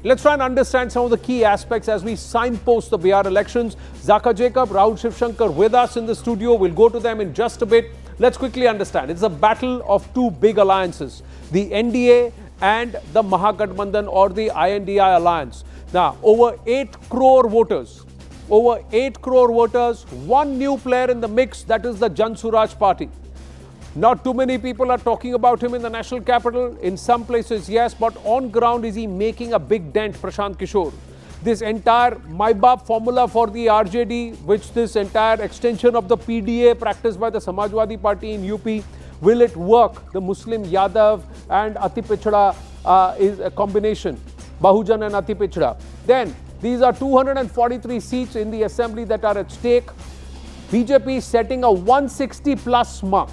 let's try and understand some of the key aspects as we signpost the Bihar elections. Zaka Jacob, Rahul Shivshankar with us in the studio. We'll go to them in just a bit. Let's quickly understand. It's a battle of two big alliances, the NDA and the Mahagathbandhan or the INDI alliance. Now, over 8 crore voters, one new player in the mix, that is the Jan Suraj party. Not too many people are talking about him in the national capital. In some places, yes, but on ground, is he making a big dent, Prashant Kishore? This entire MyBap formula for the RJD, which this entire extension of the PDA practiced by the Samajwadi Party in UP, will it work? The Muslim Yadav and Ati Pichhda is a combination, Bahujan and Ati Pichhda. Then, these are 243 seats in the assembly that are at stake. BJP setting a 160 plus mark.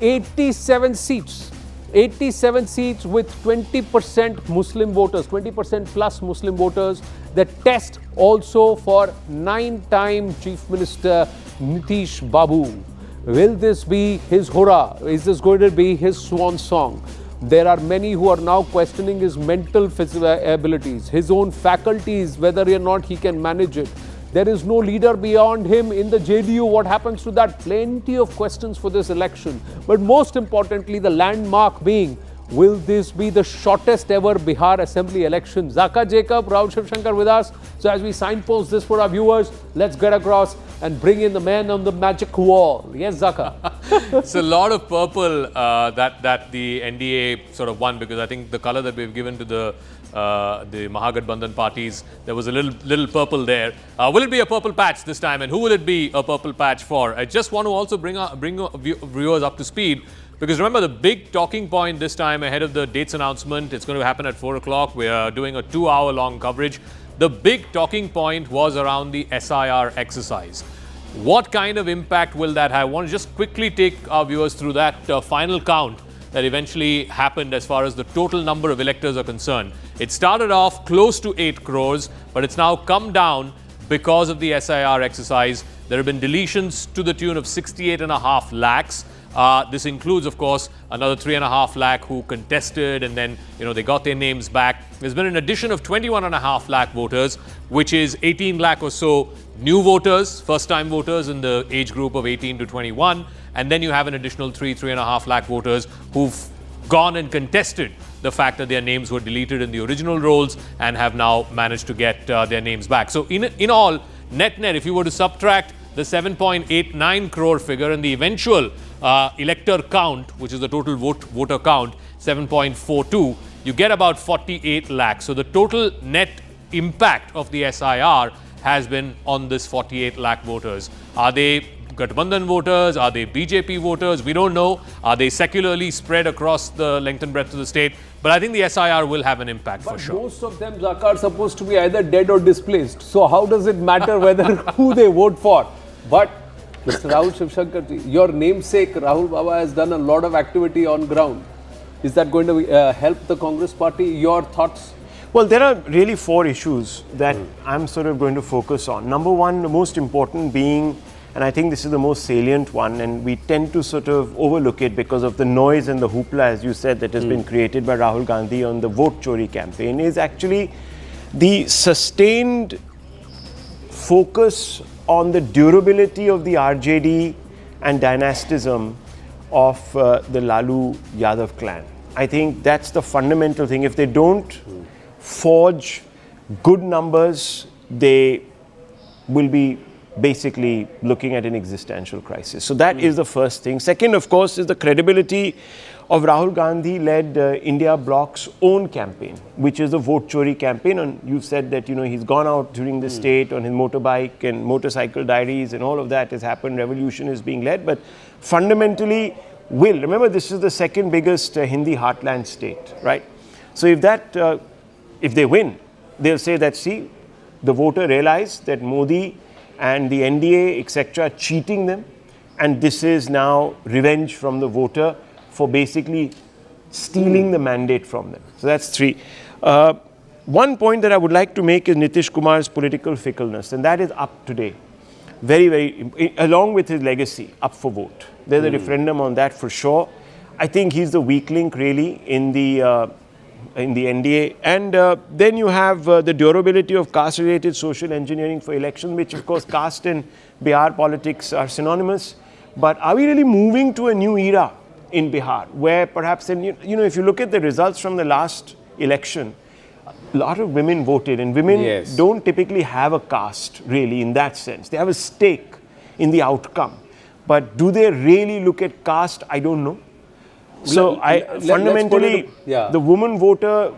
87 seats with 20% Muslim voters, 20% plus Muslim voters. The test also for 9-time Chief Minister Nitish Babu. Will this be his hurrah? Is this going to be his swan song? There are many who are now questioning his mental abilities, his own faculties, whether or not he can manage it. There is no leader beyond him in the JDU. What happens to that? Plenty of questions for this election. But most importantly, the landmark being, will this be the shortest ever Bihar Assembly election? Zaka Jacob, Rahul Shivshankar with us. So as we signpost this for our viewers, let's get across and bring in the man on the magic wall. Yes, Zaka. It's a lot of purple that the NDA sort of won, because I think the color that we've given to the Mahagathbandhan parties, there was a little purple there. Will it be a purple patch this time, and who will it be a purple patch for? I just want to also bring viewers up to speed, because remember the big talking point this time ahead of the dates announcement. It's going to happen at 4 o'clock. We are doing a 2-hour-long coverage. The big talking point was around the SIR exercise. What kind of impact will that have? I want to just quickly take our viewers through that final count that eventually happened as far as the total number of electors are concerned. It started off close to 8 crores, but it's now come down because of the SIR exercise. There have been deletions to the tune of 68.5 lakhs. This includes, of course, another 3.5 lakh who contested, and then, they got their names back. There's been an addition of 21.5 lakh voters, which is 18 lakh or so new voters, first-time voters in the age group of 18 to 21. And then you have an additional 3.5 lakh voters who've gone and contested the fact that their names were deleted in the original rolls and have now managed to get their names back. So in all, net, if you were to subtract the 7.89 crore figure and the eventual elector count, which is the total voter count, 7.42, you get about 48 lakhs. So the total net impact of the SIR has been on this 48 lakh voters. Are they Gathbandhan voters? Are they BJP voters? We don't know. Are they secularly spread across the length and breadth of the state? But I think the SIR will have an impact for sure. Most of them, Zaka, are supposed to be either dead or displaced. So how does it matter whether who they vote for? But Mr. Rahul Shivshankar, your namesake Rahul Baba has done a lot of activity on ground. Is that going to help the Congress party? Your thoughts? Well, there are really 4 issues that I'm sort of going to focus on. Number one, the most important being, and I think this is the most salient one, and we tend to sort of overlook it because of the noise and the hoopla, as you said, that has been created by Rahul Gandhi on the vote chori campaign, is actually the sustained focus on the durability of the RJD and dynastism of the Lalu Yadav clan. I think that's the fundamental thing. If they don't forge good numbers, they will be basically looking at an existential crisis. So that is the first thing. Second, of course, is the credibility of Rahul Gandhi-led India Bloc's own campaign, which is the vote chori campaign. And you've said that, he's gone out during the state on his motorbike and motorcycle diaries, and all of that has happened. Revolution is being led, but fundamentally remember, this is the second biggest Hindi heartland state, right? So if they win, they'll say that, see, the voter realized that Modi and the NDA, etc., are cheating them, and this is now revenge from the voter for basically stealing the mandate from them. So that's 3. One point that I would like to make is Nitish Kumar's political fickleness, and that is up today. Very, very, along with his legacy, up for vote. There's a referendum on that for sure. I think he's the weak link really in the in the NDA. And then you have the durability of caste-related social engineering for election, which of course caste and Bihar politics are synonymous. But are we really moving to a new era in Bihar, where perhaps, and if you look at the results from the last election, a lot of women voted, and women don't typically have a caste really in that sense. They have a stake in the outcome. But do they really look at caste? I don't know. So fundamentally, the woman voter,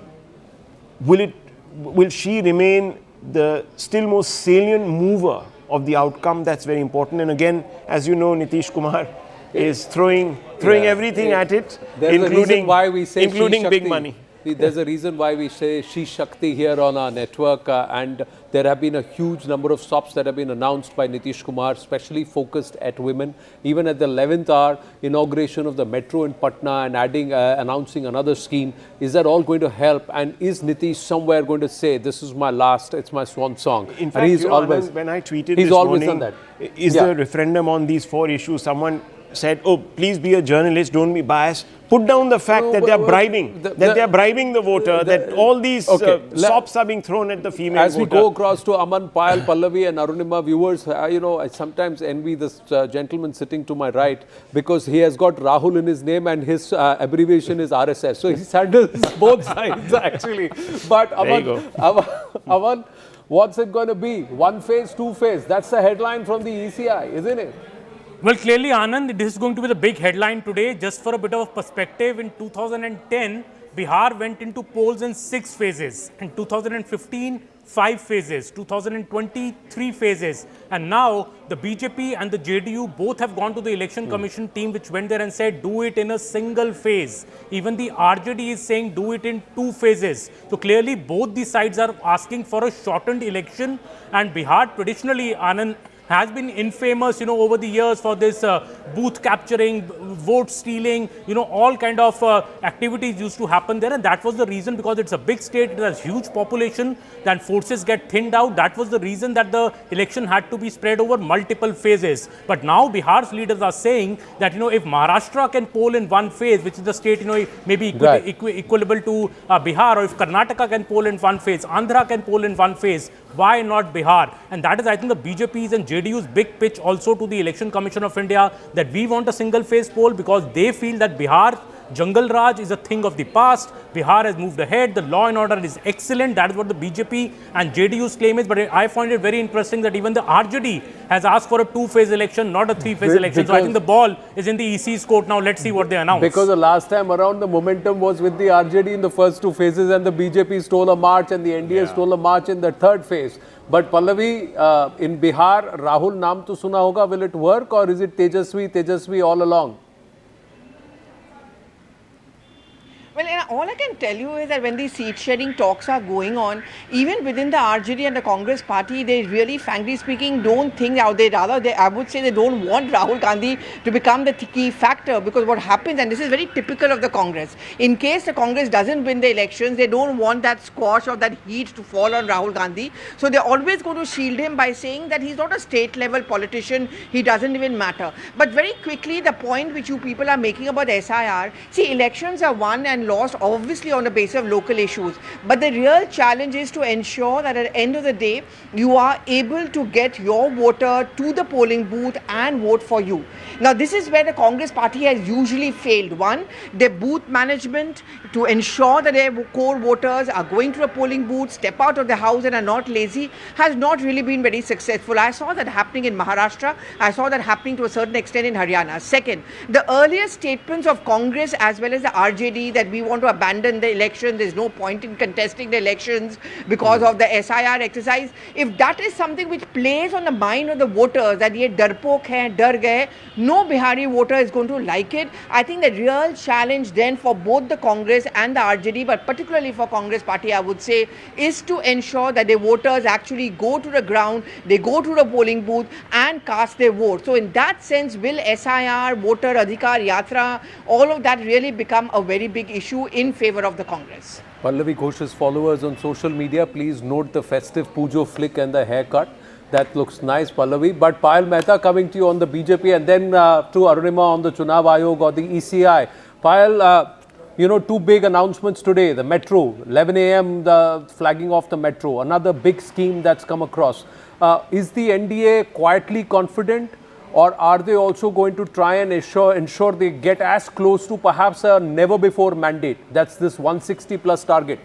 will she remain the still most salient mover of the outcome? That's very important. And again, as you know, Nitish Kumar is throwing everything at it, including big money. There's a reason why we say She Shakti here on our network, and there have been a huge number of stops that have been announced by Nitish Kumar, especially focused at women. Even at the 11th hour, inauguration of the metro in Patna and announcing another scheme. Is that all going to help? And is Nitish somewhere going to say, this is my last, it's my swan song? In fact, Anand, when I tweeted this morning, done that. Is the referendum on these 4 issues, someone said, oh, please be a journalist, don't be biased. Put down the fact that they are bribing, they are bribing the voter, that all these sops are being thrown at the female voter. As we go across to Aman, Payal, Pallavi and Arunima viewers, I sometimes envy this gentleman sitting to my right, because he has got Rahul in his name and his abbreviation is RSS. So he handles both sides actually. But Aman, what's it going to be? One phase, two phase? That's the headline from the ECI, isn't it? Well, clearly, Anand, this is going to be the big headline today. Just for a bit of perspective, in 2010, Bihar went into polls in 6 phases. In 2015, 5 phases. 2020, 3 phases. And now, the BJP and the JDU both have gone to the election commission team, which went there and said, do it in a single phase. Even the RJD is saying, do it in 2 phases. So clearly, both the sides are asking for a shortened election. And Bihar, traditionally, Anand, has been infamous, over the years for this booth capturing, vote stealing, all kind of activities used to happen there. And that was the reason, because it's a big state, it has huge population, then forces get thinned out. That was the reason that the election had to be spread over multiple phases. But now Bihar's leaders are saying that, if Maharashtra can poll in 1 phase, which is the state, maybe equivalent to Bihar, or if Karnataka can poll in 1 phase, Andhra can poll in 1 phase, why not Bihar? And that is, I think, the BJP's and JDU's big pitch also to the Election Commission of India, that we want a single phase poll, because they feel that Bihar Jungle Raj is a thing of the past. Bihar has moved ahead. The law and order is excellent. That is what the BJP and JDU's claim is. But I find it very interesting that even the RJD has asked for a 2-phase election, not a 3-phase election. So I think the ball is in the EC's court now. Let's see what they announce. Because the last time around, the momentum was with the RJD in the first 2 phases, and the BJP stole a march, and the NDA stole a march in the 3rd phase. But Pallavi, in Bihar, Rahul naam to suna hoga. Will it work, or is it Tejashwi all along? Well, all I can tell you is that when these seat-sharing talks are going on, even within the RJD and the Congress party, they really, frankly speaking, don't think out there. Rather, I would say they don't want Rahul Gandhi to become the key factor, because what happens, and this is very typical of the Congress, in case the Congress doesn't win the elections, they don't want that squash or that heat to fall on Rahul Gandhi. So they're always going to shield him by saying that he's not a state-level politician, he doesn't even matter. But very quickly, the point which you people are making about SIR, see, elections are won and lost obviously on the basis of local issues, but the real challenge is to ensure that at the end of the day you are able to get your voter to the polling booth and vote for you. Now this is where the Congress party has usually failed. One, their booth management to ensure that their core voters are going to a polling booth, step out of the house and are not lazy, has not really been very successful. I saw that happening in Maharashtra. I saw that happening to a certain extent in Haryana. Second, the earlier statements of Congress as well as the RJD that we want to abandon the election, there's no point in contesting the elections because of the SIR exercise. If that is something which plays on the mind of the voters, that ye darpok hai, dar gaye, no Bihari voter is going to like it. I think the real challenge then for both the Congress and the RJD, but particularly for Congress party, I would say, is to ensure that the voters actually go to the ground, they go to the polling booth and cast their vote. So in that sense, will SIR, voter adhikar yatra, all of that really become a very big issue in favor of the Congress? Pallavi Ghosh's followers on social media, please note the festive Pujo flick and the haircut. That looks nice, Pallavi. But Payal Mehta coming to you on the BJP, and then to Arunima on the Chunav Ayog or the ECI. Payal, two big announcements today. The metro, 11 a.m. the flagging of the metro, another big scheme that's come across. Is the NDA quietly confident, or are they also going to try and ensure they get as close to perhaps a never before mandate? That's this 160 plus target.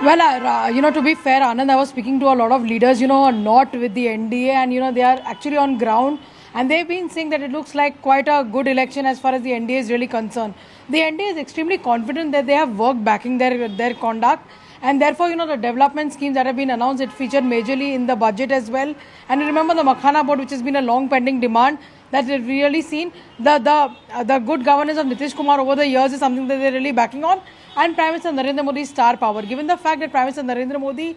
Well, to be fair, Anand, I was speaking to a lot of leaders, not with the NDA, and, they are actually on ground. And they've been saying that it looks like quite a good election as far as the NDA is really concerned. The NDA is extremely confident that they have work backing their conduct. And therefore, the development schemes that have been announced, it featured majorly in the budget as well. And remember the Makhana board, which has been a long pending demand, that they've really seen. The good governance of Nitish Kumar over the years is something that they're really backing on. And Prime Minister Narendra Modi's star power. Given the fact that Prime Minister Narendra Modi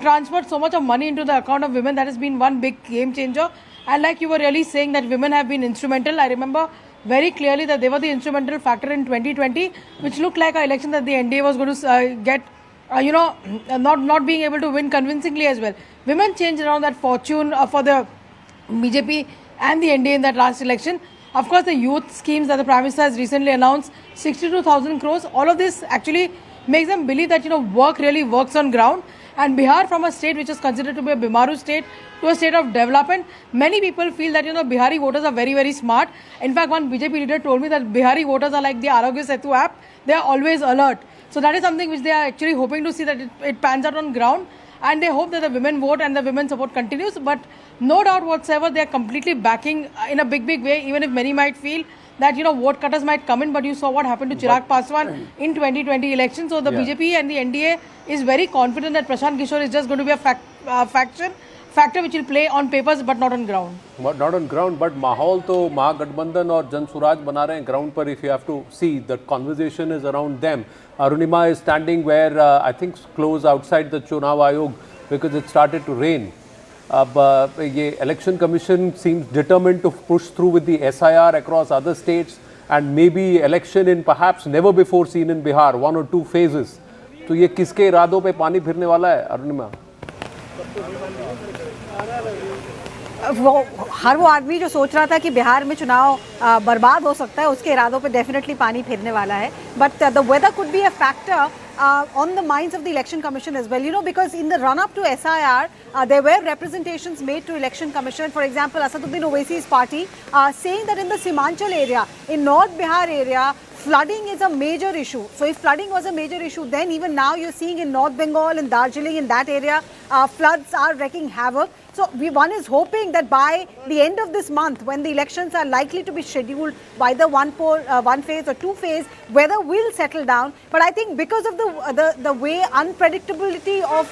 transferred so much of money into the account of women, that has been one big game changer. And like you were really saying that women have been instrumental. I remember very clearly that they were the instrumental factor in 2020, which looked like an election that the NDA was going to get, not being able to win convincingly as well. Women changed around that fortune for the BJP and the NDA in that last election. Of course, the youth schemes that the Prime Minister has recently announced, 62,000 crores, all of this actually makes them believe that, work really works on ground. And Bihar, from a state which is considered to be a Bimaru state to a state of development, many people feel that, Bihari voters are very, very smart. In fact, one BJP leader told me that Bihari voters are like the Arogya Setu app. They are always alert. So that is something which they are actually hoping to see that it pans out on ground. And they hope that the women vote and the women support continues. But no doubt whatsoever, they are completely backing in a big, big way, even if many might feel that, vote cutters might come in, but you saw what happened to Chirag Paswan in 2020 elections. So the BJP and the NDA is very confident that Prashant Kishore is just going to be a factor which will play on papers but not on ground. But not on ground, but Mahal to Mahagathbandhan or Jan Suraj bana rahe hain ground par. If you have to see, the conversation is around them. Arunima is standing where I think close outside the Chunav Ayog because it started to rain. The election commission seems determined to push through with the SIR across other states and maybe election in perhaps never before seen in Bihar, 1 or 2 phases. तो ये किसके इरादों पे पानी फिरने वाला है अरुणिमा? हर वो आदमी जो सोच रहा था कि बिहार में चुनाव बर्बाद हो सकता है उसके इरादों पे डेफिनेटली पानी फिरने वाला है but the weather could be a factor on the minds of the election commission as well, because in the run up to SIR there were representations made to election commission. For example, Asaduddin Owaisi's party saying that in the Simanchal area, in North Bihar area, flooding is a major issue. So if flooding was a major issue, then even now you're seeing in North Bengal, in Darjeeling, in that area, floods are wreaking havoc. So one is hoping that by the end of this month, when the elections are likely to be scheduled by the one phase or 2 phase, weather will settle down. But I think because of the way unpredictability of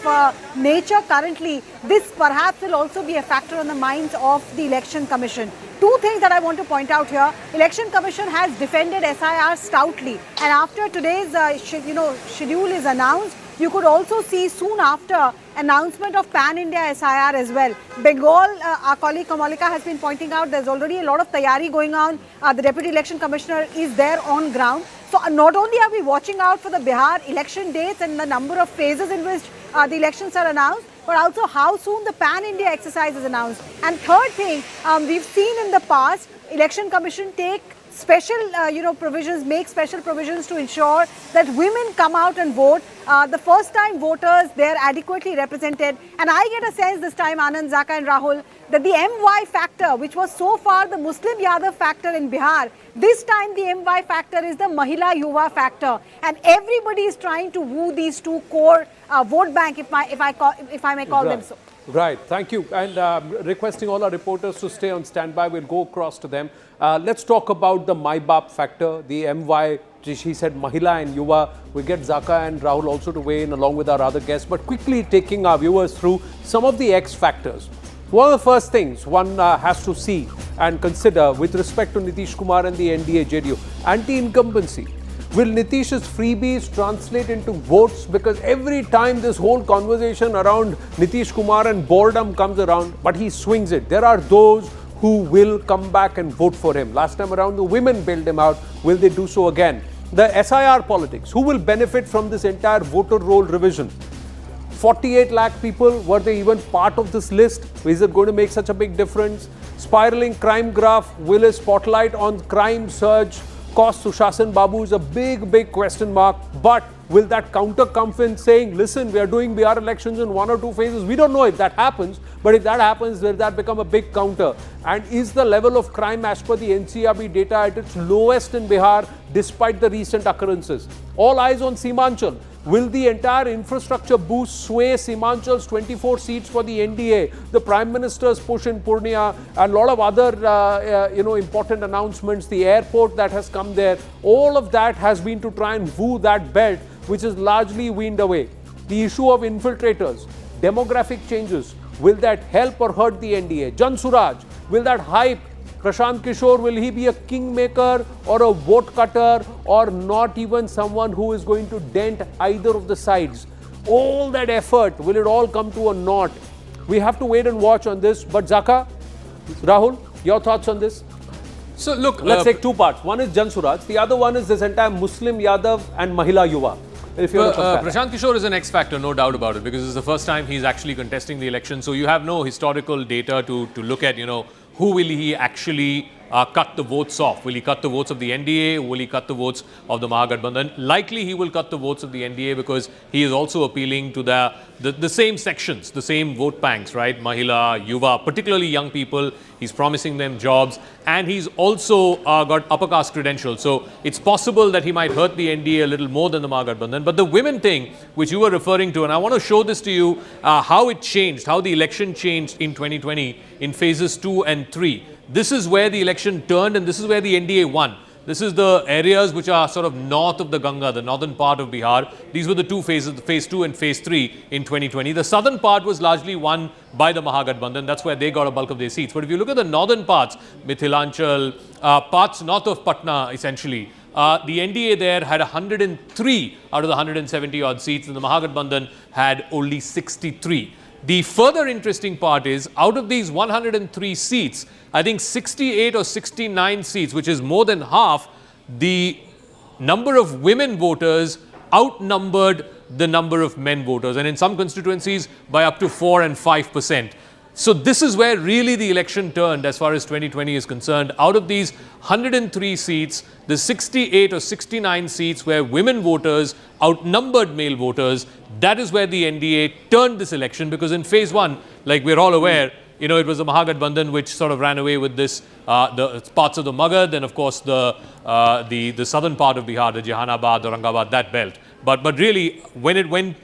nature currently, this perhaps will also be a factor on the minds of the election commission. 2 things that I want to point out here. Election Commission has defended SIR stoutly, and after today's schedule is announced, you could also see soon after announcement of Pan-India SIR as well. Bengal, our colleague Kamalika has been pointing out, there's already a lot of tayari going on. The Deputy Election Commissioner is there on ground. So not only are we watching out for the Bihar election dates and the number of phases in which the elections are announced, but also how soon the Pan-India exercise is announced. And third thing, we've seen in the past, Election Commission take special provisions, make special provisions to ensure that women come out and vote. The first time voters, they're adequately represented. And I get a sense this time, Anand, Zaka and Rahul, that the MY factor, which was so far the Muslim Yadav factor in Bihar, this time the MY factor is the Mahila Yuva factor. And everybody is trying to woo these 2 core vote bank, if I may call them so. Right, thank you. And requesting all our reporters to stay on standby. We'll go across to them. Let's talk about the My Bap factor, the MY. She said Mahila and Yuva. We'll get Zaka and Rahul also to weigh in along with our other guests. But quickly taking our viewers through some of the X factors. One of the first things one has to see and consider with respect to Nitish Kumar and the NDA JDU, anti-incumbency. Will Nitish's freebies translate into votes? Because every time this whole conversation around Nitish Kumar and boredom comes around, but he swings it. There are those who will come back and vote for him. Last time around, the women bailed him out. Will they do so again? The SIR politics. Who will benefit from this entire voter roll revision? 48 lakh people, were they even part of this list? Is it going to make such a big difference? Spiraling crime graph, will a spotlight on crime surge cost Sushasan Babu is a big question mark. But will that counter come in saying, listen, we are doing Bihar elections in 1 or 2 phases? We don't know if that happens. But if that happens, will that become a big counter? And is the level of crime as per the NCRB data at its lowest in Bihar despite the recent occurrences? All eyes on Simanchal. Will the entire infrastructure boost sway Simanchal's 24 seats for the NDA? The Prime Minister's push in Purnia and a lot of other important announcements, the airport that has come there, all of that has been to try and woo that belt, which is largely weaned away. The issue of infiltrators, demographic changes, will that help or hurt the NDA? Jan Suraj, will that hype Prashant Kishore, will he be a kingmaker or a vote cutter or not even someone who is going to dent either of the sides? All that effort, will it all come to a naught? We have to wait and watch on this. But Zaka, Rahul, your thoughts on this? So look, let's take 2 parts. One is Jan Suraj, the other one is this entire Muslim Yadav and Mahila Yuva. If you're Prashant Kishore is an X factor, no doubt about it, because it's the first time he's actually contesting the election. So you have no historical data to look at, who will he actually cut the votes off? Will he cut the votes of the NDA? Will he cut the votes of the Mahagathbandhan? Likely he will cut the votes of the NDA because he is also appealing to the same sections, the same vote banks, right? Mahila, Yuva, particularly young people. He's promising them jobs, and he's also got upper caste credentials. So it's possible that he might hurt the NDA a little more than the Mahagathbandhan. But the women thing, which you were referring to, and I want to show this to you, how it changed, how the election changed in 2020 in phases 2 and 3. This is where the election turned, and this is where the NDA won. This is the areas which are sort of north of the Ganga, the northern part of Bihar. These were the 2 phases, phase 2 and phase 3 in 2020. The southern part was largely won by the Mahagathbandhan. That's where they got a bulk of their seats. But if you look at the northern parts, Mithilanchal, parts north of Patna, essentially, the NDA there had 103 out of the 170 odd seats, and the Mahagathbandhan had only 63. The further interesting part is, out of these 103 seats, I think 68 or 69 seats, which is more than half, the number of women voters outnumbered the number of men voters, and in some constituencies by up to 4 and 5%. So this is where really the election turned as far as 2020 is concerned. Out of these 103 seats, the 68 or 69 seats where women voters outnumbered male voters, that is where the NDA turned this election, because in phase 1, like we're all aware, it was the Mahagathbandhan which sort of ran away with this, the parts of the Magadh, and of course the southern part of Bihar, the Jehanabad, Aurangabad, that belt. But really, when it went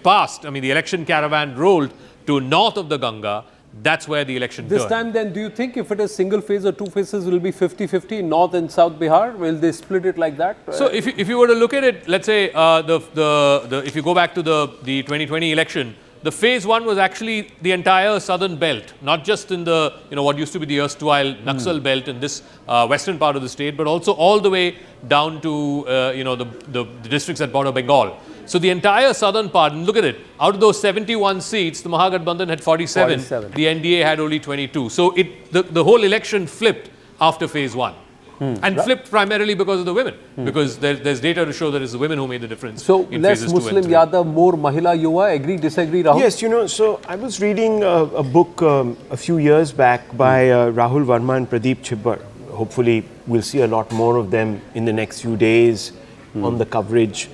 past, the election caravan rolled to north of the Ganga, that's where the election turned. This time then, do you think if it is single phase or 2 phases, will be 50-50 North and South Bihar? Will they split it like that? So if you were to look at it, let's say if you go back to the 2020 election, the phase 1 was actually the entire southern belt, not just in the, what used to be the erstwhile Naxal belt in this western part of the state, but also all the way down to, the districts that border Bengal. So the entire southern part, and look at it, out of those 71 seats, the Mahagathbandhan had 47. The NDA had only 22. So the whole election flipped after phase 1. And flipped primarily because of the women, because there's data to show that it's the women who made the difference. So less Muslim Yadav, more Mahila Yuva. Agree, disagree, Rahul? Yes, so I was reading a book a few years back by Rahul Verma and Pradeep Chibbar. Hopefully we'll see a lot more of them in the next few days on the coverage.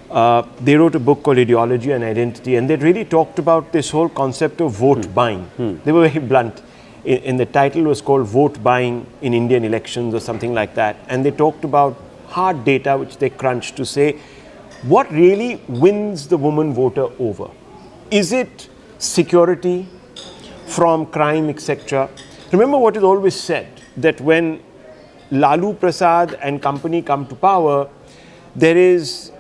They wrote a book called Ideology and Identity, and they really talked about this whole concept of vote buying. They were very blunt. In the title was called Vote Buying in Indian Elections or something like that. And they talked about hard data which they crunched to say, what really wins the woman voter over? Is it security from crime, etc.? Remember what is always said, that when Lalu Prasad and company come to power, there is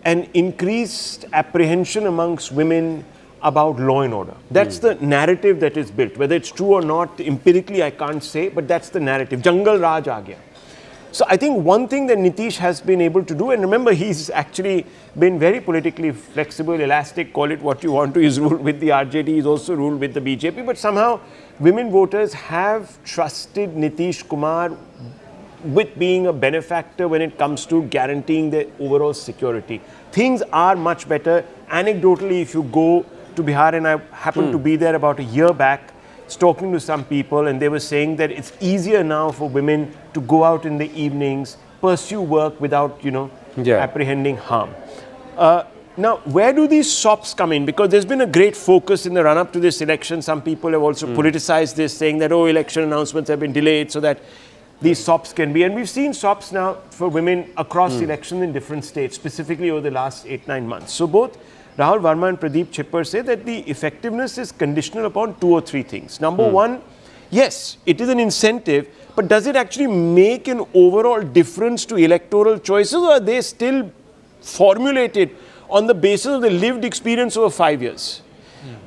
an increased apprehension amongst women about law and order. That's the narrative that is built. Whether it's true or not, empirically I can't say, but that's the narrative. Jungle Raj aa gaya. So I think one thing that Nitish has been able to do, and remember he's actually been very politically flexible, elastic, call it what you want to, he's ruled with the RJD, he's also ruled with the BJP, but somehow women voters have trusted Nitish Kumar with being a benefactor when it comes to guaranteeing their overall security. Things are much better. Anecdotally, if you go to Bihar, and I happened to be there about a year back, talking to some people, and they were saying that it's easier now for women to go out in the evenings, pursue work without, Yeah. apprehending harm. Now, where do these SOPs come in? Because there's been a great focus in the run-up to this election. Some people have also politicized this, saying that, election announcements have been delayed so that these SOPs can be. And we've seen SOPs now for women across elections in different states, specifically over the last 8-9 months. So both Rahul Verma and Pradeep Chipper say that the effectiveness is conditional upon 2 or 3 things. Number one, yes, it is an incentive, but does it actually make an overall difference to electoral choices, or are they still formulated on the basis of the lived experience over 5 years?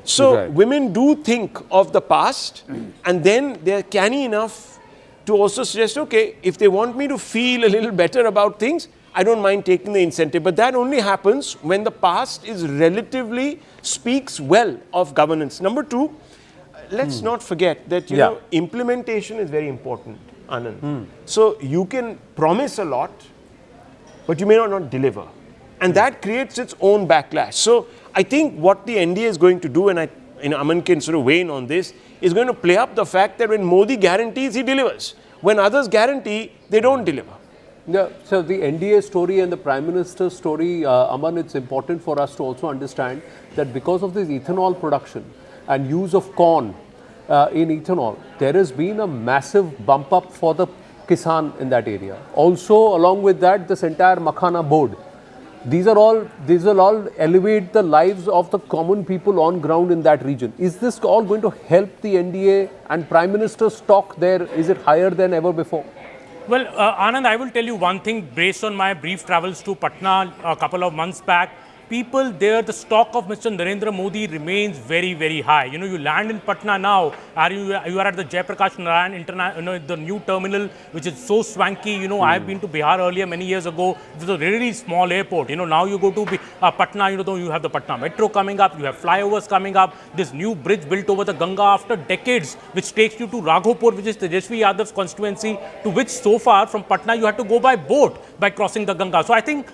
So Right. women do think of the past, and then they're canny enough to also suggest, okay, if they want me to feel a little better about things, I don't mind taking the incentive. But that only happens when the past is relatively speaks well of governance. Number two, let's not forget that, you know, implementation is very important, Anand. So you can promise a lot, but you may not deliver. And that creates its own backlash. So I think what the NDA is going to do, and Aman can sort of weigh in on this, is going to play up the fact that when Modi guarantees, he delivers. When others guarantee, they don't deliver. Yeah, so the NDA story and the Prime Minister's story, Aman, it's important for us to also understand that because of this ethanol production and use of corn in ethanol, there has been a massive bump up for the Kisan in that area. Also, along with that, this entire Makhana board. These will all elevate the lives of the common people on ground in that region. Is this all going to help the NDA and Prime Minister's stock there? Is it higher than ever before? Well, Anand, I will tell you one thing based on my brief travels to Patna a couple of months back. People there, the stock of Mr. Narendra Modi remains very, very high. You know, you land in Patna now, you are at the Jayaprakash Narayan the new terminal, which is so swanky. You know, I have been to Bihar earlier, many years ago. It was a really small airport. You know, now you go to Patna, you have the Patna metro coming up, you have flyovers coming up, this new bridge built over the Ganga after decades, which takes you to Raghopur, which is Tejashwi Yadav's constituency, to which so far from Patna you had to go by boat by crossing the Ganga. So I think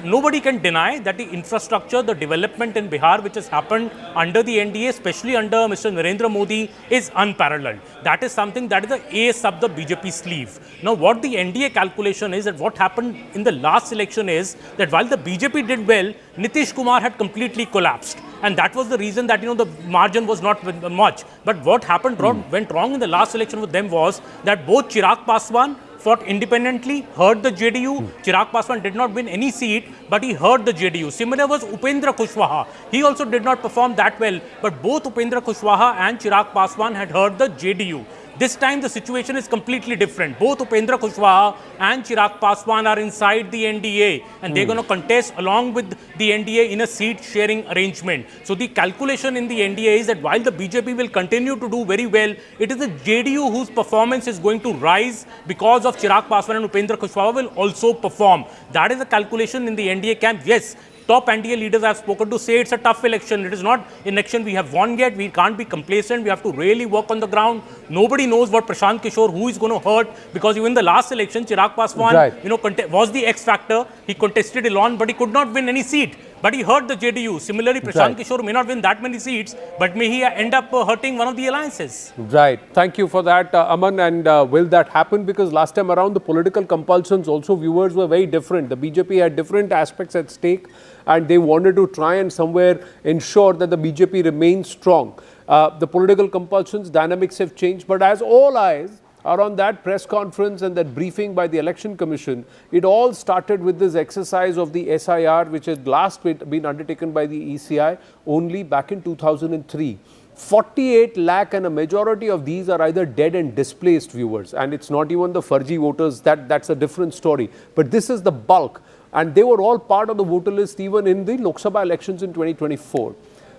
nobody can deny that the infrastructure, the development in Bihar, which has happened under the NDA, especially under Mr. Narendra Modi, is unparalleled. That is something that is the ace up the BJP sleeve. Now, what the NDA calculation is that what happened in the last election is that while the BJP did well, Nitish Kumar had completely collapsed. And that was the reason that, the margin was not much. But what happened went wrong in the last election with them was that both Chirag Paswan fought independently, heard the JDU. Chirag Paswan did not win any seat, but he heard the JDU. Similar was Upendra Kushwaha. He also did not perform that well, but both Upendra Kushwaha and Chirag Paswan had heard the JDU. This time the situation is completely different. Both Upendra Kushwaha and Chirag Paswan are inside the NDA, and they're going to contest along with the NDA in a seat sharing arrangement. So the calculation in the NDA is that while the BJP will continue to do very well, it is the JDU whose performance is going to rise because of Chirag Paswan, and Upendra Kushwaha will also perform. That is the calculation in the NDA camp. Yes, top NDA leaders have spoken to say it's a tough election. It is not an election we have won yet. We can't be complacent. We have to really work on the ground. Nobody knows what Prashant Kishore, who is going to hurt, because even the last election, Chirag Paswan, was the X factor. He contested alone, but he could not win any seat. But he hurt the JDU. Similarly, Prashant Kishore may not win that many seats, but may he end up hurting one of the alliances. Right. Thank you for that, Aman. And will that happen? Because last time around, the political compulsions also, viewers, were very different. The BJP had different aspects at stake, and they wanted to try and somewhere ensure that the BJP remains strong. The political compulsions, dynamics have changed, but as all eyes are on that press conference and that briefing by the Election Commission, it all started with this exercise of the SIR, which had last been undertaken by the ECI only back in 2003. 48 lakh, and a majority of these are either dead and displaced, viewers. And it's not even the Farji voters, that's a different story. But this is the bulk. And they were all part of the voter list even in the Lok Sabha elections in 2024.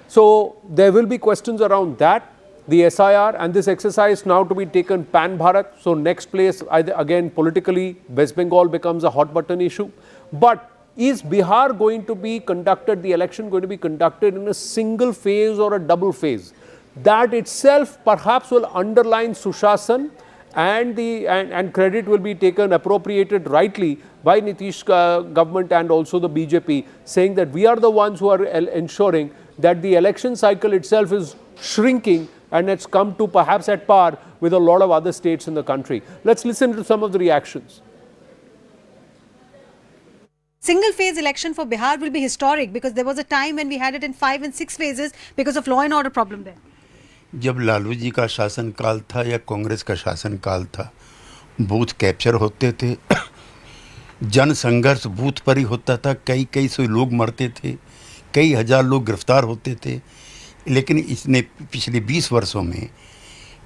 So there will be questions around that, the SIR, and this exercise now to be taken pan Bharat. So next place, again politically, West Bengal becomes a hot button issue. But is Bihar going to be conducted, the election going to be conducted in a single phase or a double phase? That itself perhaps will underline Sushasan, and credit will be taken, appropriated rightly by Nitish government and also the BJP, saying that we are the ones who are ensuring that the election cycle itself is shrinking, and it's come to perhaps at par with a lot of other states in the country. Let's listen to some of the reactions. Single phase election for Bihar will be historic because there was a time when we had it in 5 and 6 phases because of law and order problem there. जब लालू जी का शासनकाल था या कांग्रेस का शासनकाल था, booth capture होते थे, जन संघर्ष बूथ पर ही होता था, कई सौ लोग मरते थे, कई हजार लोग गिरफ्तार होते थे। लेकिन इसने पिछले 20 वर्षों में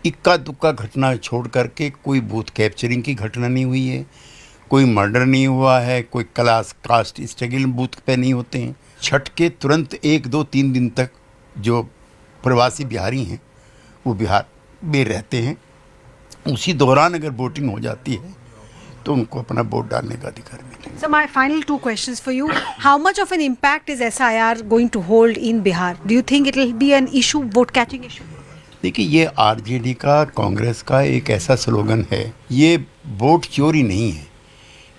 इक्का दुक्का घटना छोड़ करके कोई बूथ कैप्चरिंग की घटना नहीं हुई है, कोई मर्डर नहीं हुआ है, कोई कास्ट स्ट्रगल बूथ पे नहीं होते हैं। छठ के तुरंत 1, 2, 3 दिन तक जो प्रवासी बिहारी हैं वो बिहार में रहते हैं, उसी दौरान अगर वोटिंग हो जाती है तो उनको अपना वोट डालने का अधिकार मिलेगा। So my final 2 questions for you. How much of an impact is SIR going to hold in Bihar? Do you think it will be an issue, vote catching issue? देखिए, ये आरजेडी का, कांग्रेस का एक ऐसा स्लोगन है, ये vote चोरी नहीं है,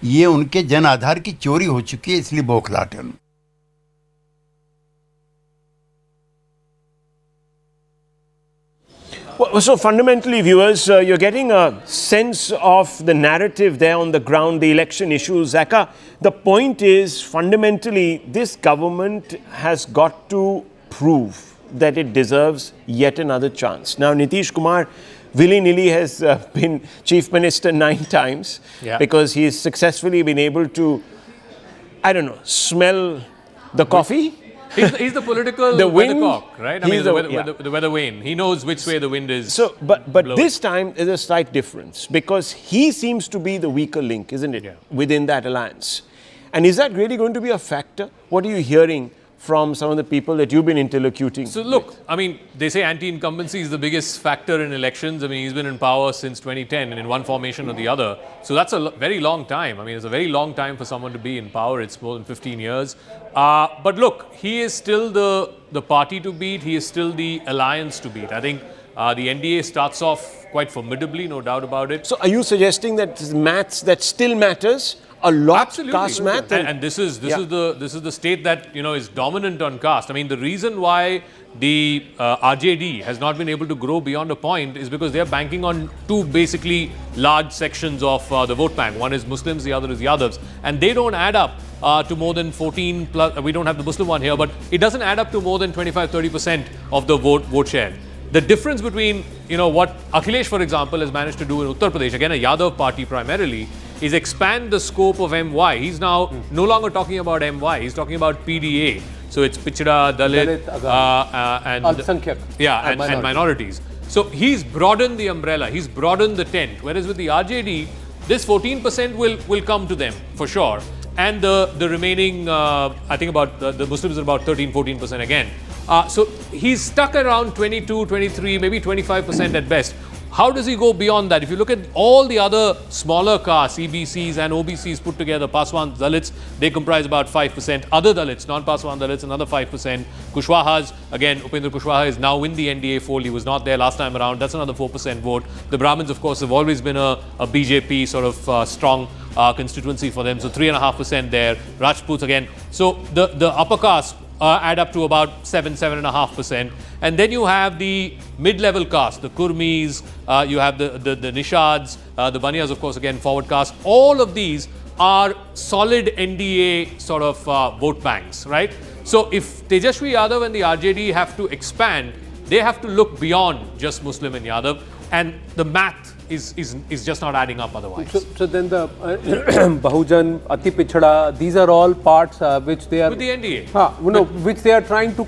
ये उनके जन आधार की चोरी हो चुकी है, इसलिए बौखलाहट है। Well, so fundamentally, viewers, you're getting a sense of the narrative there on the ground, the election issues. Zaka, the point is, fundamentally, this government has got to prove that it deserves yet another chance. Now, Nitish Kumar willy-nilly has been Chief Minister 9 times because he has successfully been able to, I don't know, smell the coffee. He's the political the wind, weathercock, right? I mean, the weather vane. He knows which way the wind is. So, but this time is a slight difference because he seems to be the weaker link, isn't it, within that alliance? And is that really going to be a factor? What are you hearing from some of the people that you've been interlocuting So look, with? I mean, they say anti-incumbency is the biggest factor in elections. I mean, he's been in power since 2010 and in one formation or the other. So that's a very long time. I mean, it's a very long time for someone to be in power. It's more than 15 years. But look, he is still the party to beat. He is still the alliance to beat. I think the NDA starts off quite formidably, no doubt about it. So are you suggesting that maths, that still matters? A lot, Absolutely. caste math, and this is the state that is dominant on caste. I mean, the reason why the RJD has not been able to grow beyond a point is because they are banking on 2 basically large sections of the vote bank. One is Muslims, the other is Yadavs, and they don't add up to more than 14 plus. We don't have the Muslim one here, but it doesn't add up to more than 25-30% of the vote share. The difference between what Akhilesh, for example, has managed to do in Uttar Pradesh, again a Yadav party primarily, is expand the scope of MY. He's now no longer talking about MY, he's talking about PDA. So it's Pichda, Dalit, and Alsankyak. Yeah, and minorities. So he's broadened the umbrella, he's broadened the tent. Whereas with the RJD, this 14% will come to them for sure. And the remaining, I think about the Muslims are about 13-14% again. So he's stuck around 22, 23, maybe 25% at best. How does he go beyond that? If you look at all the other smaller castes, EBCs and OBCs put together, Paswan Dalits, they comprise about 5%. Other Dalits, non-Paswan Dalits, another 5%. Kushwahas, again, Upendra Kushwaha is now in the NDA fold. He was not there last time around. That's another 4% vote. The Brahmins, of course, have always been a BJP sort of strong constituency for them. So 3.5% there. Rajputs again. So the upper caste add up to about 7.5%. And then you have the mid-level caste, the Kurmis, you have the Nishads, the Baniyas, of course, again, forward caste. All of these are solid NDA sort of vote banks, right? So if Tejashwi Yadav and the RJD have to expand, they have to look beyond just Muslim and Yadav. And the math is just not adding up otherwise. So then the Bahujan, Ati Pichda, these are all parts which they are with the NDA, which they are trying to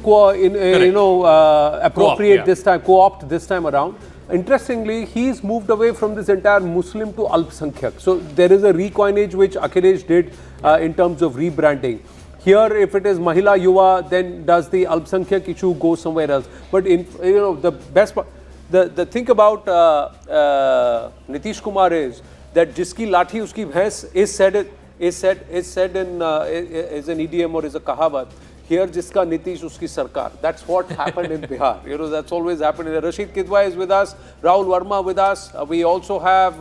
appropriate this time, co-opt this time around. Interestingly, he's moved away from this entire Muslim to Alpsankyak. So there is a recoinage which Akhilesh did in terms of rebranding. Here, if it is Mahila Yuva, then does the Alpsankyak issue go somewhere else? But in the best part. The thing about Nitish Kumar is that jiski lathi uski bhains is said in is an idiom or is a kahavat. Here jiska Nitish uski sarkar. That's what happened in Bihar. That's always happened. Rashid Kidwai is with us, Rahul Verma with us. We also have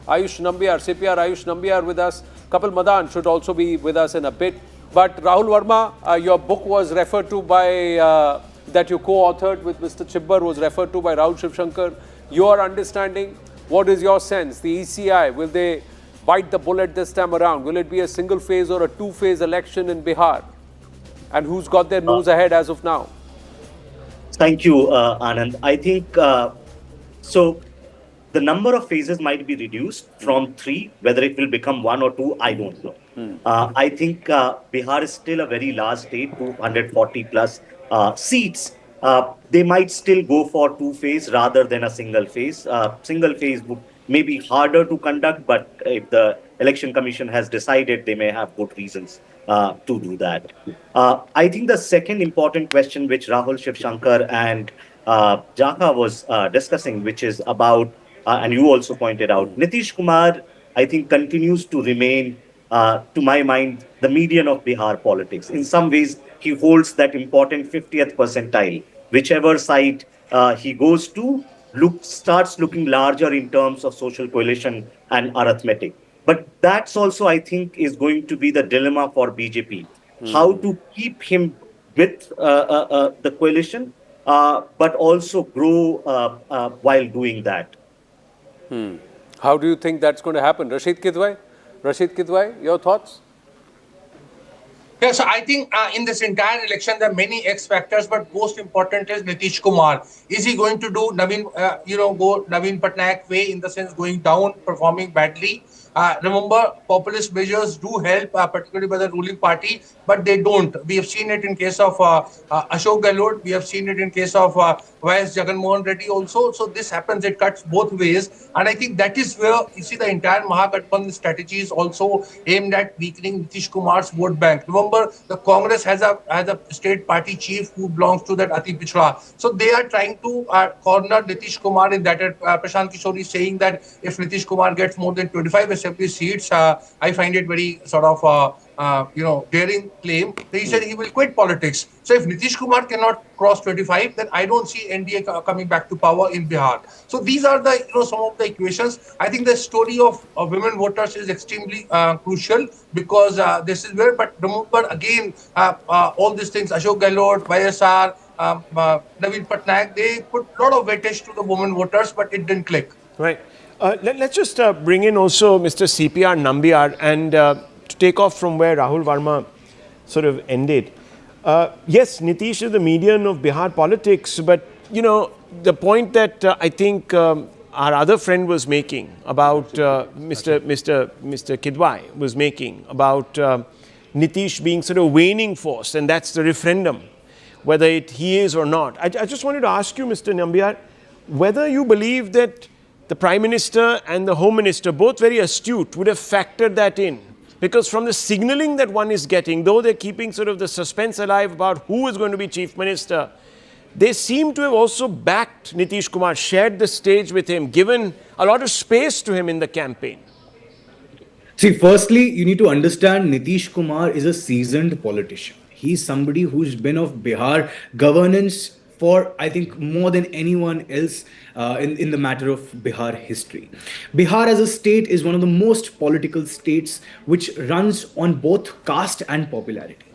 Ayush Nambiar, CPR Ayush Nambiar with us. Kapil Madan should also be with us in a bit. But Rahul Verma, your book was referred to by that you co-authored with Mr. Chibbar was referred to by Rahul Shivshankar. Your understanding, what is your sense? The ECI, will they bite the bullet this time around? Will it be a single phase or a two-phase election in Bihar? And who's got their nose ahead as of now? Thank you, Anand. I think so. The number of phases might be reduced from 3. Whether it will become 1 or 2, I don't know. I think Bihar is still a very large state, 240 plus seats. They might still go for 2 phase rather than a single phase. Single phase may be harder to conduct, but if the Election Commission has decided, they may have good reasons to do that. I think the second important question which Rahul Shivshankar and Jaka was discussing, which is about, and you also pointed out, Nitish Kumar, I think, continues to remain, to my mind, the median of Bihar politics. In some ways, he holds that important 50th percentile. Whichever side he goes to, starts looking larger in terms of social coalition and arithmetic. But that's also, I think, is going to be the dilemma for BJP. How to keep him with the coalition, but also grow while doing that. How do you think that's going to happen? Rashid Kidwai, your thoughts? Yes, I think in this entire election, there are many X factors, but most important is Nitish Kumar. Is he going to do go Naveen Patnaik way, in the sense going down, performing badly? Remember, populist measures do help, particularly by the ruling party, but they don't. We have seen it in case of Ashok Gehlot. We have seen it in case of Y.S. Jagan Mohan Reddy also. So this happens, it cuts both ways. And I think that is where you see the entire Mahagathbandhan strategy is also aimed at weakening Nitish Kumar's vote bank. Remember, the Congress has a state party chief who belongs to that Ati Pichhda. So they are trying to corner Nitish Kumar in that. Prashant Kishore is saying that if Nitish Kumar gets more than 25 assembly seats, I find it very sort of daring claim. He said he will quit politics. So if Nitish Kumar cannot cross 25, then I don't see NDA coming back to power in Bihar. So these are the some of the equations. I think the story of women voters is extremely crucial, because this is where. But remember again, all these things: Ashok Gehlot, YSR, Naveen Patnaik, they put a lot of weightage to the women voters, but it didn't click. Right. Let's just bring in also Mr. CPR Nambiar, and to take off from where Rahul Verma sort of ended. Yes, Nitish is the median of Bihar politics, but the point that I think our other friend was making about Mr. Kidwai was making about Nitish being sort of waning force, and that's the referendum, whether he is or not. I just wanted to ask you, Mr. Nambiar, whether you believe that the Prime Minister and the Home Minister, both very astute, would have factored that in. Because from the signalling that one is getting, though they're keeping sort of the suspense alive about who is going to be Chief Minister, they seem to have also backed Nitish Kumar, shared the stage with him, given a lot of space to him in the campaign. See, firstly, you need to understand Nitish Kumar is a seasoned politician. He's somebody who's been of Bihar governance for, I think, more than anyone else in the matter of Bihar history. Bihar as a state is one of the most political states which runs on both caste and popularity.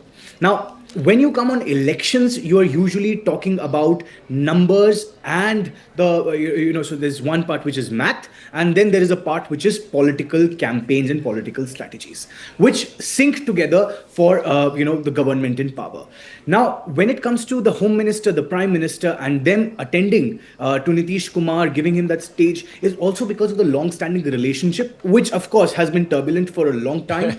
Now, when you come on elections, you are usually talking about numbers and the, so there's one part which is math, and then there is a part which is political campaigns and political strategies, which sync together for, the government in power. Now, when it comes to the Home Minister, the Prime Minister, and them attending to Nitish Kumar, giving him that stage, is also because of the long-standing relationship, which of course has been turbulent for a long time.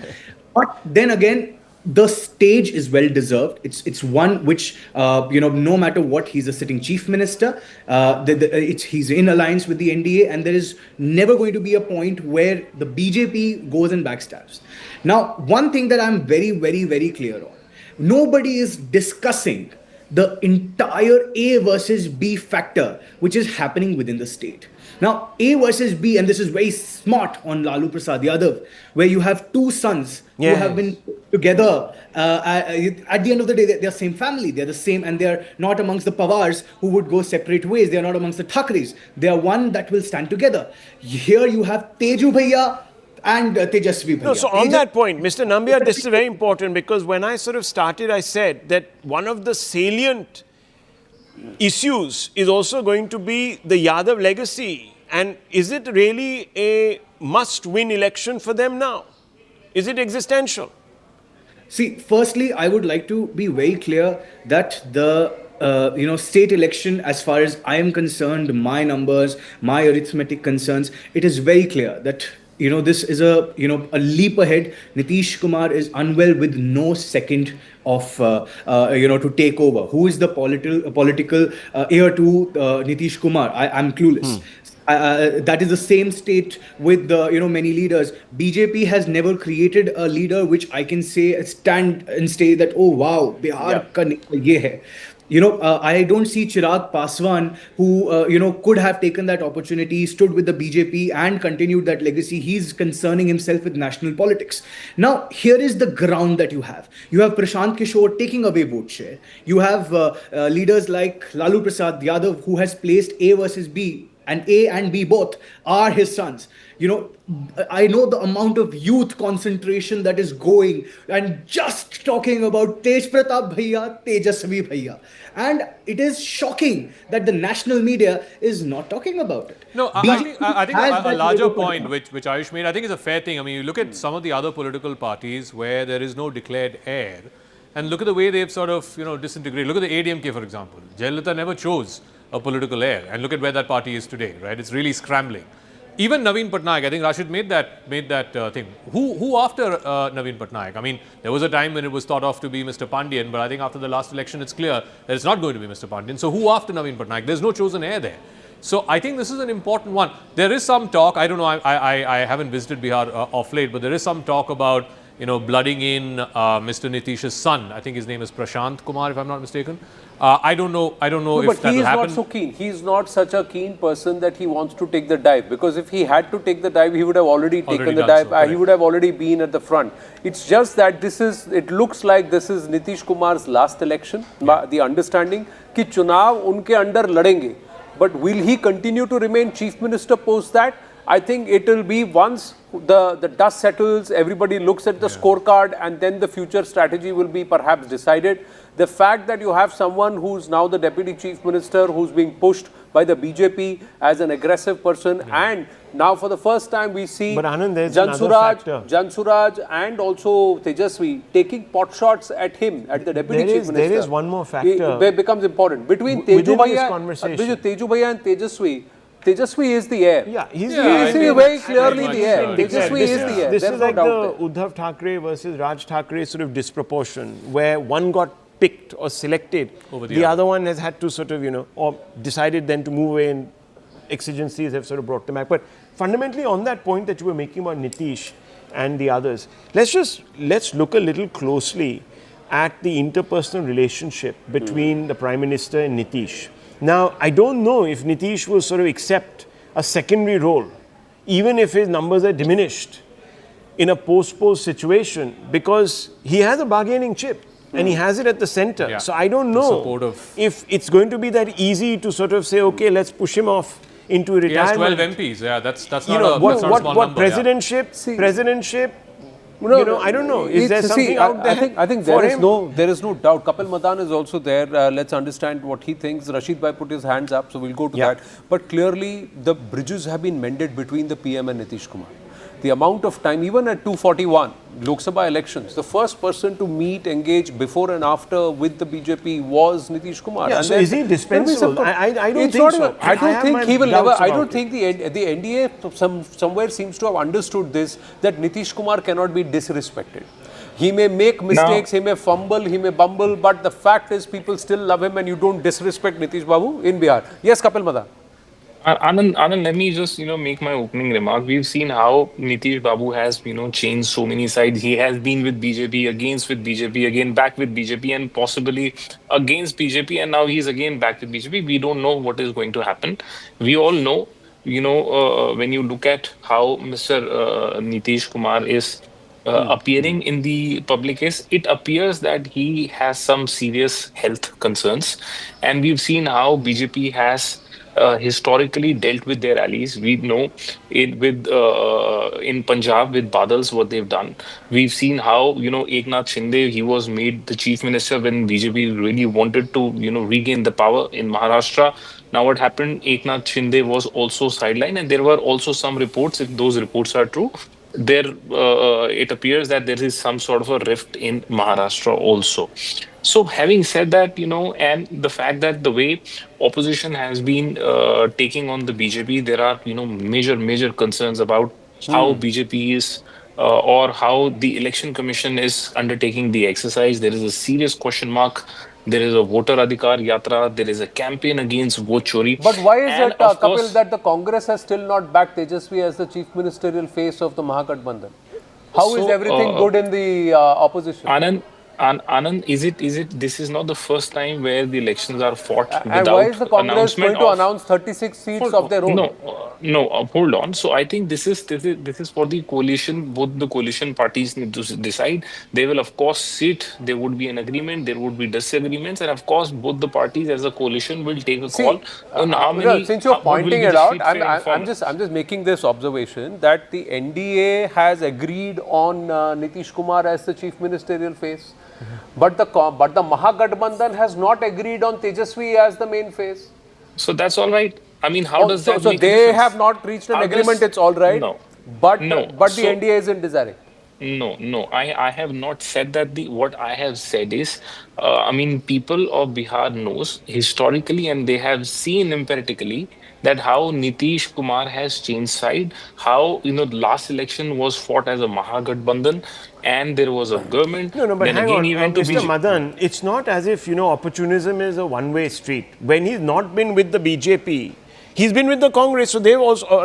But then again, the stage is well deserved. It's one which no matter what, he's a sitting chief minister. He's in alliance with the NDA, and there is never going to be a point where the BJP goes and backstabs. Now, one thing that I'm very, very, very clear on: nobody is discussing the entire A versus B factor which is happening within the state. Now, A versus B, and this is very smart on Lalu Prasad Yadav, where you have two sons who have been together. At the end of the day, they're same family. They're the same, and they're not amongst the Pawars who would go separate ways. They're not amongst the Thakres. They are one that will stand together. Here you have Teju Bhaiya and Tejashwi Bhaiya. No, so on that point, Mr. Nambiar, this is very important, because when I sort of started, I said that one of the salient issues is also going to be the Yadav legacy And is it really a must-win election for them now? Is it existential? See, firstly, I would like to be very clear that the state election, as far as I am concerned, my numbers, my arithmetic concerns, it is very clear that this is a leap ahead. Nitish Kumar is unwell with no second of to take over. Who is the political heir to Nitish Kumar? I'm clueless. That is the same state with the many leaders. BJP has never created a leader which I can say stand and say that, oh wow, Bihar ka ye hai. I don't see Chirag Paswan, who could have taken that opportunity, stood with the BJP and continued that legacy. He's concerning himself with national politics. Now, here is the ground that you have. You have Prashant Kishore taking away vote share. You have leaders like Lalu Prasad Yadav, who has placed A versus B, and A and B both are his sons. I know the amount of youth concentration that is going, and just talking about Tej Pratap Bhaiya, Tejashwi Bhaiya. And it is shocking that the national media is not talking about it. No, I think a larger point which Ayush made, I think is a fair thing. I mean, you look at some of the other political parties where there is no declared heir, and look at the way they've sort of, disintegrated. Look at the ADMK, for example. Jayalalitha never chose a political heir, and look at where that party is today, right? It's really scrambling. Even Naveen Patnaik, I think Rashid made that thing. Who after Naveen Patnaik? I mean, there was a time when it was thought of to be Mr. Pandian, but I think after the last election, it's clear that it's not going to be Mr. Pandian. So who after Naveen Patnaik? There's no chosen heir there. So I think this is an important one. There is some talk, I don't know, I haven't visited Bihar of late, but there is some talk about, blooding in Mr. Nitish's son. I think his name is Prashant Kumar, if I'm not mistaken. I don't know if that will happen. But he is not so keen. He is not such a keen person that he wants to take the dive. Because if he had to take the dive, he would have already taken the dive. He would have already been at the front. It's just that it looks like this is Nitish Kumar's last election. Yeah. The understanding कि चुनाव उनके under लड़ेंगे. But will he continue to remain chief minister post that? I think it will be once the dust settles, everybody looks at the scorecard, and then the future strategy will be perhaps decided. The fact that you have someone who's now the deputy chief minister, who's being pushed by the BJP as an aggressive person, and now for the first time we see Jansuraj and also Tejashwi taking pot shots at him, at the deputy chief minister. There is one more factor. It becomes important. Between Teju Bhaiya and Tejashwi, Tejashwi is the heir. Yeah, he's very clearly the heir. Tejashwi is the heir. This is like the Uddhav Thackeray versus Raj Thackeray sort of disproportion, where one got picked or selected, the other one has had to sort of, or decided then to move away, and exigencies have sort of brought them back. But fundamentally on that point that you were making about Nitish and the others, let's look a little closely at the interpersonal relationship between the Prime Minister and Nitish. Now, I don't know if Nitish will sort of accept a secondary role, even if his numbers are diminished in a post-post situation, because he has a bargaining chip. And he has it at the center. Yeah. So I don't know if it's going to be that easy to sort of say, okay, let's push him off into retirement. He has 12 MPs. Yeah, that's not a small number. Presidentship. I don't know. Is there something out there? I think there is no doubt. Kapil Madan is also there. Let's understand what he thinks. Rashid Bhai put his hands up, so we'll go to that. But clearly, the bridges have been mended between the PM and Nitish Kumar. The amount of time, even at 241 Lok Sabha elections, the first person to meet, engage before and after with the BJP was Nitish Kumar. Yeah, and so is he dispensable? I don't think so. I don't think he will never. I don't think the NDA somewhere seems to have understood this, that Nitish Kumar cannot be disrespected. He may make mistakes, he may fumble, he may bumble, but the fact is people still love him, and you don't disrespect Nitish Babu in Bihar. Yes, Kapil Madan. Anand, let me just, make my opening remark. We've seen how Nitish Babu has, changed so many sides. He has been with BJP, against with BJP, again back with BJP, and possibly against BJP, and now he's again back with BJP. We don't know what is going to happen. We all know, when you look at how Mr. Nitish Kumar is appearing in the public case, it appears that he has some serious health concerns. And we've seen how BJP has historically dealt with their allies. We know in Punjab with Badals what they've done. We've seen how Eknath Shinde, he was made the chief minister when BJP really wanted to regain the power in Maharashtra. Now what happened? Eknath Shinde was also sidelined, and there were also some reports. If those reports are true, there it appears that there is some sort of a rift in Maharashtra also. So having said that, and the fact that the way opposition has been taking on the BJP, there are major concerns about how BJP is or how the election commission is undertaking the exercise. There is a serious question mark. There is a voter adhikar yatra. There is a campaign against vote chori. But why is And it, of Kapil, course- that the Congress has still not backed Tejashwi as the chief ministerial face of the Mahagathbandhan? How is So, everything good in the opposition? Anand, is it this is not the first time where the elections are fought And without why is the Congress announcement going to of announce 36 seats of their own? hold on. So I think this is for the coalition. Both the coalition parties need to decide. They will of course sit. There would be an agreement. There would be disagreements, and of course both the parties as a coalition will take a call on how many. Since you're what will pointing be it the out, seat sharing I'm format. just making this observation that the NDA has agreed on Nitish Kumar as the chief ministerial face, but the Mahagathbandhan has not agreed on Tejashwi as the main face. So that's all right. I mean, how does that So make a they difference? have not reached an How agreement. does- It's all right. No. But No. the So- NDA isn't desiring. No, I have not said that. What I have said is, I mean, people of Bihar knows historically, and they have seen empirically that how Nitish Kumar has changed side. How the last election was fought as a Mahagathbandhan, and there was a government. No, but then hang again on, he went to Mr. BJP. Madan, it's not as if, opportunism is a one-way street. When he's not been with the BJP, he's been with the Congress, so they've also,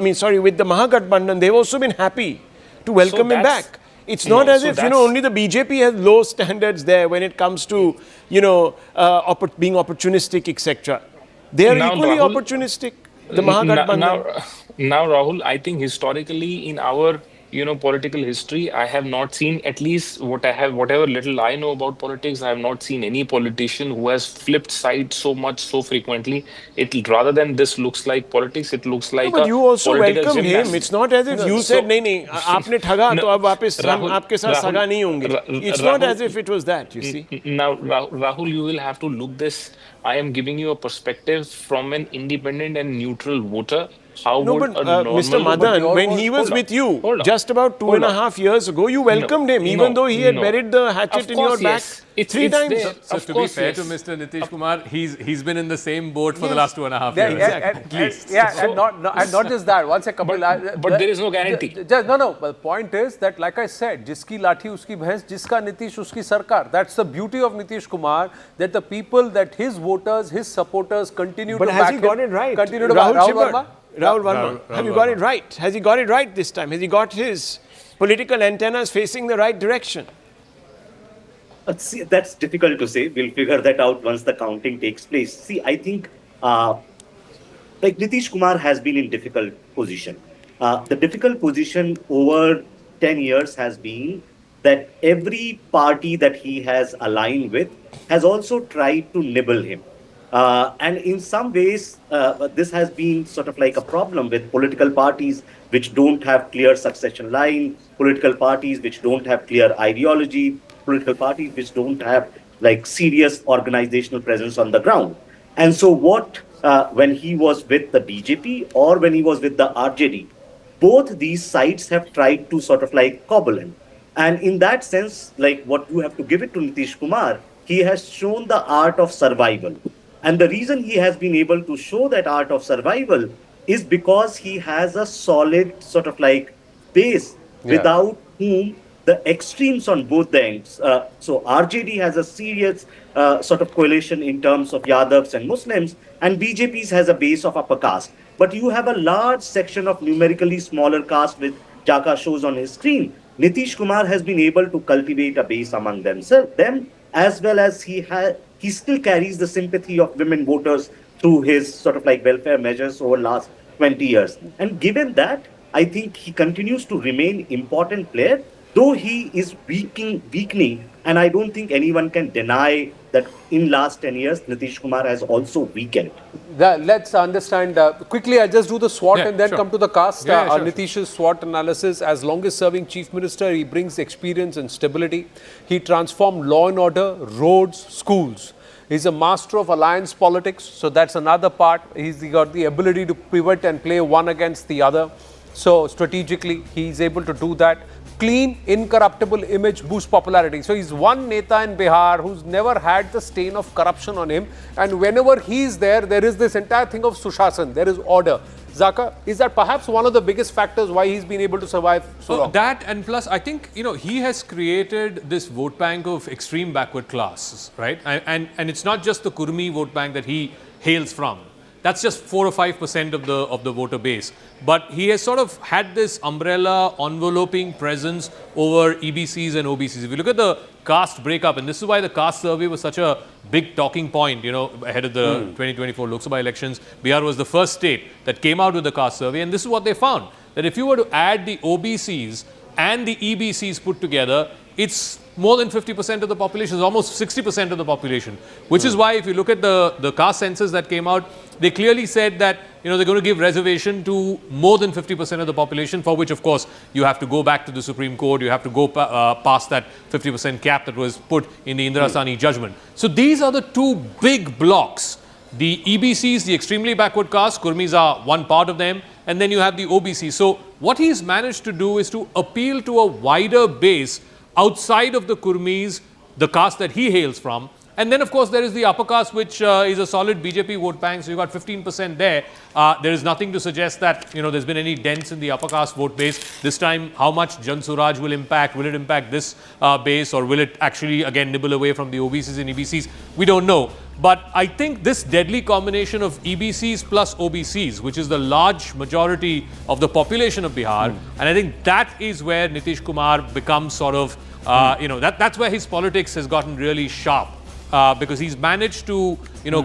with the Mahagathbandhan, they've also been happy to welcome him that's- back. It's not as so if, that's- only the BJP has low standards there when it comes to, being opportunistic, etc. They are Now, equally Rahul- opportunistic, the Mahagathbandhan. Now, Rahul, I think historically in our political history, I have not seen, at least whatever little I know about politics, I have not seen any politician who has flipped sides so much so frequently. Rather than this looks like politics, it looks like But a you also political welcomed him. gymnast. It's not as if you said, नहीं, आपने ठगा तो अब वापस हम Rahul- आपके साथ Rahul- सगा नहीं होंगे. It's not Rahul- as if it was that, you see. Now, Rahul, you will have to look this. I am giving you a perspective from an independent and neutral voter. How No, would but a normal... Mr. Madan, when he was with you just about 2.5 years ago, you welcomed him, even though he had buried the hatchet in your back three times. There. So Of to be course, fair yes. to Mr. Nitish Kumar, he's been in the same boat for the Yes. last 2.5 Yeah, years. and not just that. One second, Kapil. But there is no guarantee. No. Well, the point is that, like I said, jiski lathi uski bhais, jiska Nitish uski sarkar. That's the beauty of Nitish Kumar, that the people, that his voters, his supporters continue But to has back he got him, it right? Continue to back Rahul Verma. Rahul Verma. Have you got it right? Has he got it right this time? Has he got his political antennas facing the right direction? See, that's difficult to say. We'll figure that out once the counting takes place. See, I think Nitish Kumar has been in difficult position. The difficult position over 10 years has been that every party that he has aligned with has also tried to nibble him. And in some ways, this has been sort of like a problem with political parties which don't have clear succession line, political parties which don't have clear ideology, political parties which don't have like serious organizational presence on the ground. And so when he was with the BJP or when he was with the RJD, both these sides have tried to sort of like cobble him. And in that sense, like what you have to give it to Nitish Kumar, he has shown the art of survival. And the reason he has been able to show that art of survival is because he has a solid sort of like base without whom the extremes on both the ends. So RJD has a serious sort of coalition in terms of Yadavs and Muslims, and BJP's has a base of upper caste. But you have a large section of numerically smaller caste with Jaka shows on his screen. Nitish Kumar has been able to cultivate a base among them, as well as he still carries the sympathy of women voters through his sort of like welfare measures over last 20 years. And given that, I think he continues to remain important player, though he is weakening, and I don't think anyone can deny that in last 10 years, Nitish Kumar has also weakened. Let's understand quickly. I'll just do the SWOT and then come to the caste. Sure. Nitish's SWOT analysis: as longest serving chief minister, he brings experience and stability. He transformed law and order, roads, schools. He's a master of alliance politics, so that's another part. He's got the ability to pivot and play one against the other. So strategically, he's able to do that. Clean, incorruptible image boosts popularity. So he's one Neta in Bihar who's never had the stain of corruption on him. And whenever he's there, there is this entire thing of Sushasan. There is order. Zaka, is that perhaps one of the biggest factors why he's been able to survive so long? That, and plus, I think, he has created this vote bank of extreme backward classes, right? And it's not just the Kurmi vote bank that he hails from. That's just 4 or 5% of the voter base. But he has sort of had this umbrella enveloping presence over EBCs and OBCs. If you look at the caste breakup, and this is why the caste survey was such a big talking point, ahead of the 2024 Lok Sabha elections. Bihar was the first state that came out with the caste survey, and this is what they found, that if you were to add the OBCs and the EBCs put together, it's more than 50% of the population, it's almost 60% of the population, which is why if you look at the caste census that came out, they clearly said that they're going to give reservation to more than 50% of the population, for which of course you have to go back to the Supreme Court, you have to go past that 50% cap that was put in the Indira Sani judgment. So these are the two big blocks. The EBCs, the extremely backward caste, Kurmis are one part of them, and then you have the OBCs. So what he's managed to do is to appeal to a wider base outside of the Kurmis, the caste that he hails from. And then, of course, there is the upper caste, which is a solid BJP vote bank. So you've got 15% there. There is nothing to suggest that, there's been any dents in the upper caste vote base. This time, how much Jan Suraj will impact? Will it impact this base, or will it actually, again, nibble away from the OBCs and EBCs? We don't know. But I think this deadly combination of EBCs plus OBCs, which is the large majority of the population of Bihar, and I think that is where Nitish Kumar becomes sort of, that's where his politics has gotten really sharp. Because he's managed to,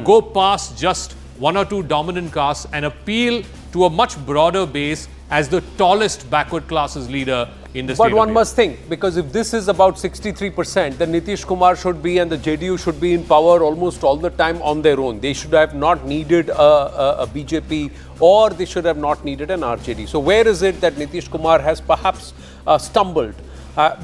go past just one or two dominant castes and appeal to a much broader base as the tallest backward classes leader in the state. But one must think, because if this is about 63%, then Nitish Kumar should be and the JDU should be in power almost all the time on their own. They should have not needed a BJP, or they should have not needed an RJD. So where is it that Nitish Kumar has perhaps stumbled,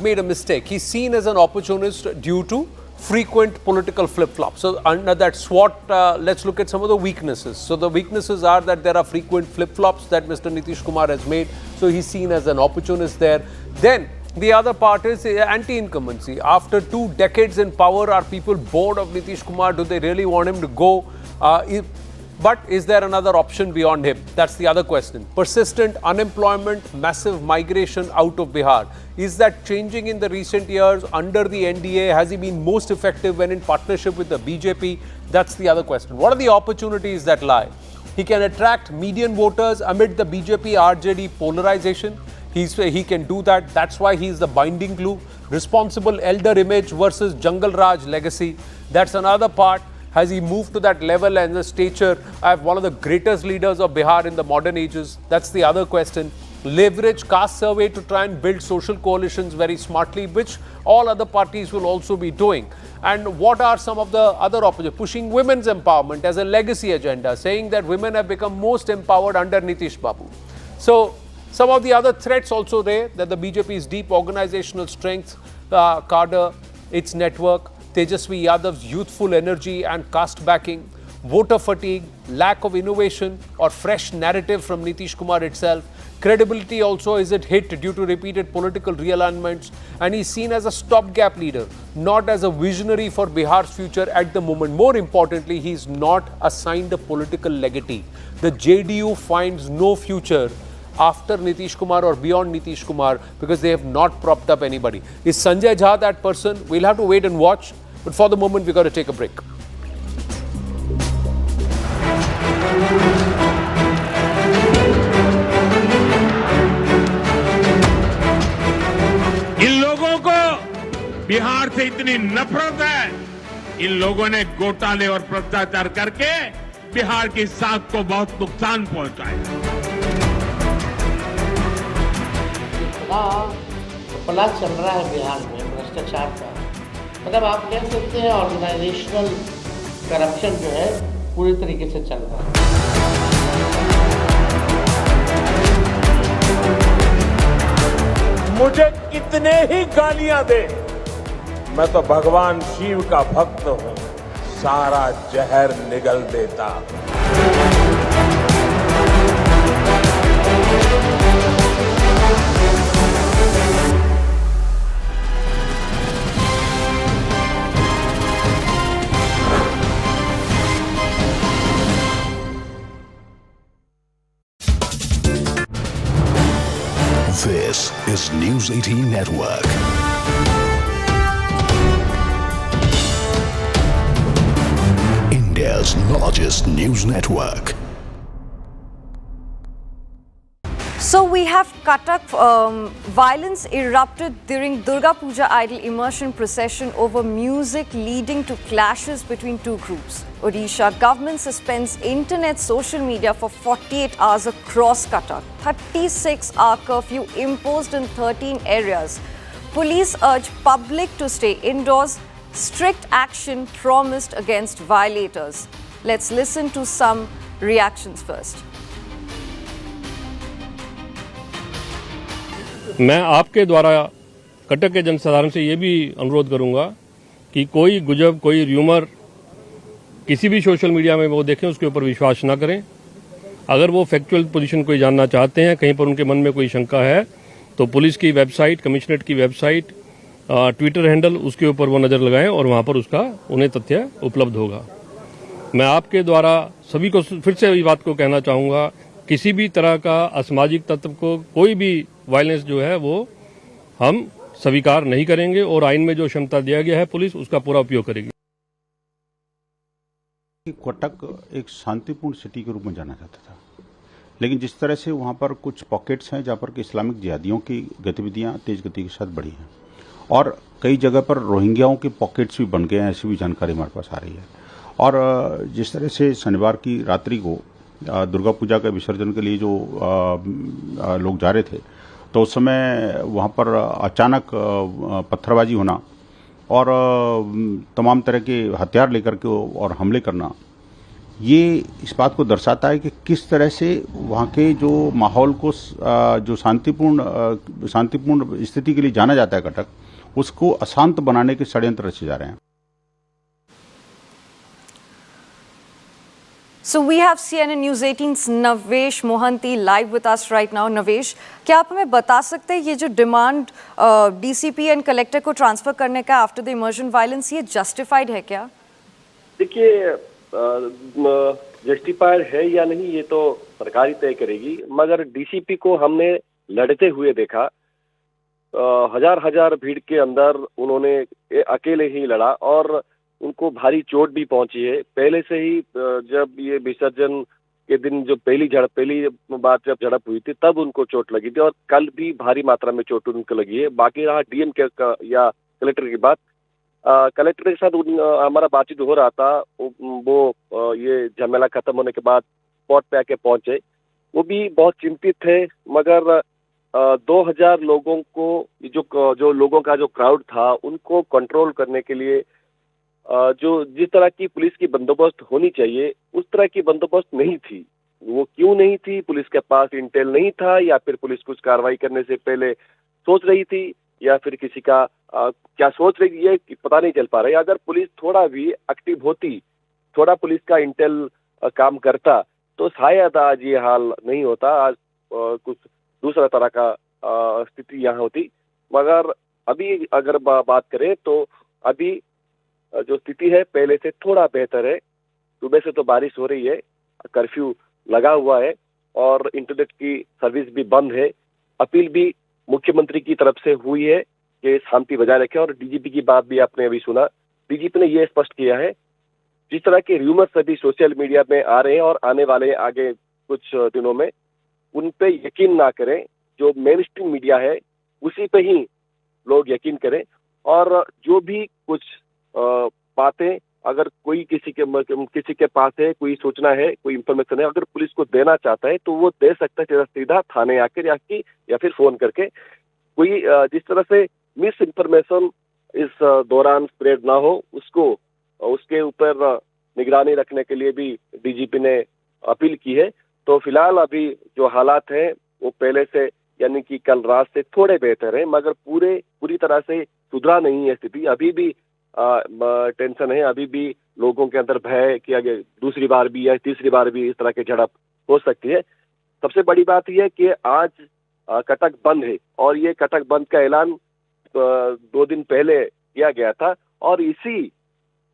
made a mistake? He's seen as an opportunist due to frequent political flip-flops. So under that SWOT, let's look at some of the weaknesses. So the weaknesses are that there are frequent flip-flops that Mr. Nitish Kumar has made. So he's seen as an opportunist there. Then the other part is anti-incumbency. After 2 decades in power, are people bored of Nitish Kumar? Do they really want him to go? But is there another option beyond him? That's the other question. Persistent unemployment, massive migration out of Bihar. Is that changing in the recent years under the NDA? Has he been most effective when in partnership with the BJP? That's the other question. What are the opportunities that lie? He can attract median voters amid the BJP-RJD polarization. He can do that. That's why he's the binding glue. Responsible elder image versus Jungle Raj legacy. That's another part. Has he moved to that level and the stature? I have one of the greatest leaders of Bihar in the modern ages. That's the other question. Leverage caste survey to try and build social coalitions very smartly, which all other parties will also be doing. And what are some of the other opportunities? Pushing women's empowerment as a legacy agenda, saying that women have become most empowered under Nitish Babu. So some of the other threats also there, that the BJP's deep organizational strength, cadre, its network, Tejashwi Yadav's youthful energy and caste backing, voter fatigue, lack of innovation or fresh narrative from Nitish Kumar itself. Credibility also is at hit due to repeated political realignments, and he's seen as a stopgap leader, not as a visionary for Bihar's future at the moment. More importantly, he's not assigned a political legatee. The JDU finds no future after Nitish Kumar or beyond Nitish Kumar because they have not propped up anybody. Is Sanjay Jha that person? We'll have to wait and watch. But for the moment, we've got to take a break. इन लोगों को बिहार से इतनी नफरत है, इन लोगों ने घोटाले और भ्रष्टाचार करके बिहार की साख को बहुत नुकसान पहुंचाया। इतना घपला चल रहा है बिहार में भ्रष्टाचार का, मतलब आप कह सकते हैं ऑर्गेनाइजेशनल करप्शन जो है पूरी तरीके से चल रहा है। मुझे कितने ही गालियां दे, मैं तो भगवान शिव का भक्त हूं, सारा जहर निगल देता। This is News 18 Network. India's largest news network. So we have Cuttack. Violence erupted during Durga Puja idol immersion procession over music, leading to clashes between two groups. Odisha government suspends internet social media for 48 hours across Cuttack. 36-hour curfew imposed in 13 areas. Police urge public to stay indoors. Strict action promised against violators. Let's listen to some reactions first. मैं आपके द्वारा कटक के जनसाधारण से ये भी अनुरोध करूंगा कि कोई गुजब, कोई र्यूमर किसी भी सोशल मीडिया में वो देखें, उसके ऊपर विश्वास ना करें। अगर वो फैक्चुअल पोजीशन कोई जानना चाहते हैं, कहीं पर उनके मन में कोई शंका है, तो पुलिस की वेबसाइट, कमिश्नरेट की वेबसाइट, ट्विटर हैंडल, उसके ऊपर वो नज़र लगाएं और वहां पर उसका उन्हें तथ्य उपलब्ध होगा। मैं आपके द्वारा सभी को फिर से इस बात को कहना चाहूंगा, किसी भी तरह का असामाजिक तत्व को, कोई भी वायलेंस जो है वो हम स्वीकार नहीं करेंगे और आइन में जो क्षमता दिया गया है पुलिस उसका पूरा उपयोग करेगी। कटक एक शांतिपूर्ण सिटी के रूप में जाना जाता था, लेकिन जिस तरह से वहां पर कुछ पॉकेट्स हैं जहां पर कि इस्लामिक जिहादियों की गतिविधियां तेज गति के साथ बढ़ी हैं और कई जगह पर रोहिंग्याओं के पॉकेट्स भी बन गए हैं, ऐसी भी जानकारी हमारे पास आ रही है। और जिस तरह से शनिवार की रात्रि को दुर्गा पूजा के विसर्जन के लिए जो लोग जा रहे थे, तो उस समय वहाँ पर अचानक पत्थरबाजी होना और तमाम तरह के हथियार लेकर के और हमले करना, ये इस बात को दर्शाता है कि किस तरह से वहाँ के जो माहौल को, जो शांतिपूर्ण स्थिति के लिए जाना जाता है कटक, उसको अशांत बनाने के षड्यंत्र रचे जा रहे हैं। So we have CNN News 18's Navesh Mohanty live with us right now. Navesh, क्या आप हमें बता सकते हैं ये जो डिमांड डीसीपी एंड कलेक्टर को ट्रांसफर करने का आफ्टर द इमर्जन वायलेंस, ये जस्टिफाइड है क्या? देखिए, जस्टिफाइड है या नहीं ये तो सरकार ही तय करेगी, मगर डीसीपी को हमने लड़ते हुए देखा। हजार भीड़ के अंदर उन्होंने अकेले ही लड़ा और उनको भारी चोट भी पहुंची है। पहले से ही जब ये विसर्जन के दिन जो पहली बार जब झड़प हुई थी तब उनको चोट लगी थी और कल भी भारी मात्रा में चोट उनको लगी है। बाकी रहा डीएम का या कलेक्टर की बात, कलेक्टर के साथ हमारा बातचीत हो रहा था। वो ये झमेला खत्म होने के बाद स्पॉट पे आके पहुंचे, वो भी बहुत चिंतित थे, मगर 2000 लोगों को जो लोगों का जो क्राउड था उनको कंट्रोल करने के लिए जो जिस तरह की पुलिस की बंदोबस्त होनी चाहिए उस तरह की बंदोबस्त नहीं थी। वो क्यों नहीं थी? पुलिस के पास इंटेल नहीं था, या फिर पुलिस कुछ कार्रवाई करने से पहले सोच रही थी, या फिर किसी का क्या सोच रही है पता नहीं चल पा रहा है। अगर पुलिस थोड़ा भी एक्टिव होती, थोड़ा पुलिस का इंटेल काम करता, तो शायद आज ये हाल नहीं होता। आज कुछ दूसरा तरह का स्थिति यहाँ होती। मगर अभी अगर बात करें तो अभी जो स्थिति है पहले से थोड़ा बेहतर है। सुबह से तो बारिश हो रही है, कर्फ्यू लगा हुआ है और इंटरनेट की सर्विस भी बंद है। अपील भी मुख्यमंत्री की तरफ से हुई है कि शांति बजाय रखें, और डीजीपी की बात भी आपने अभी सुना। डीजीपी ने यह स्पष्ट किया है, जिस तरह के र्यूमर्स अभी सोशल मीडिया में आ रहे हैं और आने वाले आगे कुछ दिनों में, उन पे यकीन ना करें। जो मेन स्ट्रीम मीडिया है उसी पे ही लोग यकीन करें, और जो भी कुछ बातें अगर कोई किसी के पास है, कोई सूचना है, कोई इंफॉर्मेशन है, अगर पुलिस को देना चाहता है तो वो दे सकता है सीधा थाने आकर या फिर फोन करके। कोई जिस तरह से मिस इन्फॉर्मेशन इस दौरान स्प्रेड ना हो उसके ऊपर निगरानी रखने के लिए भी डीजीपी ने अपील की है। तो फिलहाल अभी जो हालात हैं वो पहले से यानी कि कल रात से थोड़े बेहतर है, मगर पूरी तरह से सुधरा नहीं है स्थिति। अभी भी टेंशन है, अभी भी लोगों के अंदर भय है कि आगे दूसरी बार भी या तीसरी बार भी इस तरह की झड़प हो सकती है। सबसे बड़ी बात यह है कि आज कटक बंद है और ये कटक बंद का ऐलान 2 दिन पहले किया गया था और इसी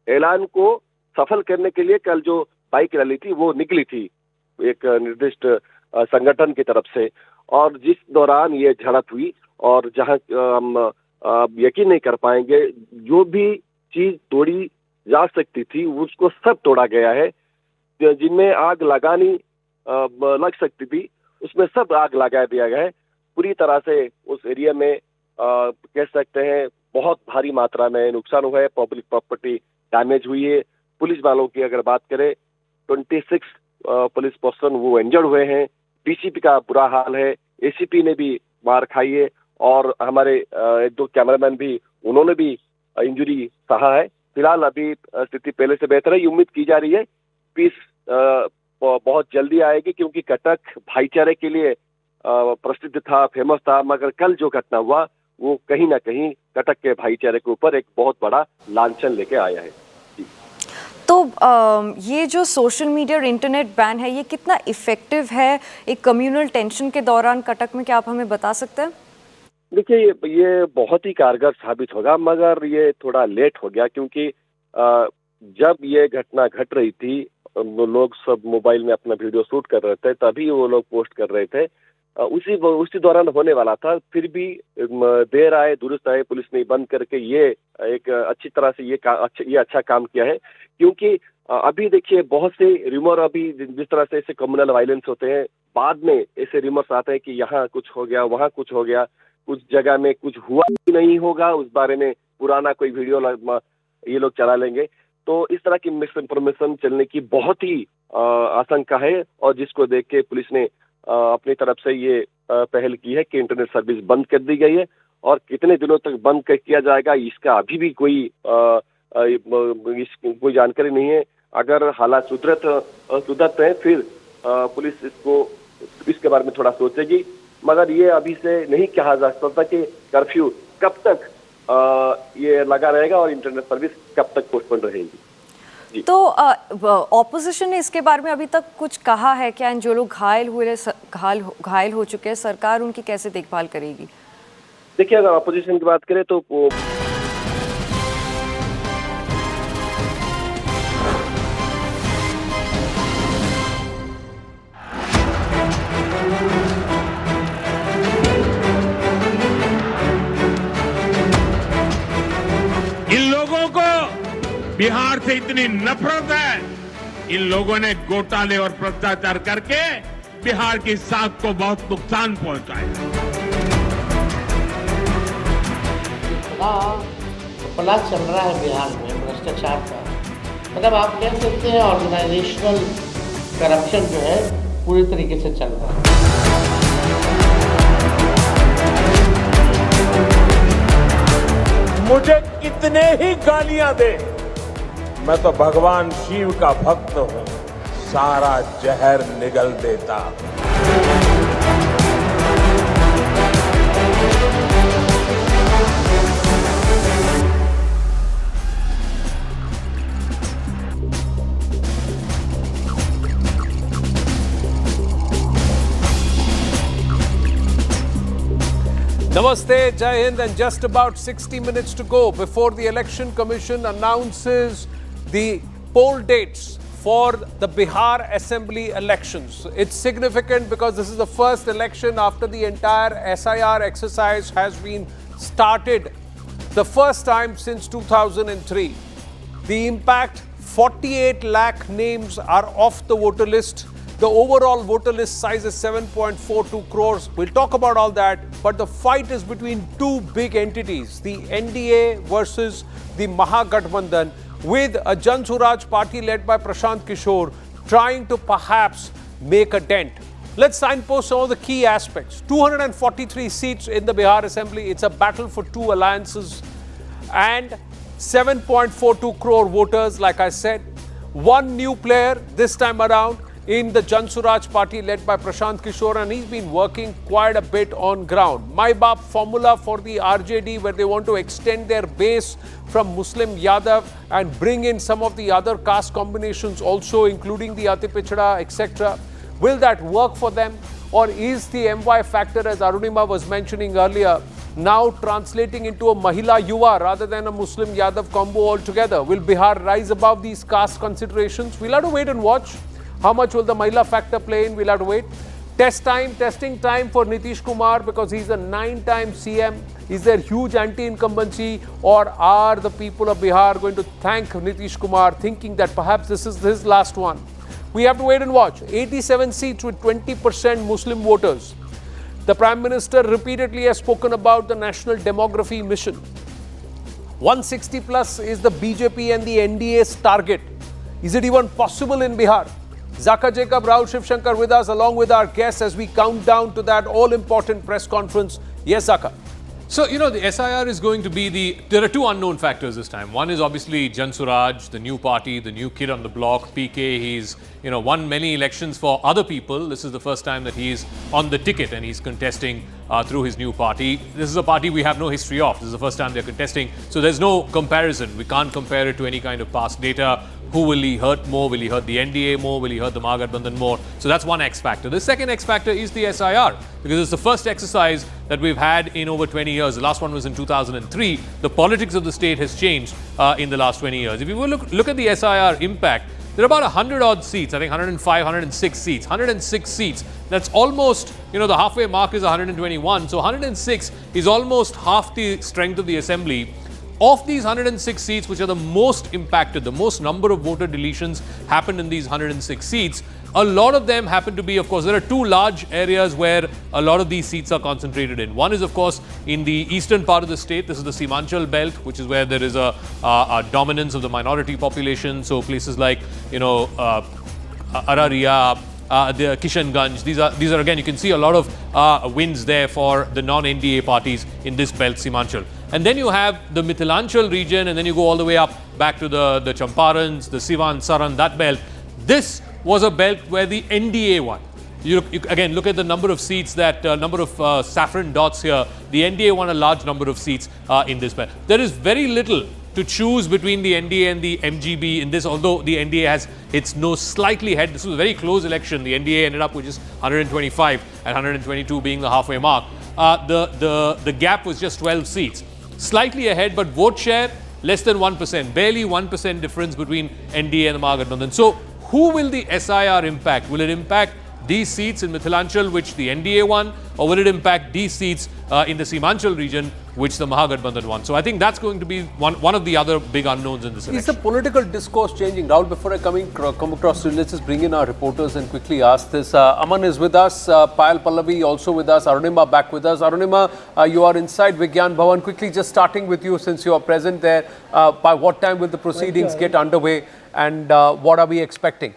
ऐलान को सफल करने के लिए कल जो बाइक रैली थी वो निकली थी एक निर्दिष्ट संगठन की तरफ से, और जिस दौरान ये झड़प हुई और जहां हम यकीन नहीं कर पाएंगे जो भी चीज तोड़ी जा सकती थी उसको सब तोड़ा गया है। जिनमें आग लगानी लग सकती थी उसमें सब आग लगा दिया गया है। पूरी तरह से उस एरिया में कह सकते हैं बहुत भारी मात्रा में नुकसान हुआ है, पब्लिक प्रॉपर्टी डैमेज हुई है। पुलिस वालों की अगर बात करें 26 पुलिस पर्सन वो इंजर्ड हुए हैं। डीसीपी का बुरा हाल है, एसीपी ने भी मार खाई है और हमारे 1-2 कैमरामैन भी उन्होंने भी इंजरी सहा है। फिलहाल अभी स्थिति पहले से बेहतर है। उम्मीद की जा रही है पीस बहुत जल्दी आएगी क्योंकि कटक भाईचारे के लिए प्रसिद्ध था, फेमस था, मगर कल जो घटना हुआ वो कहीं ना कहीं कटक के भाईचारे के ऊपर एक बहुत बड़ा लांछन लेके आया है। तो ये जो सोशल मीडिया और इंटरनेट बैन है ये कितना इफेक्टिव है एक कम्युनल टेंशन के दौरान कटक में, क्या आप हमें बता सकते हैं? देखिए ये बहुत ही कारगर साबित होगा, मगर ये थोड़ा लेट हो गया क्योंकि जब ये घटना घट रही थी लोग सब मोबाइल में अपना वीडियो शूट कर रहे थे, तभी वो लोग पोस्ट कर रहे थे। उसी दौरान होने वाला था, फिर भी देर आए दुरुस्त आए, पुलिस ने बंद करके ये एक अच्छी तरह से ये अच्छा काम किया है। क्योंकि अभी देखिए बहुत से रूमर अभी जिस तरह से ऐसे कम्युनल वायलेंस होते हैं बाद में ऐसे रूमर्स आते हैं कि यहाँ कुछ हो गया, वहाँ कुछ हो गया, कुछ जगह में कुछ हुआ ही नहीं होगा, उस बारे में पुराना कोई वीडियो ये लोग चला लेंगे। तो इस तरह की मिस इन्फॉर्मेशन चलने की बहुत ही आशंका है और जिसको देख के पुलिस ने अपनी तरफ से ये पहल की है कि इंटरनेट सर्विस बंद कर दी गई है और कितने दिनों तक बंद किया जाएगा इसका अभी भी कोई जानकारी नहीं है। अगर हालात सुधरते हैं फिर पुलिस इसके बारे में थोड़ा सोचेगी, मगर ये अभी से नहीं कहा जा सकता कि कर्फ्यू कब तक ये लगा रहेगा और इंटरनेट सर्विस कब तक पोस्टपोन रहेगी। तो ऑपोजिशन ने इसके बारे में अभी तक कुछ कहा है क्या? जो लोग घायल हो चुके हैं, सरकार उनकी कैसे देखभाल करेगी? देखिए अगर ऑपोजिशन की बात करें तो इन लोगों को बिहार से इतनी नफरत है, इन लोगों ने घोटाले और भ्रष्टाचार करके बिहार की साख को बहुत नुकसान पहुंचाया। इतना चल रहा है बिहार में भ्रष्टाचार का, मतलब आप कह सकते हैं ऑर्गेनाइजेशनल करप्शन जो है पूरी तरीके से चल रहा है। मुझे कितने ही गालियां दे, मैं तो भगवान शिव का भक्त हूं, सारा जहर निगल देता। Namaste, Jai Hind, and just about 60 minutes to go before the Election Commission announces the poll dates for the Bihar Assembly Elections. It's significant because this is the first election after the entire SIR exercise has been started, the first time since 2003. The impact, 48 lakh names are off the voter list. The overall voter list size is 7.42 crores. We'll talk about all that, but the fight is between two big entities, the NDA versus the Mahagathbandhan, with a Jan Suraj party led by Prashant Kishore trying to perhaps make a dent. Let's signpost some of the key aspects. 243 seats in the Bihar Assembly. It's a battle for two alliances. and 7.42 crore voters, like I said. One new player this time around in the Jan Suraj party led by Prashant Kishore, and he's been working quite a bit on ground. My Baap formula for the RJD, where they want to extend their base from Muslim Yadav and bring in some of the other caste combinations also, including the Ati Pichda, etc. Will that work for them? Or is the MY factor, as Arunima was mentioning earlier, now translating into a Mahila Yuva rather than a Muslim Yadav combo altogether? Will Bihar rise above these caste considerations? We'll have to wait and watch. How much will the Mahila factor play in? We'll have to wait. Testing time for Nitish Kumar, because he's a 9-time CM. Is there huge anti-incumbency, or are the people of Bihar going to thank Nitish Kumar, thinking that perhaps this is his last one? We have to wait and watch. 87 seats with 20% Muslim voters. The Prime Minister repeatedly has spoken about the National Demography Mission. 160 plus is the BJP and the NDA's target. Is it even possible in Bihar? Zaka Jacob, Rahul Shivshankar with us, along with our guests, as we count down to that all-important press conference. Yes, Zaka. So, the SIR is going to be there are two unknown factors this time. One is obviously Jan Suraj, the new party, the new kid on the block, PK. He's, won many elections for other people. This is the first time that he's on the ticket and he's contesting through his new party. This is a party we have no history of. This is the first time they're contesting. So there's no comparison. We can't compare it to any kind of past data. Who will he hurt more? Will he hurt the NDA more? Will he hurt the Maha Gadbandhan more? So that's one X factor. The second X factor is the SIR, because it's the first exercise that we've had in over 20 years. The last one was in 2003. The politics of the state has changed in the last 20 years. If you look at the SIR impact, there are about 100 odd seats, I think 105, 106 seats. 106 seats, that's almost, the halfway mark is 121. So 106 is almost half the strength of the assembly. Of these 106 seats, which are the most impacted, the most number of voter deletions happened in these 106 seats. A lot of them happen to be, of course, there are two large areas where a lot of these seats are concentrated in. One is, of course, in the eastern part of the state. This is the Simanchal belt, which is where there is a dominance of the minority population. So places like, Araria, the Kishanganj. These are again, you can see a lot of wins there for the non-NDA parties in this belt, Simanchal. And then you have the Mithilanchal region, and then you go all the way up back to the Champarans, the Sivan, Saran, that belt. This was a belt where the NDA won. You again, look at the number of seats, number of saffron dots here. The NDA won a large number of seats in this belt. There is very little to choose between the NDA and the MGB in this, although the NDA has its nose slightly ahead. This was a very close election. The NDA ended up with just 125 and 122 being the halfway mark. The gap was just 12 seats. Slightly ahead, but vote share less than 1%. Barely 1% difference between NDA and the Maha Gadbandhan. So who will the SIR impact? Will it impact these seats in Mithilanchal, which the NDA won, or will it impact these seats in the Simanchal region, which the Maha Gadbandhan won? So I think that's going to be one of the other big unknowns in this election. Is the political discourse changing? Rahul, before I come across to you, let's just bring in our reporters and quickly ask this. Aman is with us, Payal Pallavi also with us, Arunima back with us. Arunima, you are inside Vigyan Bhavan. Quickly, just starting with you, since you are present there, by what time will the proceedings get underway, and what are we expecting?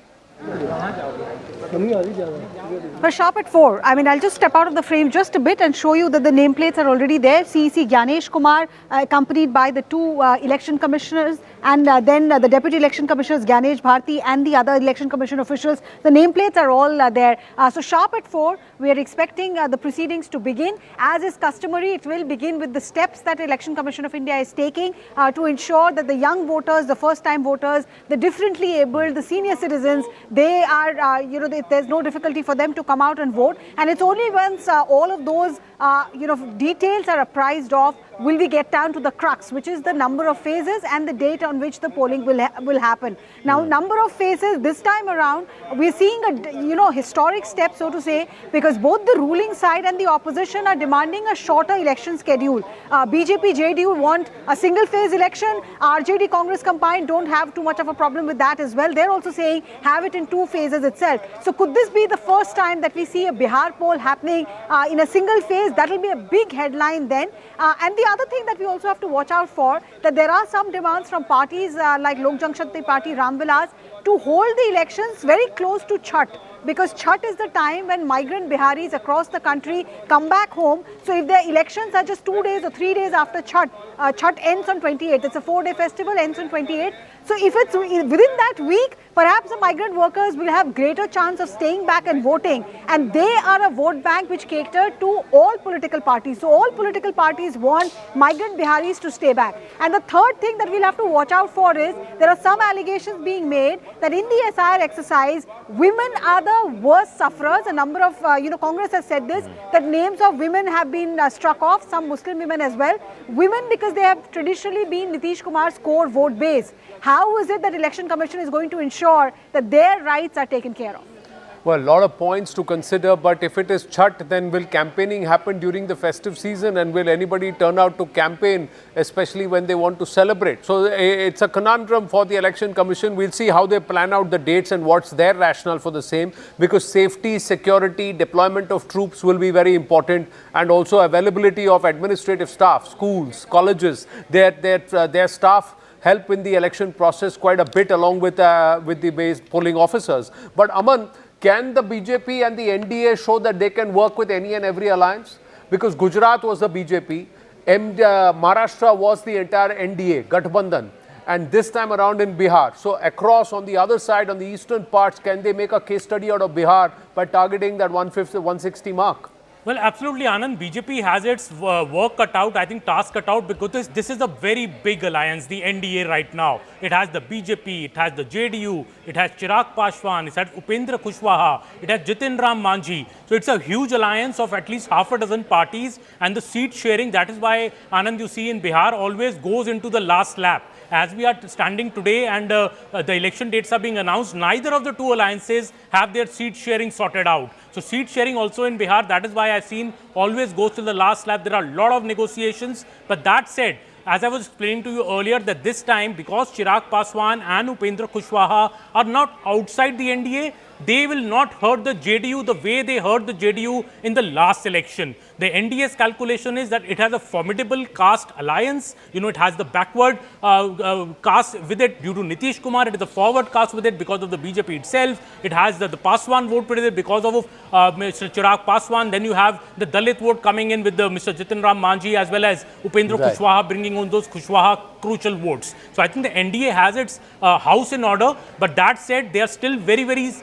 For sharp at 4. I mean, I'll just step out of the frame just a bit and show you that the nameplates are already there. CEC Gyanesh Kumar, accompanied by the two election commissioners, and then the deputy election commissioners Gyanesh Bharti and the other election commission officials. The nameplates are all there. So sharp at 4, we are expecting the proceedings to begin. As is customary, it will begin with the steps that Election Commission of India is taking to ensure that the young voters, the first-time voters, the differently abled, the senior citizens, they are, there's no difficulty for them to come out and vote. And it's only once all of those, details are apprised of, will we get down to the crux, which is the number of phases and the date on which the polling will happen. Now, number of phases this time around, we're seeing a historic step, so to say, because both the ruling side and the opposition are demanding a shorter election schedule. BJP, JDU want a single phase election. RJD, Congress combined don't have too much of a problem with that as well. They're also saying have it in 2 phases itself. So could this be the first time that we see a Bihar poll happening in a single phase? That will be a big headline then. And the the other thing that we also have to watch out for, that there are some demands from parties like Lok Janshakti Party, Ram Vilas, to hold the elections very close to Chhath, because Chhath is the time when migrant Biharis across the country come back home. So if their elections are just 2 days or 3 days after Chhath, Chhath ends on 28th. It's a 4-day festival, ends on 28th. So if it's within that week, perhaps the migrant workers will have greater chance of staying back and voting. And they are a vote bank which cater to all political parties. So all political parties want migrant Biharis to stay back. And the third thing that we'll have to watch out for is, there are some allegations being made that in the SIR exercise, women are the worst sufferers. A number of, Congress has said this, that names of women have been struck off, some Muslim women as well. Women, because they have traditionally been Nitish Kumar's core vote base. How is it that Election Commission is going to ensure that their rights are taken care of? Well, a lot of points to consider, but if it is Chhath, then will campaigning happen during the festive season, and will anybody turn out to campaign, especially when they want to celebrate? So it's a conundrum for the Election Commission. We'll see how they plan out the dates and what's their rationale for the same, because safety, security, deployment of troops will be very important, and also availability of administrative staff, schools, colleges, their staff help in the election process quite a bit, along with the base polling officers. But Aman, can the BJP and the NDA show that they can work with any and every alliance? Because Gujarat was the BJP, Maharashtra was the entire NDA, Gathbandhan, and this time around in Bihar. So across on the other side, on the eastern parts, can they make a case study out of Bihar by targeting that 150, 160 mark? Well, absolutely, Anand. BJP has its work cut out, I think task cut out, because this is a very big alliance, the NDA right now. It has the BJP, it has the JDU, it has Chirag Paswan, it has Upendra Kushwaha, it has Jitin Ram Manjhi. So it's a huge alliance of at least half a dozen parties, and the seat sharing, that is why, Anand, you see in Bihar always goes into the last lap. As we are standing today and the election dates are being announced, neither of the two alliances have their seat sharing sorted out. So seat sharing also in Bihar, that is why I've seen always goes to the last lap. There are a lot of negotiations. But that said, as I was explaining to you earlier, that this time, because Chirag Paswan and Upendra Kushwaha are not outside the NDA, they will not hurt the JDU the way they hurt the JDU in the last election. The NDA's calculation is that it has a formidable caste alliance. It has the backward caste with it due to Nitish Kumar. It is a forward caste with it because of the BJP itself. It has the Paswan vote with it because of Mr. Chirag Paswan. Then you have the Dalit vote coming in with the Mr. Jitin Ram Manjhi, as well as Upendra Kushwaha bringing on those Kushwaha crucial votes. So I think the NDA has its house in order. But that said, they are still very, very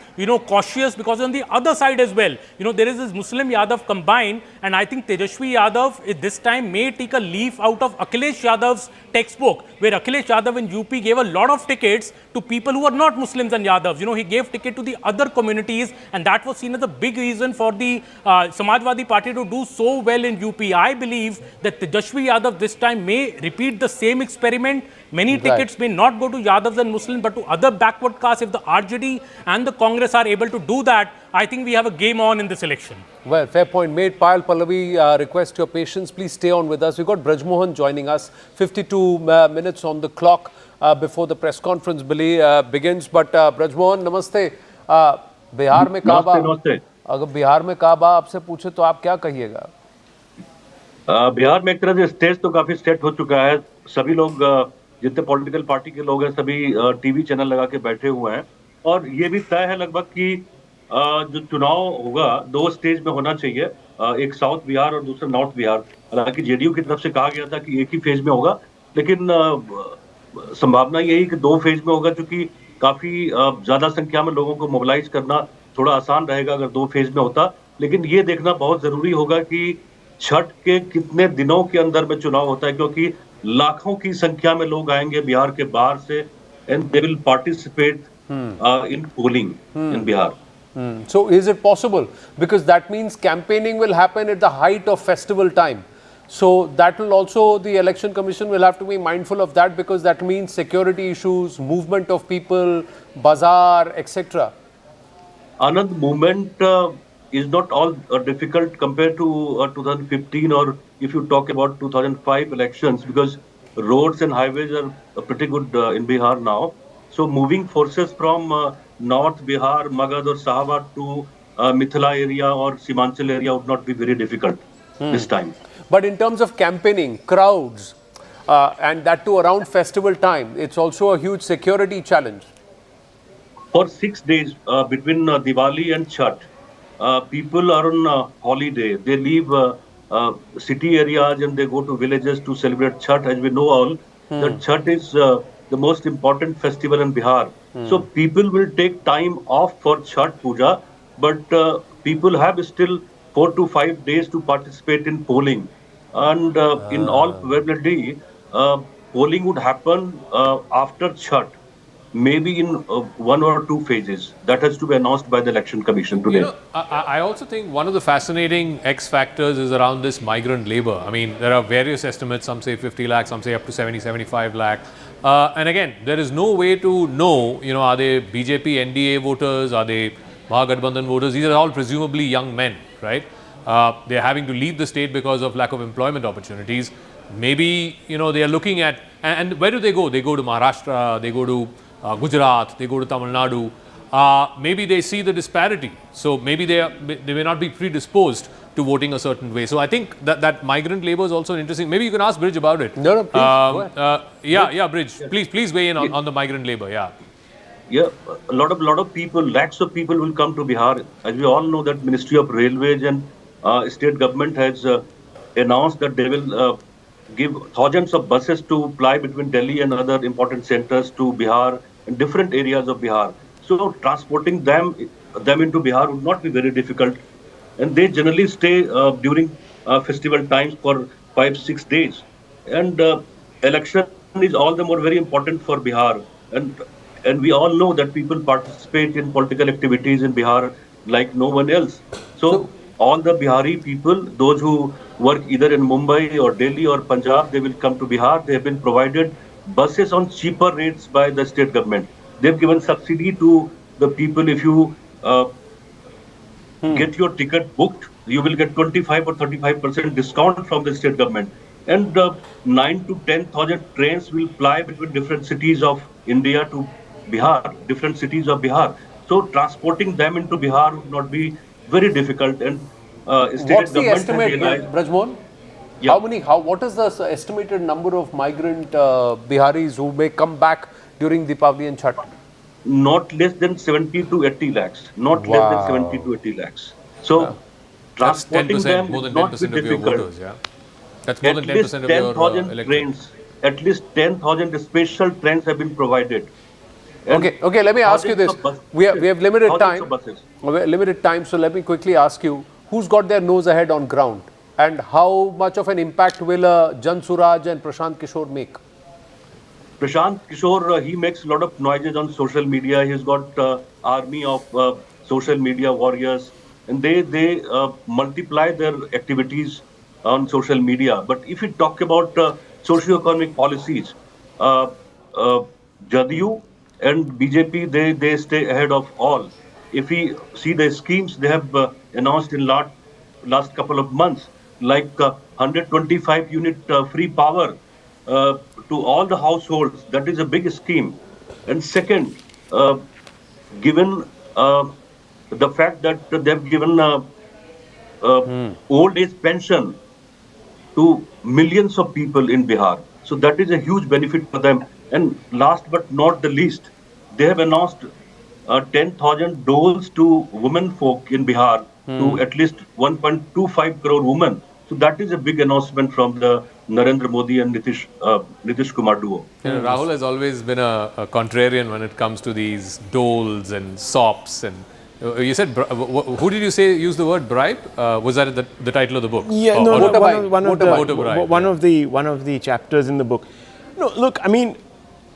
cautious, because on the other side as well, there is this Muslim Yadav combined, and I think Tejashwi Yadav this time may take a leaf out of Akhilesh Yadav's textbook, where Akhilesh Yadav in UP gave a lot of tickets to people who are not Muslims and Yadavs. He gave ticket to the other communities, and that was seen as a big reason for the Samajwadi Party to do so well in UP. I believe that Tejashwi Yadav this time may repeat the same experiment. Many tickets may not go to Yadavs and Muslims, but to other backward castes. If the RJD and the Congress are able to do that, I think we have a game on in this election. Well, fair point made. Payal Pallavi, request your patience. Please stay on with us. We've got Braj Mohan joining us. 52 minutes on the clock before the press conference begins. But Braj Mohan, namaste. Bihar में काबा, अगर बिहार में काबा आपसे पूछे तो आप क्या कहिएगा? बिहार में एक तरह से स्टेज तो काफी सेट हो चुका है. सभी लोग जितने पॉलिटिकल पार्टी के लोग हैं सभी टीवी चैनल लगा के बैठे हुए हैं, और ये भी तय है लगभग कि जो चुनाव होगा 2 स्टेज में होना चाहिए, एक साउथ बिहार और दूसरा नॉर्थ बिहार. हालांकि जेडीयू की तरफ से कहा गया था कि एक ही फेज में होगा, लेकिन संभावना यही कि 2 फेज में होगा, क्योंकि काफी ज्यादा संख्या में लोगों को मोबिलाइज करना थोड़ा आसान रहेगा अगर 2 फेज में होता. लेकिन ये देखना बहुत जरूरी होगा कि छठ के कितने दिनों के अंदर में चुनाव होता है, क्योंकि लाखों की संख्या में लोग आएंगे बिहार के बाहर से, and they will participate in polling in Bihar. So is it possible? Because that means campaigning will happen at the height of festival time. So that will also, the Election Commission will have to be mindful of that, because that means security issues, movement of people, bazaar, etc. Anand, movement is not all difficult compared to 2015, or if you talk about 2005 elections, because roads and highways are pretty good in Bihar now. So moving forces from North Bihar, Magad or Sahabat to Mithila area or Simanchal area would not be very difficult this time. But in terms of campaigning, crowds, and that too around festival time, it's also a huge security challenge. For 6 days between Diwali and Chhath, people are on holiday. They leave city areas and they go to villages to celebrate Chhath. As we know all, that Chhath is the most important festival in Bihar. So people will take time off for Chhath Puja, but people have still 4 to 5 days to participate in polling. And in all probability, polling would happen after Chhath. Maybe in 1 or 2 phases. That has to be announced by the Election Commission today. You know, I also think one of the fascinating X factors is around this migrant labor. I mean, there are various estimates. Some say 50 lakh, some say up to 70, 75 lakh. And again, there is no way to know, you know, are they BJP, NDA voters? Are they Mahagadbandhan voters? These are all presumably young men, right? They're having to leave the state because of lack of employment opportunities. Maybe, you know, they are looking at, and where do they go? They go to Maharashtra, they go to Gujarat, they go to Tamil Nadu. Maybe they see the disparity. So maybe they may not be predisposed to voting a certain way. So I think that migrant labor is also interesting. Maybe you can ask Bridge about it. No, please. Bridge. Please weigh in on the migrant labor. Yeah. Yeah, a lot of people, lakhs of people will come to Bihar. As we all know, that Ministry of Railways and state government has announced that they will give thousands of buses to ply between Delhi and other important centers to Bihar and different areas of Bihar. So transporting them into Bihar would not be very difficult. And they generally stay during festival times for 5-6 days. And election is all the more very important for Bihar. And we all know that people participate in political activities in Bihar like no one else. So all the Bihari people, those who work either in Mumbai or Delhi or Punjab, they will come to Bihar. They have been provided buses on cheaper rates by the state government. They've given subsidy to the people. If you get your ticket booked, you will get 25 or 35% discount from the state government. And 9 to 10,000 trains will ply between different cities of India to Bihar, different cities of Bihar. So transporting them into Bihar would not be very difficult. And what's the estimate, Brajmohan? Yeah. What is the estimated number of migrant Biharis who may come back during Deepavali and Chhath? Not less than 70 to 80 lakhs. Not less than 70 to 80 lakhs. So transporting them more than not 10% be of your difficult. voters, yeah. That's more than 10% of your 10,000 trains. At least 10,000 special trains have been provided. And okay. Let me ask you this: we have limited time. Limited time, so let me quickly ask you: who's got their nose ahead on ground, and how much of an impact will Jan Suraj and Prashant Kishore make? Prashant Kishore, he makes a lot of noises on social media. He's got army of social media warriors, and they multiply their activities on social media. But if we talk about socio-economic policies, Jadyu and BJP, they stay ahead of all. If we see the schemes they have announced in last couple of months, like 125 unit free power to all the households, that is a big scheme. And second, given the fact that they've given old age pension to millions of people in Bihar. So that is a huge benefit for them. And last but not the least, they have announced 10,000 doles to women folk in Bihar, to at least 1.25 crore women. So that is a big announcement from the Narendra Modi and Nitish Kumar duo. You know, Rahul has always been a contrarian when it comes to these doles and sops. And you said, who did you say used the word bribe? Was that the title of the book? Yeah, one of the chapters in the book. No, look, I mean,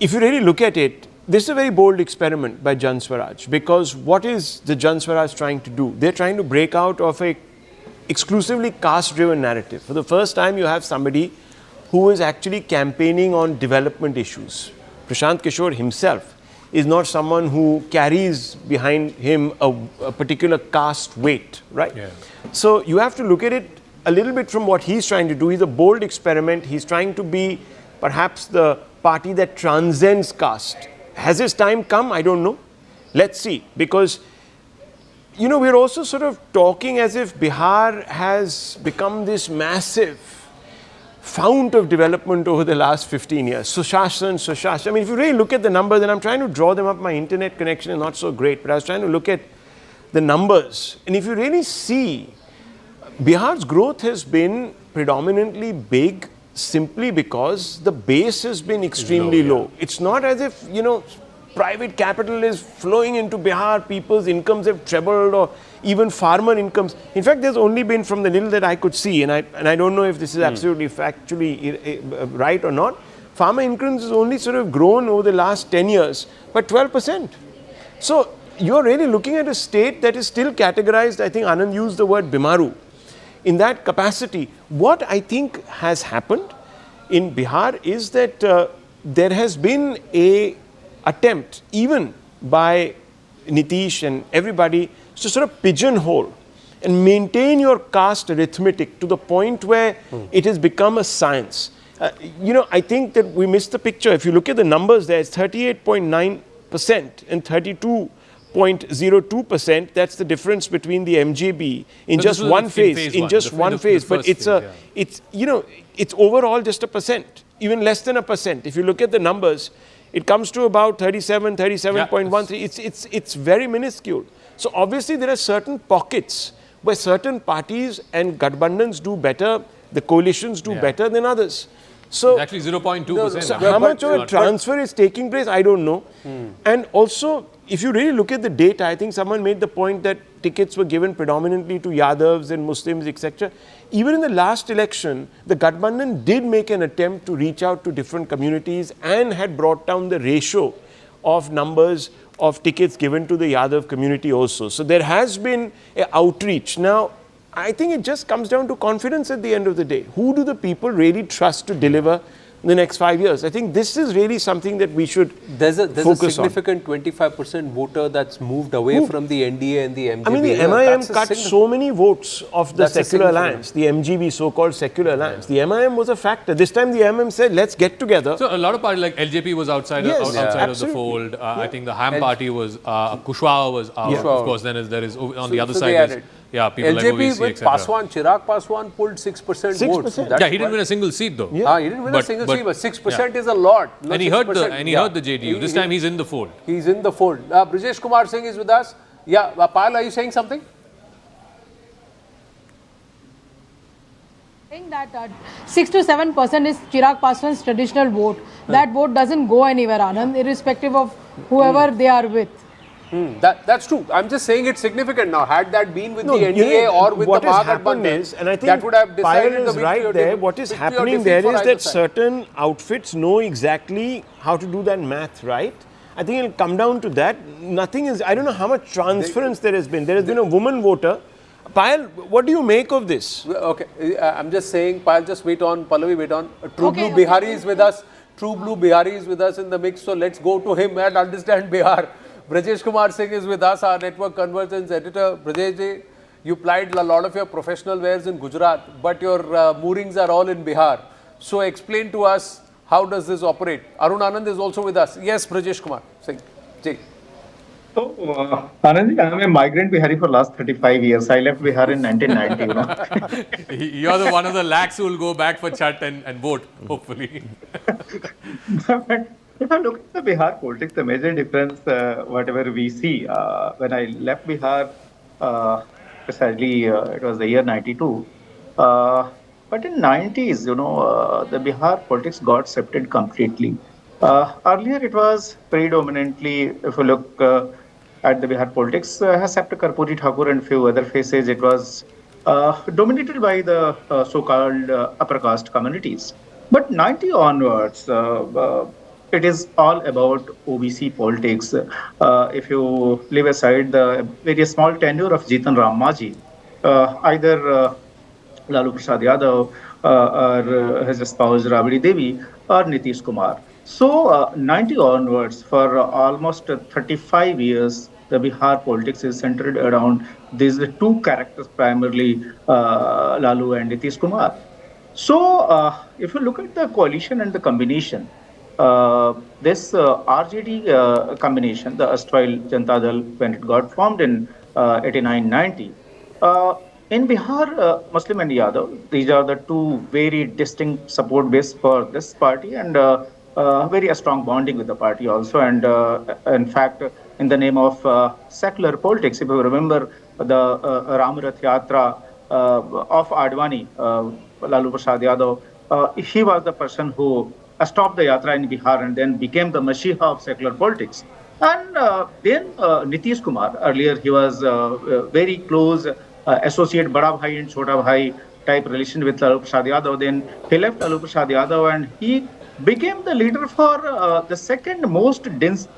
if you really look at it, this is a very bold experiment by Jan Swaraj, because what is the Jan Swaraj trying to do? They're trying to break out of a exclusively caste-driven narrative. For the first time, you have somebody who is actually campaigning on development issues. Prashant Kishore himself is not someone who carries behind him a particular caste weight, right? Yeah. So you have to look at it a little bit from what he's trying to do. He's a bold experiment. He's trying to be perhaps the party that transcends caste. Has his time come? I don't know. Let's see. Because, you know, we're also sort of talking as if Bihar has become this massive fount of development over the last 15 years. Sushashan. I mean, if you really look at the numbers, and I'm trying to draw them up, my internet connection is not so great, but I was trying to look at the numbers. And if you really see, Bihar's growth has been predominantly big simply because the base has been extremely low. It's not as if, private capital is flowing into Bihar, people's incomes have trebled, or even farmer incomes. In fact, there's only been, from the little that I could see, and I don't know if this is absolutely factually right or not, farmer incomes has only sort of grown over the last 10 years by 12%. So you're really looking at a state that is still categorized, I think Anand used the word Bimaru, in that capacity. What I think has happened in Bihar is that there has been a attempt, even by Nitish and everybody, to sort of pigeonhole and maintain your caste arithmetic to the point where it has become a science. I think that we missed the picture. If you look at the numbers there, it's 38.9% and 32.02%. That's the difference between the MJB in just one phase. In just one phase. But it's it's overall just a percent, even less than a percent. If you look at the numbers, it comes to about 37.13. It's very minuscule. So obviously there are certain pockets where certain parties and Gathbandhans do better, the coalitions do better than others. So actually 0.2%. So how much of a transfer is taking place, I don't know. And also, if you really look at the data, I think someone made the point that tickets were given predominantly to Yadavs and Muslims, etc. Even in the last election, the Gathbandhan did make an attempt to reach out to different communities and had brought down the ratio of numbers of tickets given to the Yadav community also. So there has been an outreach. Now, I think it just comes down to confidence at the end of the day. Who do the people really trust to deliver in the next 5 years? I think this is really something that we should There's a focus significant 25% voter that's moved away from the NDA and the MGB. I mean, the MIM cut so many votes of the secular alliance, the MGB, so-called secular alliance. The MIM was a factor. This time the MIM said, let's get together. So a lot of parties like LJP was outside of the fold. I think the Ham party was, Kushwaha was out. Of course, then there is on the other side. People LJP like OVC, with etc. Chirag Paswan pulled 6% votes. He didn't win a single seat though. He didn't win a single seat, but 6% is a lot. And he heard the JDU. This time he's in the fold. He's in the fold. Brijesh Kumar Singh is with us. Yeah, Payal, are you saying something? Saying that 6 to 7% is Chirag Paswan's traditional vote. That vote doesn't go anywhere, Anand, irrespective of whoever they are with. That's true. I'm just saying it's significant now. Had that been with the NDA or with the Mahagathbandhan, and I think that would have decided Payal is right there. What is happening there is that certain outfits know exactly how to do that math, right? I think it'll come down to that. Nothing is, I don't know how much transference there has been. There has been a woman voter. Payal, what do you make of this? Okay, I'm just saying, Payal, just wait on. Pallavi, wait on. True Blue Bihari is with us. True Blue Bihari is with us in the mix. So let's go to him and understand Bihar. Brajesh Kumar Singh is with us, our network convergence editor. Brajesh ji, you plied a lot of your professional wares in Gujarat, but your moorings are all in Bihar. So explain to us, how does this operate? Arun Anand is also with us. Yes, Brajesh Kumar Singh. Ji. So, Anand, I am a migrant Bihari for last 35 years. I left Bihar in 1990. You're one of the lakhs who will go back for Chhath and vote, hopefully. If I look at the Bihar politics, the major difference, whatever we see, when I left Bihar, precisely it was the year 92, but in 90s, the Bihar politics got separated completely. Earlier it was predominantly, if you look at the Bihar politics, except Karpuri Thakur and few other faces, it was dominated by the so-called upper caste communities. But 90 onwards, it is all about OBC politics. If you leave aside the very small tenure of Jitan Ram Majhi, either Lalu Prasad Yadav or his spouse Rabdi Devi or Nitish Kumar. So 90 onwards, for almost 35 years, the Bihar politics is centered around these two characters, primarily Lalu and Nitish Kumar. So if you look at the coalition and the combination, this RJD combination, the erstwhile Janata Dal, when it got formed in 89-90, in Bihar, Muslim and Yadav, these are the two very distinct support base for this party, and very strong bonding with the party also. And in fact, in the name of secular politics, if you remember the Ram Rath Yatra of Advani, Lalu Prasad Yadav, he was the person who stopped the yatra in Bihar and then became the Mashiach of secular politics. And then Nitish Kumar, earlier he was very close associate Bada Bhai and Chota Bhai type relation with Lalu Prasad Yadav. Then he left Lalu Prasad Yadav and he became the leader for the second most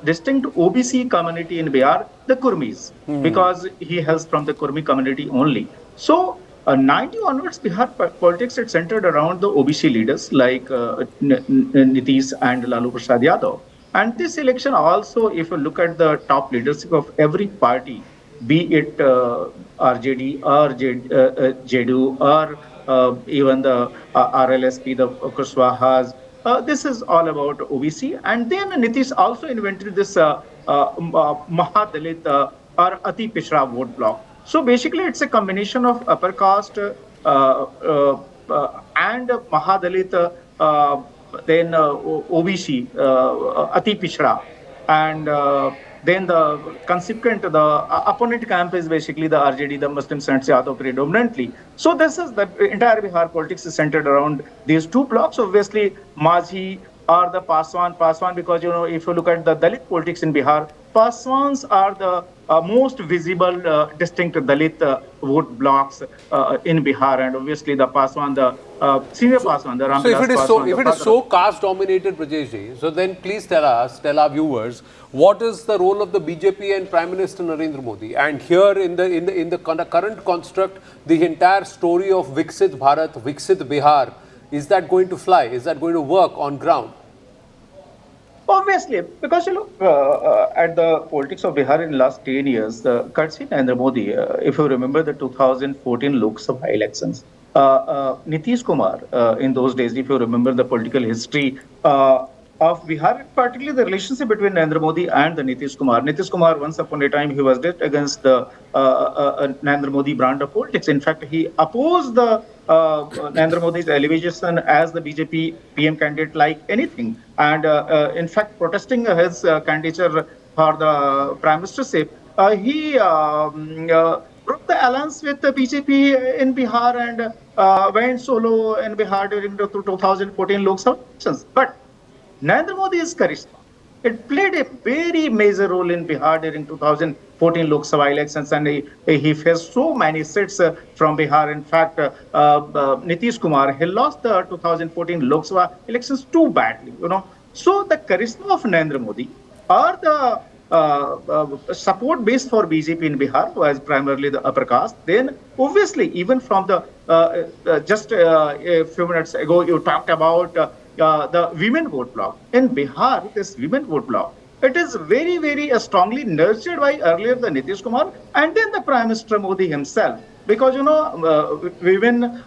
distinct OBC community in Bihar, the Kurmis, because he hails from the Kurmi community only. So 90 onwards, Bihar politics it centered around the OBC leaders like Nitish and Lalu Prasad Yadav. And this election also, if you look at the top leadership of every party, be it RJD or JDU or even the RLSP, the Kushwahas, this is all about OBC. And then Nitish also invented this Mahadalit or Ati Pichra vote block. So basically, it's a combination of upper caste and Mahadalit, then OBC, Ati Pichra, and then the consequent, the opponent camp is basically the RJD, the Muslim Saints Yadav predominantly. So this is the entire Bihar politics is centered around these two blocks. Obviously, Majhi or the Paswan, because if you look at the Dalit politics in Bihar, Paswans are the most visible distinct Dalit vote blocks in Bihar, and obviously the Paswan, the senior Paswan, the Ramdas Paswan. So if it is so caste dominated, Brajeshji, so then please tell our viewers, what is the role of the BJP and Prime Minister Narendra Modi? And here in the current construct, the entire story of Viksit Bharat, Viksit Bihar, is that going to fly? Is that going to work on ground? Obviously, because at the politics of Bihar in the last 10 years, courtesy Narendra Modi, if you remember the 2014 Lok Sabha elections, Nitish Kumar, in those days, if you remember the political history of Bihar, particularly the relationship between Narendra Modi and the Nitish Kumar. Nitish Kumar, once upon a time, he was dead against the Narendra Modi brand of politics. In fact, he opposed the Narendra Modi's elevation as the BJP PM candidate like anything. And in fact, protesting his candidature for the prime ministership, he broke the alliance with the BJP in Bihar and went solo in Bihar during the 2014 Lok Sabha elections. But Narendra Modi's charisma, it played a very major role in Bihar during 2014 Lok Sabha elections, and he faced so many seats from Bihar. In fact, Nitish Kumar, he lost the 2014 Lok Sabha elections too badly, So the charisma of Narendra Modi or the support base for BJP in Bihar was primarily the upper caste. Then obviously, even from the just a few minutes ago, you talked about the women vote block. In Bihar, this women vote block, it is very, very strongly nurtured by earlier the Nitish Kumar and then the Prime Minister Modi himself. Because, women,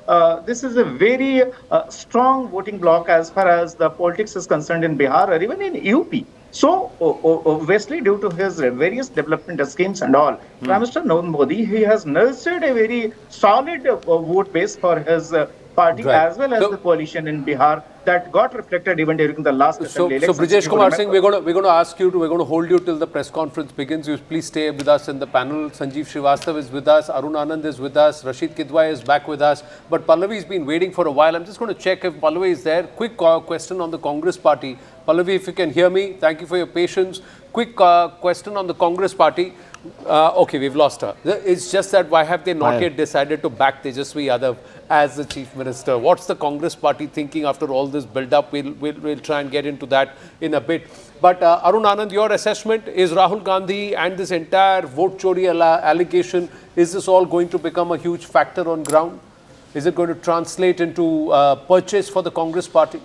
this is a very strong voting block as far as the politics is concerned in Bihar or even in UP. So, obviously, due to his various development schemes and all, Prime Minister Modi, he has nurtured a very solid vote base for his party as well as the coalition in Bihar that got reflected even during the last assembly elections. So Brijesh Kumar Singh, we're going to ask you we're going to hold you till the press conference begins. You please stay with us in the panel. Sanjeev Srivastav is with us, Arun Anand is with us, Rashid Kidwai is back with us, but Pallavi's been waiting for a while. I'm just going to check if Pallavi is there. Quick question on the Congress party. Pallavi, if you can hear me, thank you for your patience. Quick question on the Congress party. Okay, we've lost her. It's just that why have they not yet decided to back Tejashwi Yadav as the Chief Minister? What's the Congress party thinking after all this build-up? We'll try and get into that in a bit. But Arun Anand, your assessment, is Rahul Gandhi and this entire vote chori allegation, is this all going to become a huge factor on ground? Is it going to translate into purchase for the Congress party?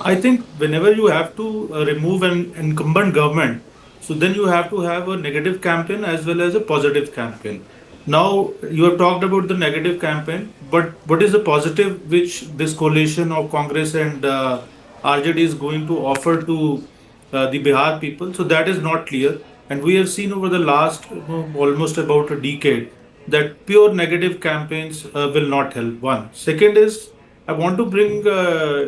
I think whenever you have to remove an incumbent government, so then you have to have a negative campaign as well as a positive campaign. Now, you have talked about the negative campaign, but what is the positive which this coalition of Congress and RJD is going to offer to the Bihar people? So that is not clear. And we have seen over the last almost about a decade that pure negative campaigns will not help. One. Second is, I want to bring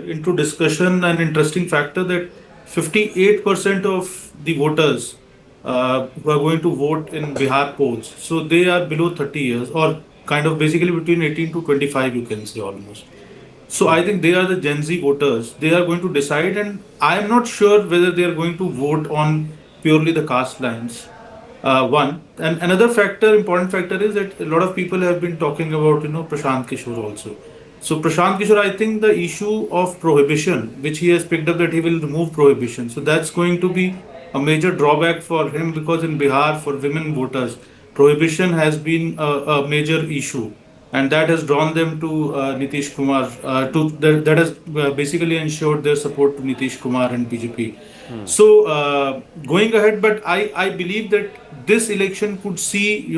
into discussion an interesting factor that 58% of the voters who are going to vote in Bihar polls, so they are below 30 years, or kind of basically between 18 to 25, you can say almost. So I think they are the Gen Z voters. They are going to decide, and I am not sure whether they are going to vote on purely the caste lines. One, and another factor, important factor, is that a lot of people have been talking about Prashant Kishore also. So Prashant Kishore, I think the issue of prohibition, which he has picked up, that he will remove prohibition. So that's going to be a major drawback for him, because in Bihar, for women voters, prohibition has been a major issue, and that has drawn them to Nitish Kumar. That has basically ensured their support to Nitish Kumar and BJP. So going ahead, but I believe that this election could see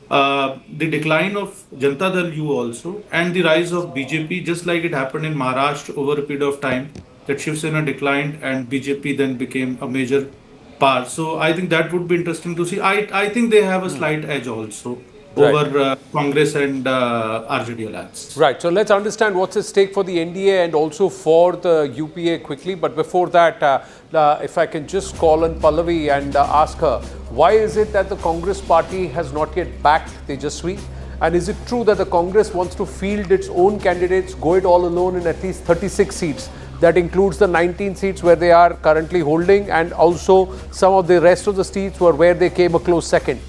the decline of Janata Dal U also, and the rise of BJP, just like it happened in Maharashtra over a period of time, that Shiv Sena declined and BJP then became a major power. So I think that would be interesting to see. I think they have a slight edge also over Congress and RJD alliance. Right. So let's understand what's at stake for the NDA and also for the UPA quickly. But before that, if I can just call on Pallavi and ask her, why is it that the Congress party has not yet backed Tejashwi? And is it true that the Congress wants to field its own candidates, go it all alone in at least 36 seats? That includes the 19 seats where they are currently holding, and also some of the rest of the seats were where they came a close second.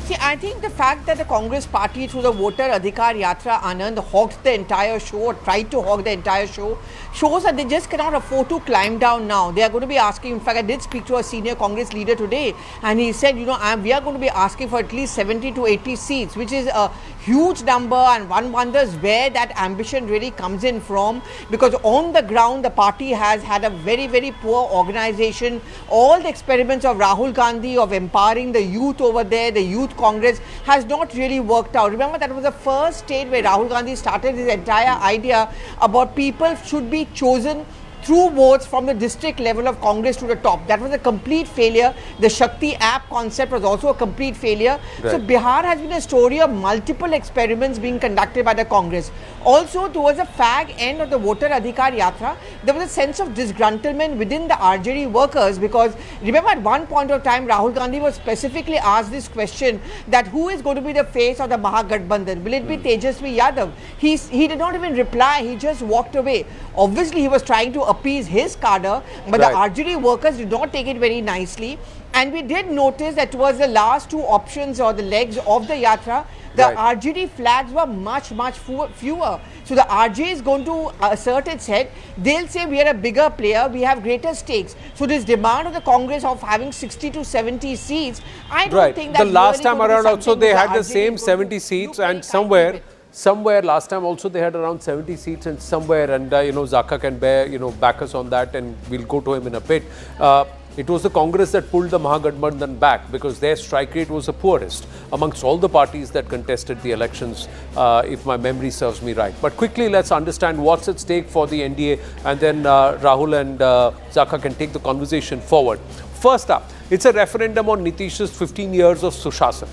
See, I think the fact that the Congress party through the voter Adhikar Yatra, Anand, hogged the entire show, or tried to hog the entire show, shows that they just cannot afford to climb down now. They are going to be asking, in fact, I did speak to a senior Congress leader today, and he said, we are going to be asking for at least 70 to 80 seats, which is a huge number, and one wonders where that ambition really comes in from, because on the ground, the party has had a very, very poor organization. All the experiments of Rahul Gandhi of empowering the youth over there, the youth Congress, has not really worked out. Remember, that was the first state where Rahul Gandhi started his entire idea about people should be chosen through votes from the district level of Congress to the top. That was a complete failure. The Shakti app concept was also a complete failure. Right. So Bihar has been a story of multiple experiments being conducted by the Congress. Also, towards the fag end of the voter Adhikar Yatra, there was a sense of disgruntlement within the RJD workers, because remember, at one point of time, Rahul Gandhi was specifically asked this question, that who is going to be the face of the Mahagadbandhan? Will it be Tejashwi Yadav? He did not even reply. He just walked away. Obviously, he was trying to appease his cadre, but the RJD workers did not take it very nicely. And we did notice that towards the last two options or the legs of the Yatra, the RJD flags were much fewer. So the RJ is going to assert its head. They'll say we are a bigger player, we have greater stakes. So this demand of the Congress of having 60 to 70 seats, I don't think that the last time around also they had the same 70 seats, and somewhere last time also they had around 70 seats, and somewhere, and Zaka can back us on that, and we'll go to him in a bit. It was the Congress that pulled the Mahagadbandhan back because their strike rate was the poorest amongst all the parties that contested the elections, if my memory serves me right. But quickly, let's understand what's at stake for the NDA, and then Rahul and Zaka can take the conversation forward. First up, it's a referendum on Nitish's 15 years of Sushasan.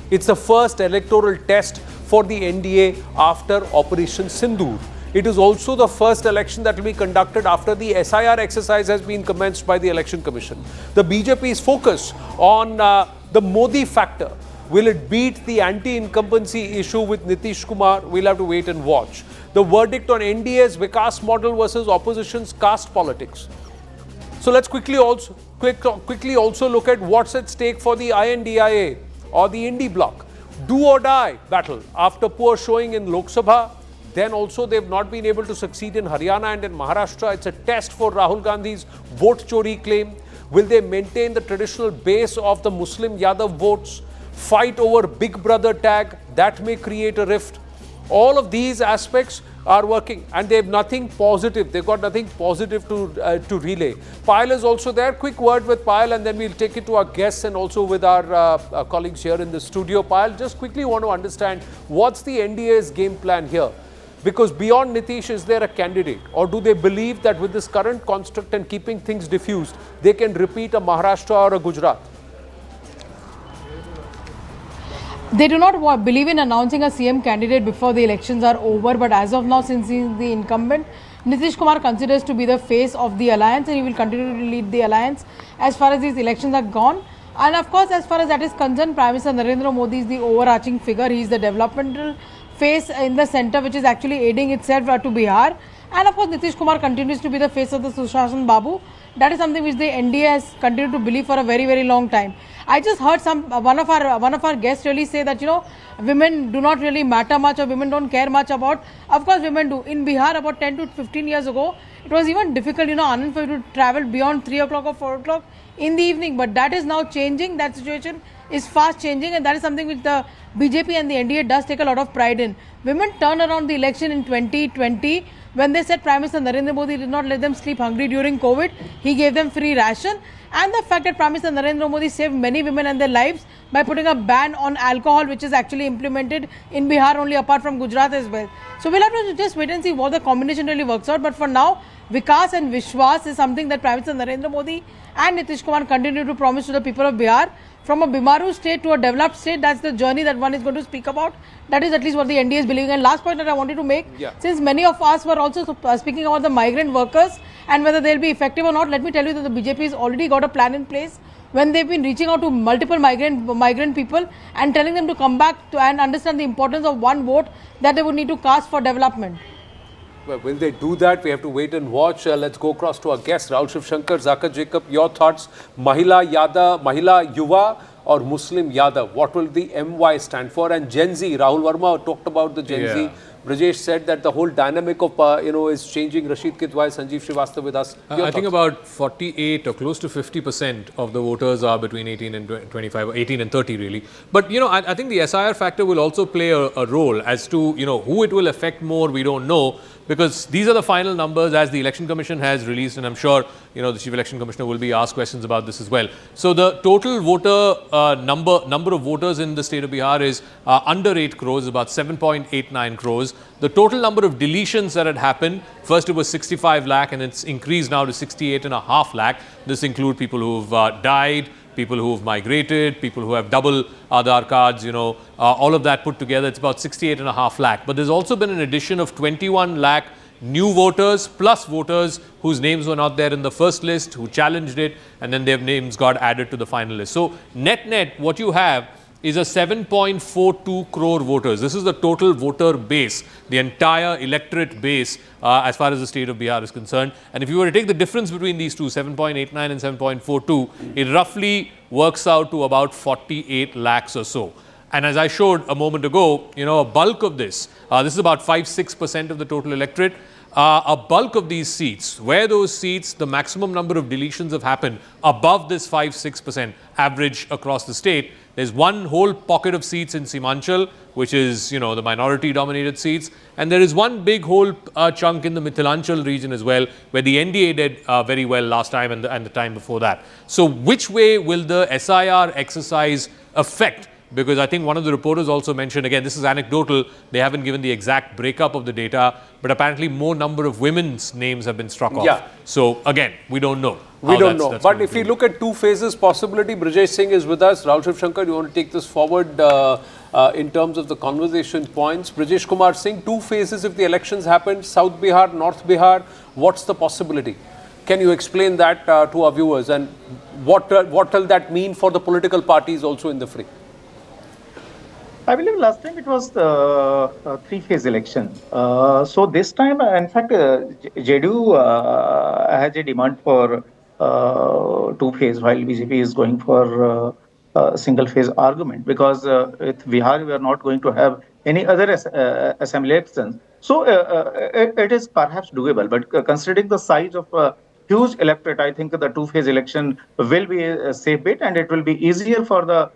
It's the first electoral test for the NDA after Operation Sindoor. It is also the first election that will be conducted after the SIR exercise has been commenced by the Election Commission. The BJP's focus on the Modi factor. Will it beat the anti-incumbency issue with Nitish Kumar? We'll have to wait and watch. The verdict on NDA's Vikas model versus opposition's caste politics. So let's quickly also look at what's at stake for the INDIA or the Indy bloc. Do or die battle after poor showing in Lok Sabha. Then also they've not been able to succeed in Haryana and in Maharashtra. It's a test for Rahul Gandhi's vote chori claim. Will they maintain the traditional base of the Muslim Yadav votes? Fight over Big Brother tag? That may create a rift. All of these aspects are working, and they have nothing positive. They've got nothing positive to relay. Payal is also there. Quick word with Payal, and then we'll take it to our guests and also with our colleagues here in the studio. Payal, just quickly want to understand what's the NDA's game plan here? Because beyond Nitish, is there a candidate? Or do they believe that with this current construct and keeping things diffused, they can repeat a Maharashtra or a Gujarat? They do not believe in announcing a CM candidate before the elections are over, but as of now, since he is the incumbent, Nitish Kumar considers to be the face of the alliance, and he will continue to lead the alliance as far as these elections are gone. And of course, as far as that is concerned, Prime Minister Narendra Modi is the overarching figure. He is the developmental face in the centre, which is actually aiding itself to Bihar. And of course, Nitish Kumar continues to be the face of the Sushashan Babu. That is something which the NDA has continued to believe for a very, very long time. I just heard one of our guests really say that, you know, women do not really matter much, or women don't care much about. Of course, women do. In Bihar, about 10 to 15 years ago, it was even difficult, you know, Anand, for you to travel beyond 3 o'clock or 4 o'clock in the evening. But that is now changing. That situation is fast changing, and that is something which the BJP and the NDA does take a lot of pride in. Women turned around the election in 2020 when they said Prime Minister Narendra Modi did not let them sleep hungry during COVID. He gave them free ration. And the fact that Prime Minister Narendra Modi saved many women and their lives by putting a ban on alcohol, which is actually implemented in Bihar only, apart from Gujarat as well. So we'll have to just wait and see what the combination really works out. But for now, Vikas and Vishwas is something that Prime Minister Narendra Modi and Nitish Kumar continue to promise to the people of Bihar. From a Bimaru state to a developed state, that's the journey that one is going to speak about. That is at least what the NDA is believing. And last point that I wanted to make, since many of us were also speaking about the migrant workers and whether they'll be effective or not, let me tell you that the BJP has already got a plan in place when they've been reaching out to multiple migrant people and telling them to come back to and understand the importance of one vote that they would need to cast for development. Well, will they do that? We have to wait and watch. Let's go across to our guest, Rahul Shivshankar, Zakir Jacob. Your thoughts, Mahila Yuva or Muslim Yadav? What will the MY stand for? And Gen Z, Rahul Verma talked about the Gen Z. Brajesh said that the whole dynamic of, is changing. Rashid Kitwai, Sanjeev Srivastava with us. I think about 48 or close to 50% of the voters are between 18 and 25, 18 and 30 really. But, I think the SIR factor will also play a role as to, who it will affect more, we don't know. Because these are the final numbers as the Election Commission has released, and I'm sure, the Chief Election Commissioner will be asked questions about this as well. So the total voter number of voters in the state of Bihar is under 8 crores, about 7.89 crores. The total number of deletions that had happened, first it was 65 lakh and it's increased now to 68.5 lakh. This includes people who've died, people who've migrated, people who have double Aadhaar cards, all of that put together, it's about 68.5 lakh. But there's also been an addition of 21 lakh new voters plus voters whose names were not there in the first list, who challenged it, and then their names got added to the final list. So net, what you have is a 7.42 crore voters. This is the total voter base, the entire electorate base as far as the state of Bihar is concerned. And if you were to take the difference between these two, 7.89 and 7.42, it roughly works out to about 48 lakhs or so. And as I showed a moment ago, a bulk of this is about 5-6% of the total electorate. A bulk of these seats, where those seats, the maximum number of deletions have happened above this 5-6% average across the state. There's one whole pocket of seats in Simanchal, which is, the minority-dominated seats. And there is one big whole chunk in the Mithilanchal region as well, where the NDA did very well last time and the time before that. So which way will the SIR exercise affect? Because I think one of the reporters also mentioned, again, this is anecdotal, they haven't given the exact breakup of the data, but apparently more number of women's names have been struck off. So again, we don't know. We don't know. But if we look at two phases possibility, Brajesh Singh is with us. Rahul Shivshankar, you want to take this forward in terms of the conversation points. Brajesh Kumar Singh, two phases if the elections happen, South Bihar, North Bihar, what's the possibility? Can you explain that to our viewers, and what will that mean for the political parties also in the fray? I believe last time it was the three-phase election. So this time, in fact, JDU has a demand for two-phase, while BJP is going for single-phase argument, because with Bihar we are not going to have any other assembly elections. So it is perhaps doable, but considering the size of huge electorate, I think the two-phase election will be a safe bet, and it will be easier for the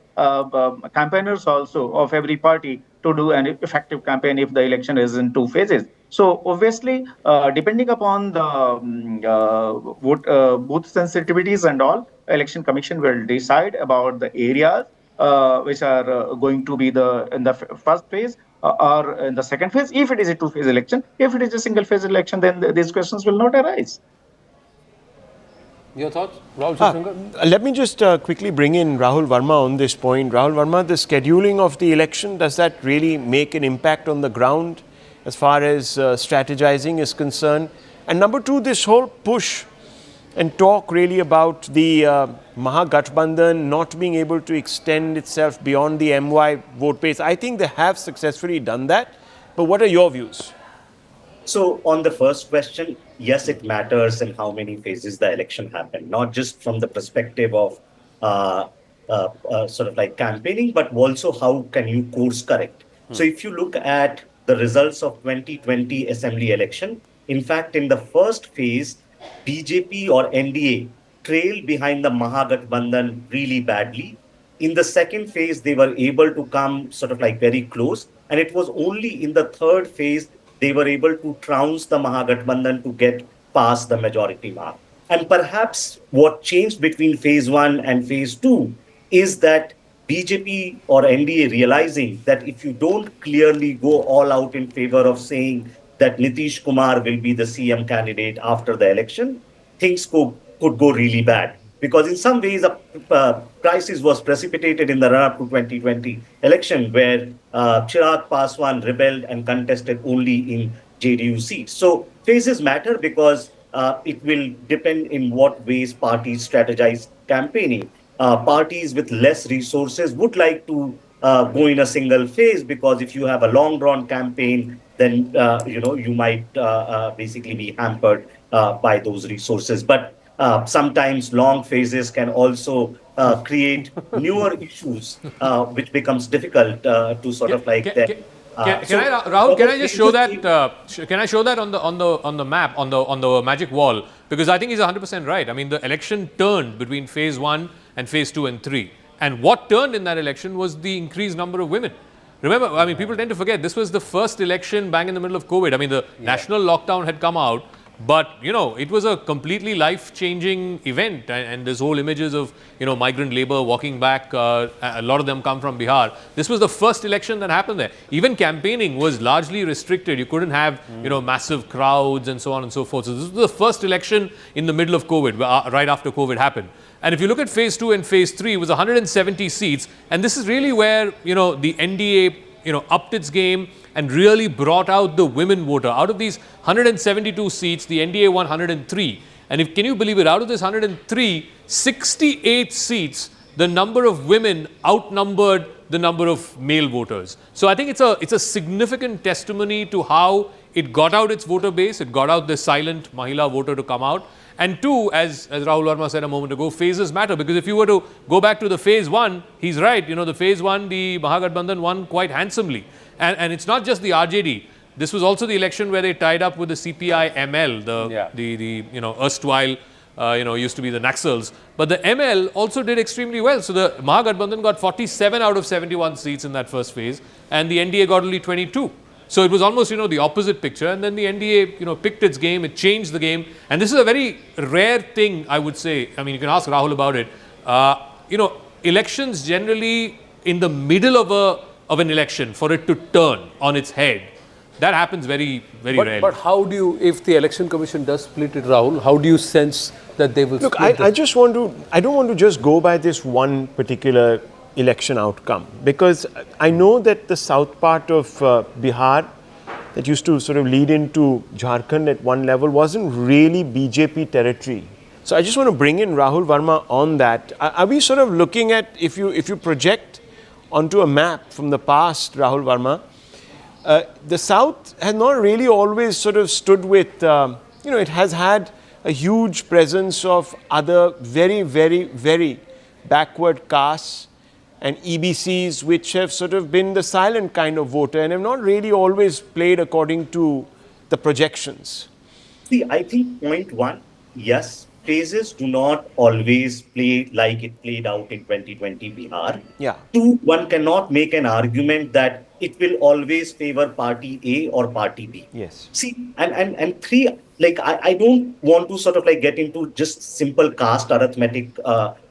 campaigners also of every party to do an effective campaign if the election is in two phases. So obviously, depending upon the booth sensitivities and all, Election Commission will decide about the areas which are going to be in the first phase or in the second phase. If it is a two-phase election, if it is a single-phase election, then these questions will not arise. Your thoughts, Rahul Sivashankar? Let me just quickly bring in Rahul Verma on this point. Rahul Verma, the scheduling of the election, does that really make an impact on the ground as far as strategizing is concerned? And number two, this whole push and talk really about the Mahagathbandhan not being able to extend itself beyond the MY vote base. I think they have successfully done that. But what are your views? So on the first question, yes, it matters in how many phases the election happened, not just from the perspective of sort of like campaigning, but also how can you course correct. So if you look at the results of 2020 assembly election, in fact, in the first phase, BJP or NDA trailed behind the Mahagathbandhan really badly. In the second phase, they were able to come sort of like very close. And it was only in the third phase they were able to trounce the Mahagathbandhan to get past the majority mark. And perhaps what changed between phase one and phase two is that BJP or NDA realizing that if you don't clearly go all out in favor of saying that Nitish Kumar will be the CM candidate after the election, things could go really bad. Because in some ways, a crisis was precipitated in the run-up to 2020 election where Chirag Paswan rebelled and contested only in JDU seats. So phases matter because it will depend in what ways parties strategize campaigning. Parties with less resources would like to go in a single phase because if you have a long-drawn campaign, then you might basically be hampered by those resources. But sometimes long phases can also create newer issues, which becomes difficult to sort of like that. Rahul, can I just show that? Can I show that on the map on the magic wall? Because I think he's 100% right. I mean, the election turned between phase 1 and phase 2 and 3, and what turned in that election was the increased number of women. Remember, I mean, people tend to forget this was the first election bang in the middle of COVID. I mean, the national lockdown had come out. But, it was a completely life-changing event. And there's whole images of, migrant labor walking back. A lot of them come from Bihar. This was the first election that happened there. Even campaigning was largely restricted. You couldn't have, massive crowds and so on and so forth. So this was the first election in the middle of COVID, right after COVID happened. And if you look at phase 2 and phase 3, it was 170 seats. And this is really where, the NDA, upped its game and really brought out the women voter. Out of these 172 seats, the NDA won 103. And can you believe it, out of this 103, 68 seats, the number of women outnumbered the number of male voters. So I think it's a significant testimony to how it got out its voter base, it got out the silent Mahila voter to come out. And two, as Rahul Verma said a moment ago, phases matter, because if you were to go back to the phase 1, he's right, the phase 1, the Mahagathbandhan won quite handsomely. And it's not just the RJD. This was also the election where they tied up with the CPI ML, the erstwhile, used to be the Naxals. But the ML also did extremely well. So the Mahagathbandhan got 47 out of 71 seats in that first phase, and the NDA got only 22. So it was almost, the opposite picture. And then the NDA, picked its game, it changed the game. And this is a very rare thing, I would say. I mean, you can ask Rahul about it. Elections generally in the middle of an election, for it to turn on its head, that happens very, very rarely. But how do you, if the election commission does split it, Rahul, how do you sense that they will Look, split I don't want to just go by this one particular election outcome, because I know that the south part of Bihar that used to sort of lead into Jharkhand at one level wasn't really BJP territory. So I just want to bring in Rahul Verma on that. Are we sort of looking at, if you project onto a map from the past, Rahul Verma, the South has not really always sort of stood with, it has had a huge presence of other very, very, very backward castes and EBCs, which have sort of been the silent kind of voter and have not really always played according to the projections. See, I think point one, yes, phases do not always play like it played out in 2020 Bihar. Yeah. Two, one cannot make an argument that it will always favor party A or party B. Yes. See, and three, like I don't want to sort of like get into just simple caste arithmetic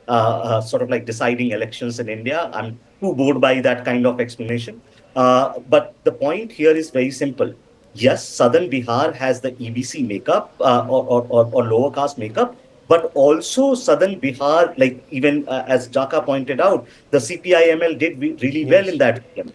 sort of like deciding elections in India. I'm too bored by that kind of explanation. But the point here is very simple. Yes, southern Bihar has the EBC makeup or lower caste makeup, but also southern Bihar, like even as Jaka pointed out, the CPIML did really well in that region.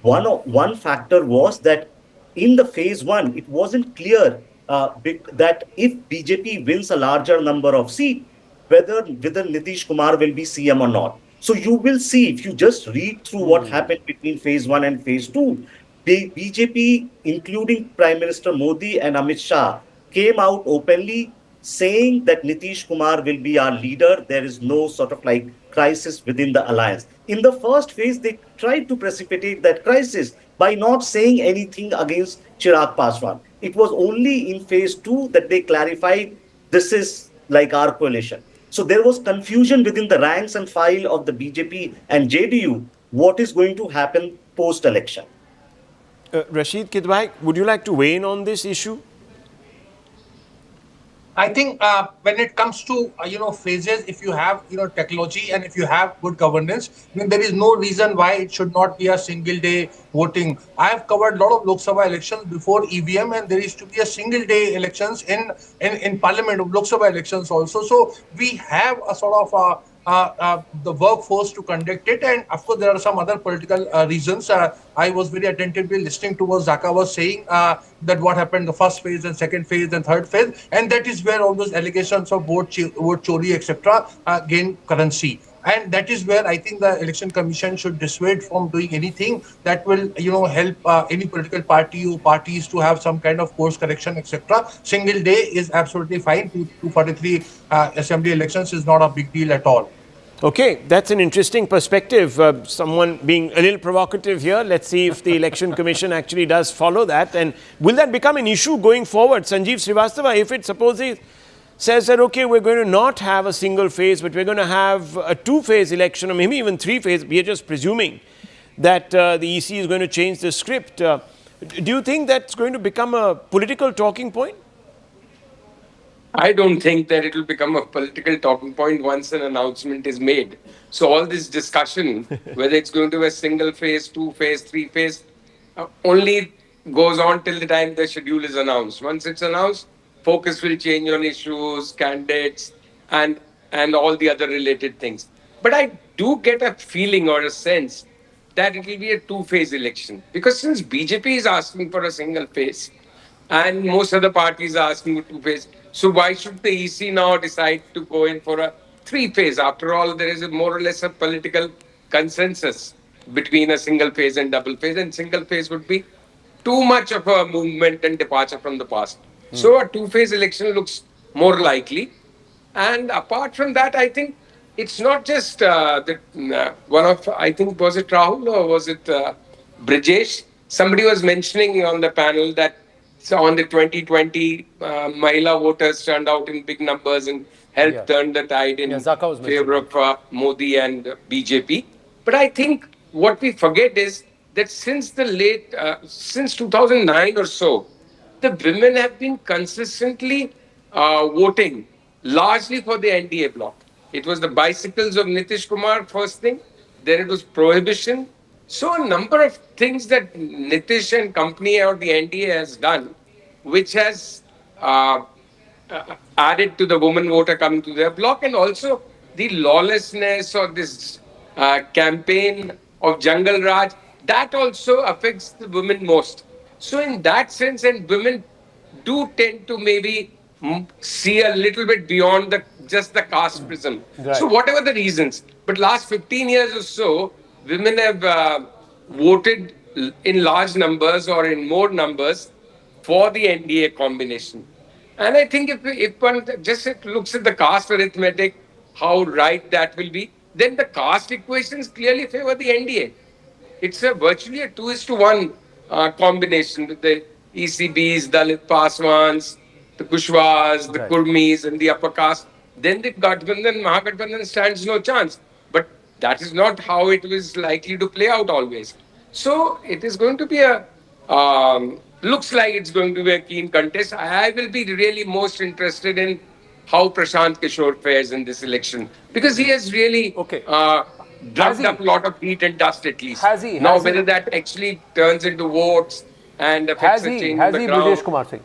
One factor was that in the phase one, it wasn't clear that if BJP wins a larger number of seats, whether Nitish Kumar will be CM or not. So you will see, if you just read through what happened between phase one and phase two, BJP, including Prime Minister Modi and Amit Shah, came out openly saying that Nitish Kumar will be our leader. There is no sort of like crisis within the alliance. In the first phase, they tried to precipitate that crisis by not saying anything against Chirag Paswan. It was only in phase two that they clarified this is like our coalition. So there was confusion within the ranks and file of the BJP and JDU. What is going to happen post-election? Rashid Kidwai, would you like to weigh in on this issue? I think when it comes to phases, if you have technology and if you have good governance, then there is no reason why it should not be a single day voting. I have covered a lot of Lok Sabha elections before EVM, and there used to be a single day elections in Parliament of Lok Sabha elections also. So we have a sort of the workforce to conduct it, and of course there are some other political reasons. I was very attentively listening to what Zaka was saying, that what happened the first phase and second phase and third phase, and that is where all those allegations of vote chori etc. Gain currency. And that is where I think the Election Commission should dissuade from doing anything that will, help any political party or parties to have some kind of course correction, etc. Single day is absolutely fine. 243 assembly elections is not a big deal at all. Okay, that's an interesting perspective. Someone being a little provocative here. Let's see if the Election Commission actually does follow that. And will that become an issue going forward? Sanjeev Srivastava, if it supposes says that, okay, we're going to not have a single phase, but we're going to have a two-phase election, or maybe even three-phase. We are just presuming that the EC is going to change the script. Do you think that's going to become a political talking point? I don't think that it will become a political talking point once an announcement is made. So all this discussion, whether it's going to be a single phase, two-phase, three-phase, only goes on till the time the schedule is announced. Once it's announced, focus will change on issues, candidates, and all the other related things. But I do get a feeling or a sense that it will be a two-phase election. Because since BJP is asking for a single phase, and most other parties are asking for two-phase, so why should the EC now decide to go in for a three-phase? After all, there is more or less a political consensus between a single phase and double phase, and single phase would be too much of a movement and departure from the past. So a two-phase election looks more likely. And apart from that, I think it's not just one of, I think, was it Rahul or was it Brijesh? Somebody was mentioning on the panel that on the 2020, Mahila voters turned out in big numbers and helped turn the tide in favor of Modi and BJP. But I think what we forget is that since since 2009 or so, the women have been consistently voting largely for the NDA bloc. It was the bicycles of Nitish Kumar, first thing. Then it was prohibition. So a number of things that Nitish and company or the NDA has done, which has added to the woman voter coming to their bloc, and also the lawlessness or this campaign of Jungle Raj, that also affects the women most. So in that sense, and women do tend to maybe see a little bit beyond just the caste prism. Right. So whatever the reasons, but last 15 years or so, women have voted in large numbers or in more numbers for the NDA combination. And I think if one just looks at the caste arithmetic, how right that will be, then the caste equations clearly favor the NDA. It's virtually a 2:1 combination with the ECBs, Dalit Paswans, the Kushwas, the Kurmis, and the upper caste. Then the Mahagathbandhan stands no chance. But that is not how it was likely to play out always. So it is going to be looks like it's going to be a keen contest. I will be really most interested in how Prashant Kishore fares in this election, because he has really drugged up a lot of heat and dust at least. Whether that actually turns into votes and affects the change in the ground.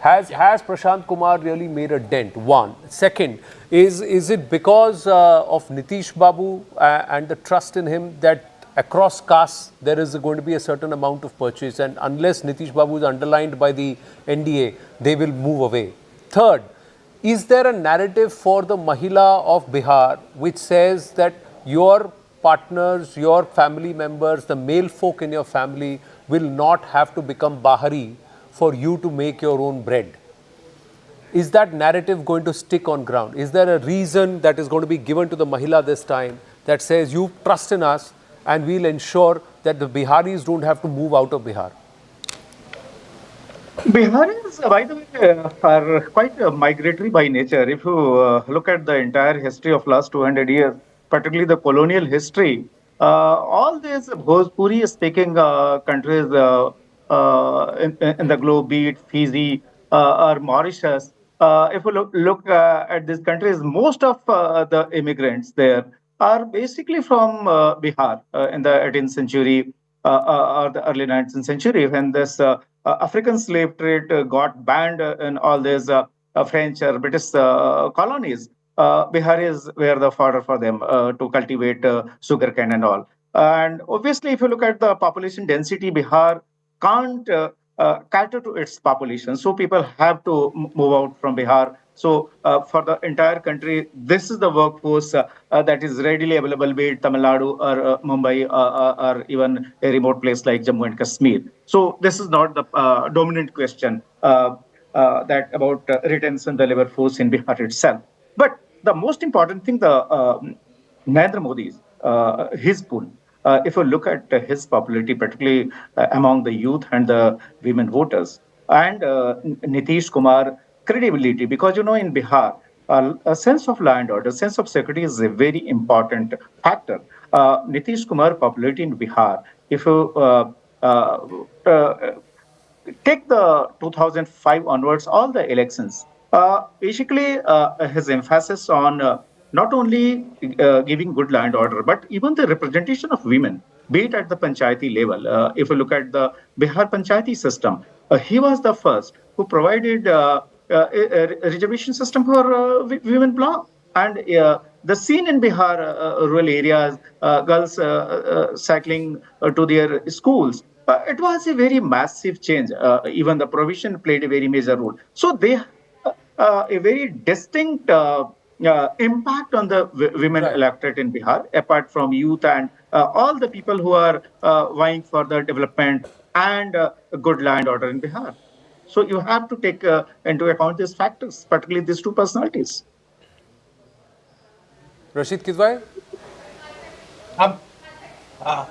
Has Prashant Kumar really made a dent? One. Second, is it because of Nitish Babu and the trust in him that across castes there is going to be a certain amount of purchase, and unless Nitish Babu is underlined by the NDA, they will move away? Third, is there a narrative for the Mahila of Bihar which says that your partners, your family members, the male folk in your family will not have to become Bahari for you to make your own bread? Is that narrative going to stick on ground? Is there a reason that is going to be given to the Mahila this time that says you trust in us and we'll ensure that the Biharis don't have to move out of Bihar? Biharis, by the way, are quite migratory by nature. If you look at the entire history of last 200 years, particularly the colonial history, all these Bhojpuri-speaking countries in the globe, be it Fiji or Mauritius, if you look at these countries, most of the immigrants there are basically from Bihar in the 18th century or the early 19th century, when this African slave trade got banned in all these French or British colonies. Biharis were the fodder for them to cultivate sugarcane and all. And obviously, if you look at the population density, Bihar can't cater to its population. So people have to move out from Bihar. So for the entire country, this is the workforce that is readily available, be it Tamil Nadu or Mumbai or even a remote place like Jammu and Kashmir. So this is not the dominant question that about retention the labor force in Bihar itself. But the most important thing, the Narendra Modi's, his pool. If you look at his popularity, particularly among the youth and the women voters, and Nitish Kumar credibility, because in Bihar, a sense of law and order, sense of security is a very important factor. Nitish Kumar popularity in Bihar, if you take the 2005 onwards, all the elections, basically his emphasis on not only giving good law and order, but even the representation of women, be it at the panchayati level. If you look at the Bihar panchayati system, he was the first who provided a reservation system for women bloc. And the scene in Bihar, rural areas, girls cycling to their schools, it was a very massive change. Even the provision played a very major role. So they a very distinct impact on the women electorate in Bihar, apart from youth and all the people who are vying for the development and good law and order in Bihar. So you have to take into account these factors, particularly these two personalities. Rashid Kidwai?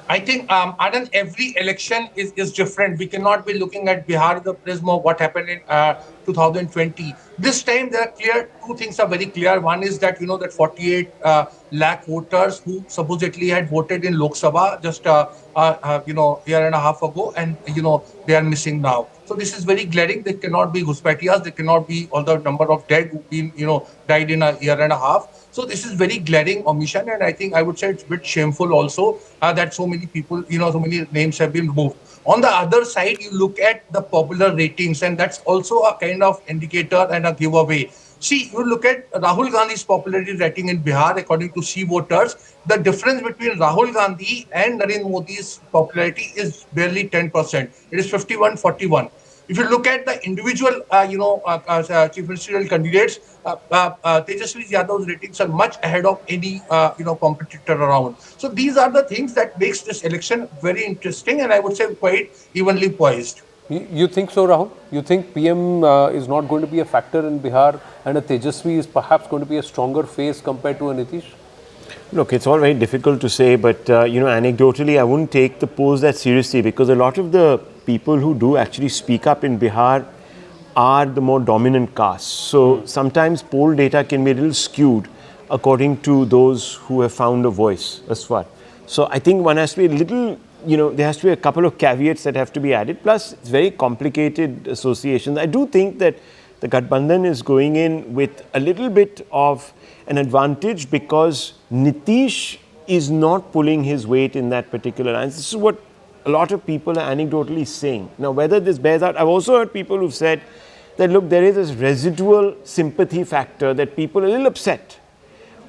I think, Anand, every election is different. We cannot be looking at Bihar in the prism of what happened in 2020. This time, there are clear, two things are very clear. One is that, that 48 lakh voters who supposedly had voted in Lok Sabha just, year and a half ago, and, they are missing now. So this is very glaring. There cannot be Ghuspatias. There cannot be all the number of dead who've been, died in a year and a half. So this is very glaring omission, and I think I would say it's a bit shameful also that so many people, so many names have been removed. On the other side, you look at the popular ratings, and that's also a kind of indicator and a giveaway. See, you look at Rahul Gandhi's popularity rating in Bihar, according to C voters, the difference between Rahul Gandhi and Narendra Modi's popularity is barely 10%. It is 51-41. If you look at the individual, chief ministerial candidates, Tejashwi Yadav's ratings are much ahead of any, competitor around. So these are the things that makes this election very interesting, and I would say quite evenly poised. You think so, Rahul? You think PM is not going to be a factor in Bihar, and a Tejashwi is perhaps going to be a stronger face compared to a Nitish? Look, it's all very difficult to say, but anecdotally, I wouldn't take the polls that seriously, because a lot of the people who do actually speak up in Bihar are the more dominant castes. So sometimes poll data can be a little skewed according to those who have found a voice. That's what. So I think one has to be a little, there has to be a couple of caveats that have to be added. Plus, it's very complicated associations. I do think that the Gathbandhan is going in with a little bit of an advantage because Nitish is not pulling his weight in that particular line. This is what a lot of people are anecdotally saying. Now, whether this bears out, I've also heard people who've said that look, there is this residual sympathy factor that people are a little upset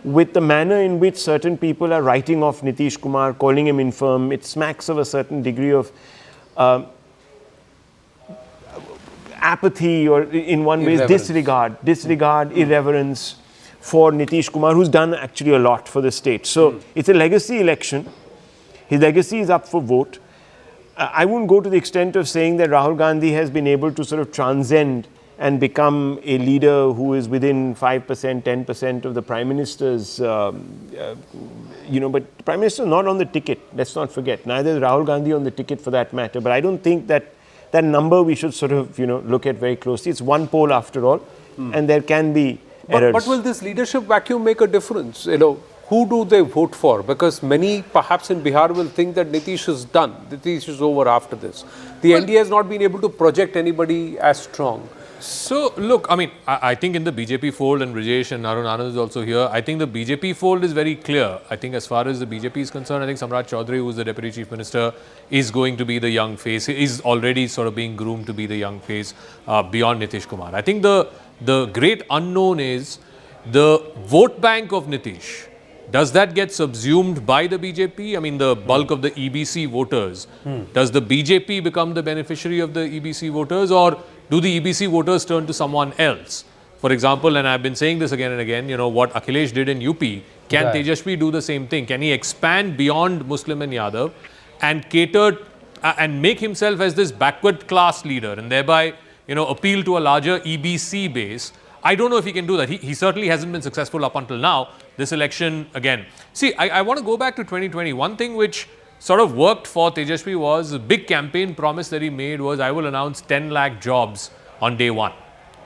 with the manner in which certain people are writing off Nitish Kumar, calling him infirm. It smacks of a certain degree of apathy, or in one way disregard, irreverence for Nitish Kumar, who's done actually a lot for the state. So it's a legacy election. His legacy is up for vote. I wouldn't go to the extent of saying that Rahul Gandhi has been able to sort of transcend and become a leader who is within 5%, 10% of the Prime Minister's, but the Prime Minister is not on the ticket, let's not forget. Neither is Rahul Gandhi on the ticket for that matter. But I don't think that that number we should sort of, look at very closely. It's one poll after all, and there can be errors. But will this leadership vacuum make a difference? Who do they vote for? Because many, perhaps in Bihar, will think that Nitish is done. Nitish is over after this. The NDA has not been able to project anybody as strong. So, look, I mean, I think in the BJP fold, and Brijesh and Arun Anand is also here, I think the BJP fold is very clear. I think as far as the BJP is concerned, I think Samrat Chaudhary, who is the Deputy Chief Minister, is going to be the young face. He is already sort of being groomed to be the young face beyond Nitish Kumar. I think the great unknown is the vote bank of Nitish. Does that get subsumed by the BJP? I mean, the bulk of the EBC voters. Does the BJP become the beneficiary of the EBC voters, or do the EBC voters turn to someone else? For example, and I've been saying this again and again, what Akhilesh did in UP, can Tejashwi do the same thing? Can he expand beyond Muslim and Yadav and cater and make himself as this backward class leader and thereby, appeal to a larger EBC base? I don't know if he can do that. He certainly hasn't been successful up until now. This election, again. See, I want to go back to 2020. One thing which sort of worked for Tejashwi was a big campaign promise that he made was, I will announce 10 lakh jobs on day one.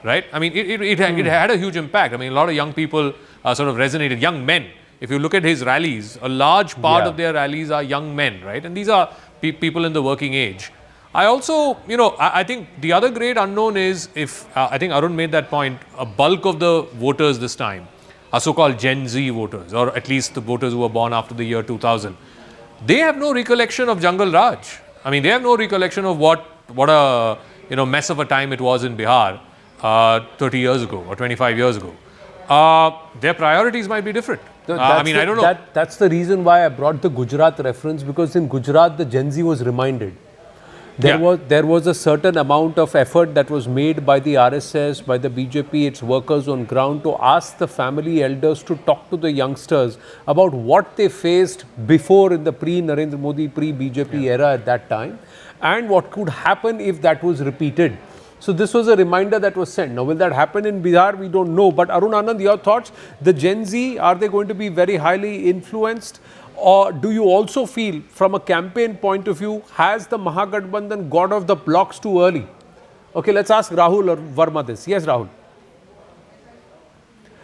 Right? I mean, it had a huge impact. I mean, a lot of young people sort of resonated, young men. If you look at his rallies, a large part of their rallies are young men, right? And these are people in the working age. I also, I think the other great unknown is I think Arun made that point, a bulk of the voters this time are so-called Gen Z voters, or at least the voters who were born after the year 2000. They have no recollection of Jungle Raj. I mean, they have no recollection of what a, mess of a time it was in Bihar 30 years ago or 25 years ago. Their priorities might be different. I don't know. That's the reason why I brought the Gujarat reference, because in Gujarat, the Gen Z was reminded. There was a certain amount of effort that was made by the RSS, by the BJP, its workers on ground, to ask the family elders to talk to the youngsters about what they faced before in the pre-Narendra Modi, pre-BJP era at that time, and what could happen if that was repeated. So this was a reminder that was sent. Now, will that happen in Bihar? We don't know. But Arun Anand, your thoughts? The Gen Z, are they going to be very highly influenced? Or do you also feel, from a campaign point of view, has the Mahagathbandhan got off the blocks too early? Okay, let's ask Rahul or Verma this. Yes, Rahul.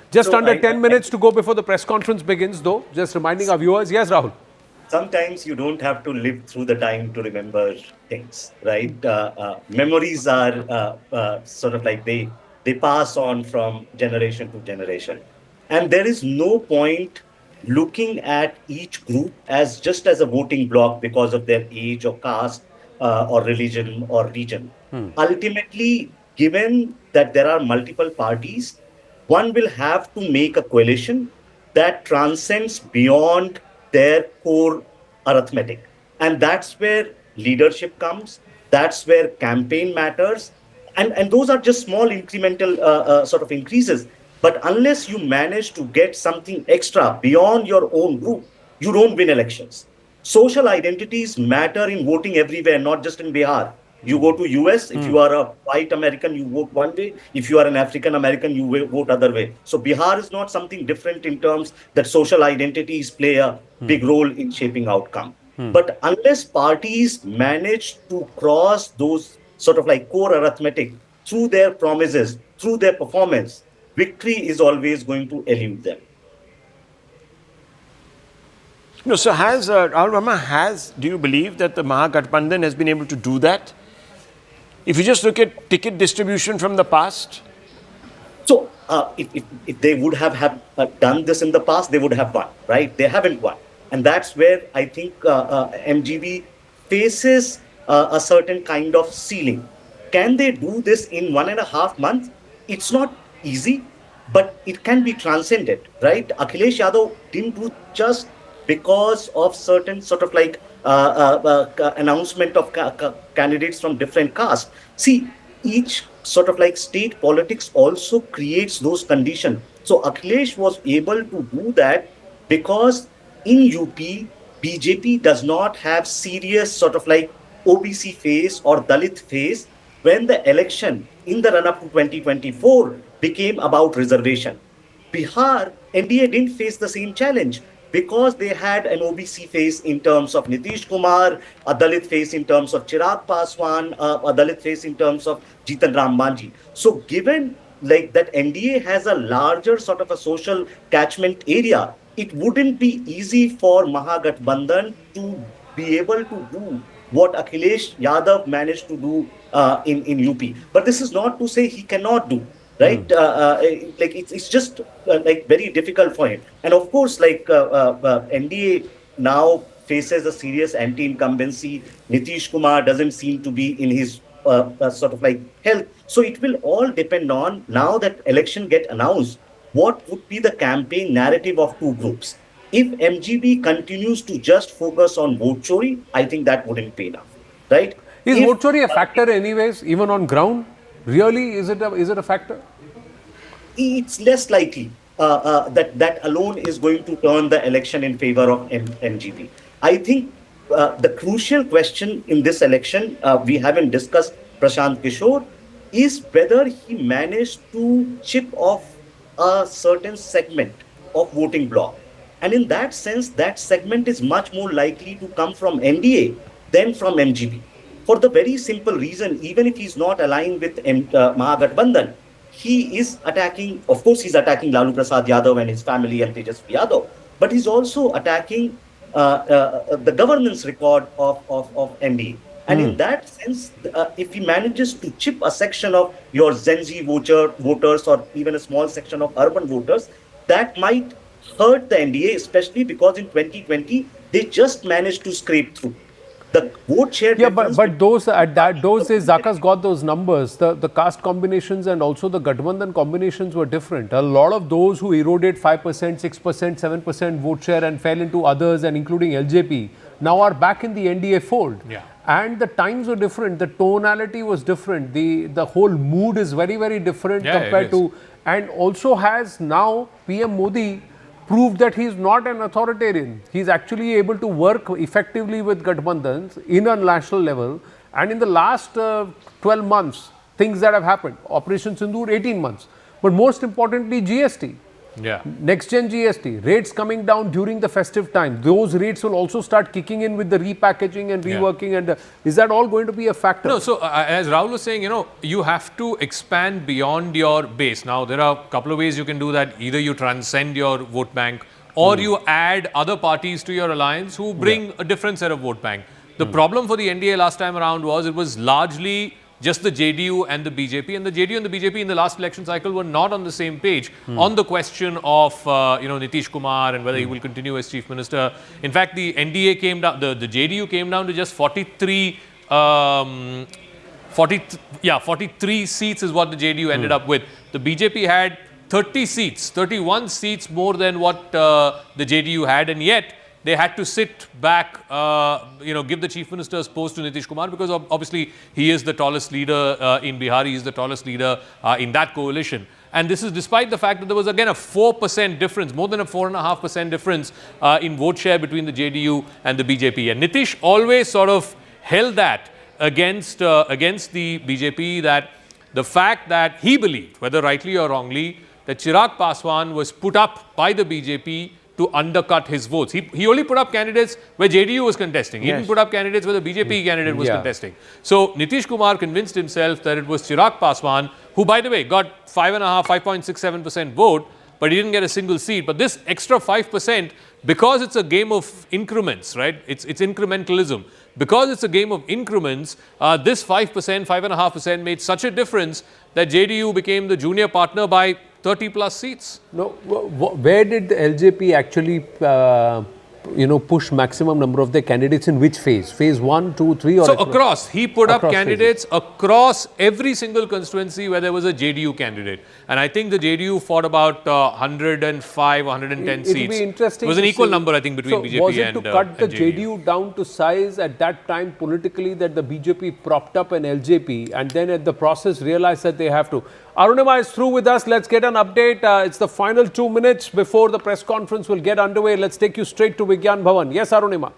Just under 10 minutes to go before the press conference begins, though. Just reminding our viewers. Yes, Rahul. Sometimes you don't have to live through the time to remember things, right? Memories are sort of like they pass on from generation to generation. And there is no point looking at each group as just as a voting bloc because of their age or caste or religion or region. Ultimately, given that there are multiple parties, one will have to make a coalition that transcends beyond their core arithmetic. And that's where leadership comes. That's where campaign matters. And those are just small incremental sort of increases. But unless you manage to get something extra beyond your own group, you don't win elections. Social identities matter in voting everywhere, not just in Bihar. You go to US, if you are a white American, you vote one way. If you are an African American, you vote other way. So Bihar is not something different in terms that social identities play a big role in shaping outcome. But unless parties manage to cross those sort of like core arithmetic through their promises, through their performance, victory is always going to elude them. No, so do you believe that the Mahagathbandhan has been able to do that? If you just look at ticket distribution from the past? So, if they would have done this in the past, they would have won, right? They haven't won. And that's where I think MGB faces a certain kind of ceiling. can they do this in 1.5 months? It's not easy, but it can be transcended, right? Akhilesh Yadav didn't do just because of certain sort of like announcement of candidates from different castes. See, each sort of like state politics also creates those conditions. So Akhilesh was able to do that because in UP, BJP does not have serious sort of like OBC phase or Dalit phase when the election in the run-up to 2024 became about reservation. Bihar, NDA didn't face the same challenge because they had an OBC phase in terms of Nitish Kumar, a Dalit phase in terms of Chirag Paswan, a Dalit phase in terms of Jitan Ram Manji. So given like that NDA has a larger sort of a social catchment area, it wouldn't be easy for Mahagathbandhan to be able to do what Akhilesh Yadav managed to do in UP. But this is not to say he cannot do, right? Like it's just like very difficult for him. And of course, like NDA now faces a serious anti-incumbency. Nitish Kumar doesn't seem to be in his sort of like health. So it will all depend on, now that election get announced, what would be the campaign narrative of two groups. If MGB continues to just focus on vote chori, I think that wouldn't pay enough, right? Is vote chori a factor anyways, even on ground? Really, is it a factor? It's less likely that alone is going to turn the election in favor of MGB. I think the crucial question in this election, we haven't discussed Prashant Kishore, is whether he managed to chip off a certain segment of voting bloc. And in that sense, that segment is much more likely to come from NDA than from MGB. For the very simple reason, even if he's not aligned with Mahagathbandhan, he is attacking, of course, he's attacking Lalu Prasad Yadav and his family and Tejashwi Yadav, but he's also attacking the governance record of NDA. And in that sense, if he manages to chip a section of your Gen Z voters or even a small section of urban voters, that might hurt the NDA, especially because in 2020, they just managed to scrape through. The vote share. Yeah, but those days, Zaka's got those numbers. The caste combinations and also the Gathbandhan combinations were different. A lot of those who eroded 5%, 6%, 7% vote share and fell into others and including LJP now are back in the NDA fold. Yeah. And the times were different. The tonality was different. The whole mood is very, very different compared to, and also has now PM Modi proved that he is not an authoritarian. He is actually able to work effectively with Gathbandhans in a national level. And in the last 12 months, things that have happened, Operation Sindoor, 18 months. But most importantly, GST. Yeah. Next gen GST, rates coming down during the festive time. Those rates will also start kicking in with the repackaging and reworking. And is that all going to be a factor? No, so as Rahul was saying, you have to expand beyond your base. Now, there are a couple of ways you can do that. Either you transcend your vote bank or you add other parties to your alliance who bring a different set of vote bank. The problem for the NDA last time around was it was largely just the JDU and the BJP, and the JDU and the BJP in the last election cycle were not on the same page on the question of Nitish Kumar and whether he will continue as chief minister. In fact, the NDA came down, the JDU came down to just 43 seats is what the JDU ended up with. The BJP had 30 seats, 31 seats more than what the JDU had, and yet they had to sit back, give the chief minister's post to Nitish Kumar because obviously he is the tallest leader in Bihar. He is the tallest leader in that coalition. And this is despite the fact that there was again a 4% difference, more than a 4.5% difference in vote share between the JDU and the BJP. And Nitish always sort of held that against the BJP, that the fact that he believed, whether rightly or wrongly, that Chirag Paswan was put up by the BJP to undercut his votes. He only put up candidates where JDU was contesting. He didn't put up candidates where the BJP candidate was contesting. So Nitish Kumar convinced himself that it was Chirag Paswan, who by the way got 5.67% vote, but he didn't get a single seat. But this extra 5%, because it's a game of increments, right? It's incrementalism. Because it's a game of increments, this 5%, 5.5% made such a difference that JDU became the junior partner by 30 plus seats. No, where did the LJP actually push maximum number of their candidates in which phase? Phase 1, 2, 3 or So across, he put up candidates phases. across every single constituency where there was a JDU candidate. And I think the JDU fought about 105, 110 seats. It'll be interesting. It was an to equal see. number, I think, between BJP was it and to cut the and JDU down to size at that time politically that the BJP propped up an LJP and then at the process realized that they have to? Arunima is through with us. Let's get an update. It's the final 2 minutes before the press conference will get underway. Let's take you straight to Vigyan Bhavan. Yes, Arunima.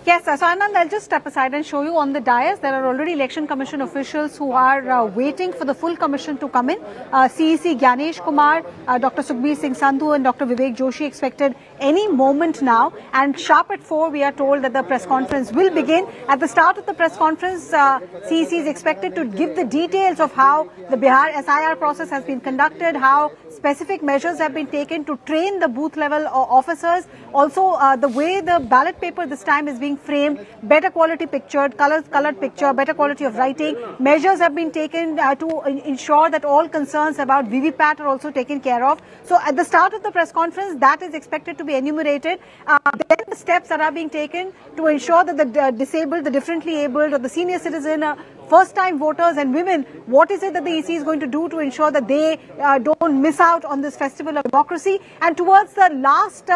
Yes, so Anand, I'll just step aside and show you on the dais. There are already Election Commission officials who are waiting for the full commission to come in. CEC Gyanesh Kumar, Dr. Sukhbir Singh Sandhu and Dr. Vivek Joshi expected any moment now. And sharp at 4, we are told that the press conference will begin. At the start of the press conference, CEC is expected to give the details of how the Bihar SIR process has been conducted, how specific measures have been taken to train the booth level officers. Also, the way the ballot paper this time is being framed, better quality pictured, colored picture, better quality of writing. Measures have been taken to ensure that all concerns about VVPAT are also taken care of. So at the start of the press conference, that is expected to be enumerated. Then the steps that are being taken to ensure that the disabled, the differently abled or the senior citizen, first-time voters and women, what is it that the EC is going to do to ensure that they don't miss out on this festival of democracy? And towards the last,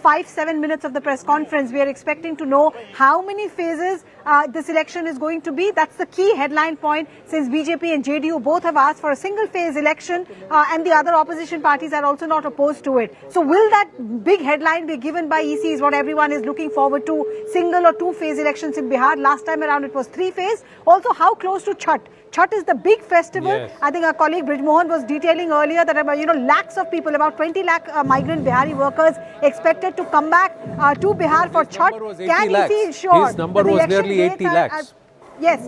5-7 minutes of the press conference, we are expecting to know how many phases this election is going to be. That's the key headline point, since BJP and JDU both have asked for a single-phase election and the other opposition parties are also not opposed to it. So will that big headline be given by EC is what everyone is looking forward to, single or two-phase elections in Bihar. Last time around it was three-phase. Also, how close to Chhath? Chhath is the big festival. Yes. I think our colleague Brij Mohan was detailing earlier that lakhs of people, about 20 lakh migrant Bihari workers expected to come back to Bihar for Chhath. Can EC ensure his number was nearly 80 lakhs. Yes,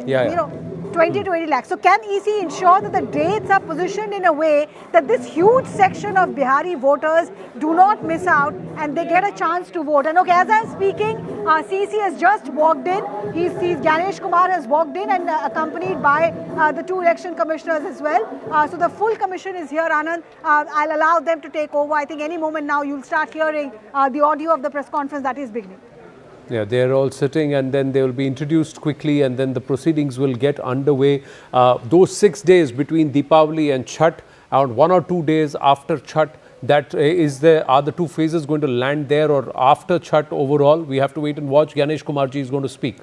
20 to 80 lakhs. So can EC ensure that the dates are positioned in a way that this huge section of Bihari voters do not miss out and they get a chance to vote? And as I'm speaking, CEC has just walked in. He sees Gyanesh Kumar has walked in and accompanied by the two election commissioners as well. So the full commission is here, Anand. I'll allow them to take over. I think any moment now you'll start hearing the audio of the press conference that is beginning. Yeah, they're all sitting and then they will be introduced quickly and then the proceedings will get underway. Those 6 days between Deepavali and Chhath, around 1 or 2 days after Chhath, are the two phases going to land there or after Chhath overall? We have to wait and watch. Gyanesh Kumarji is going to speak.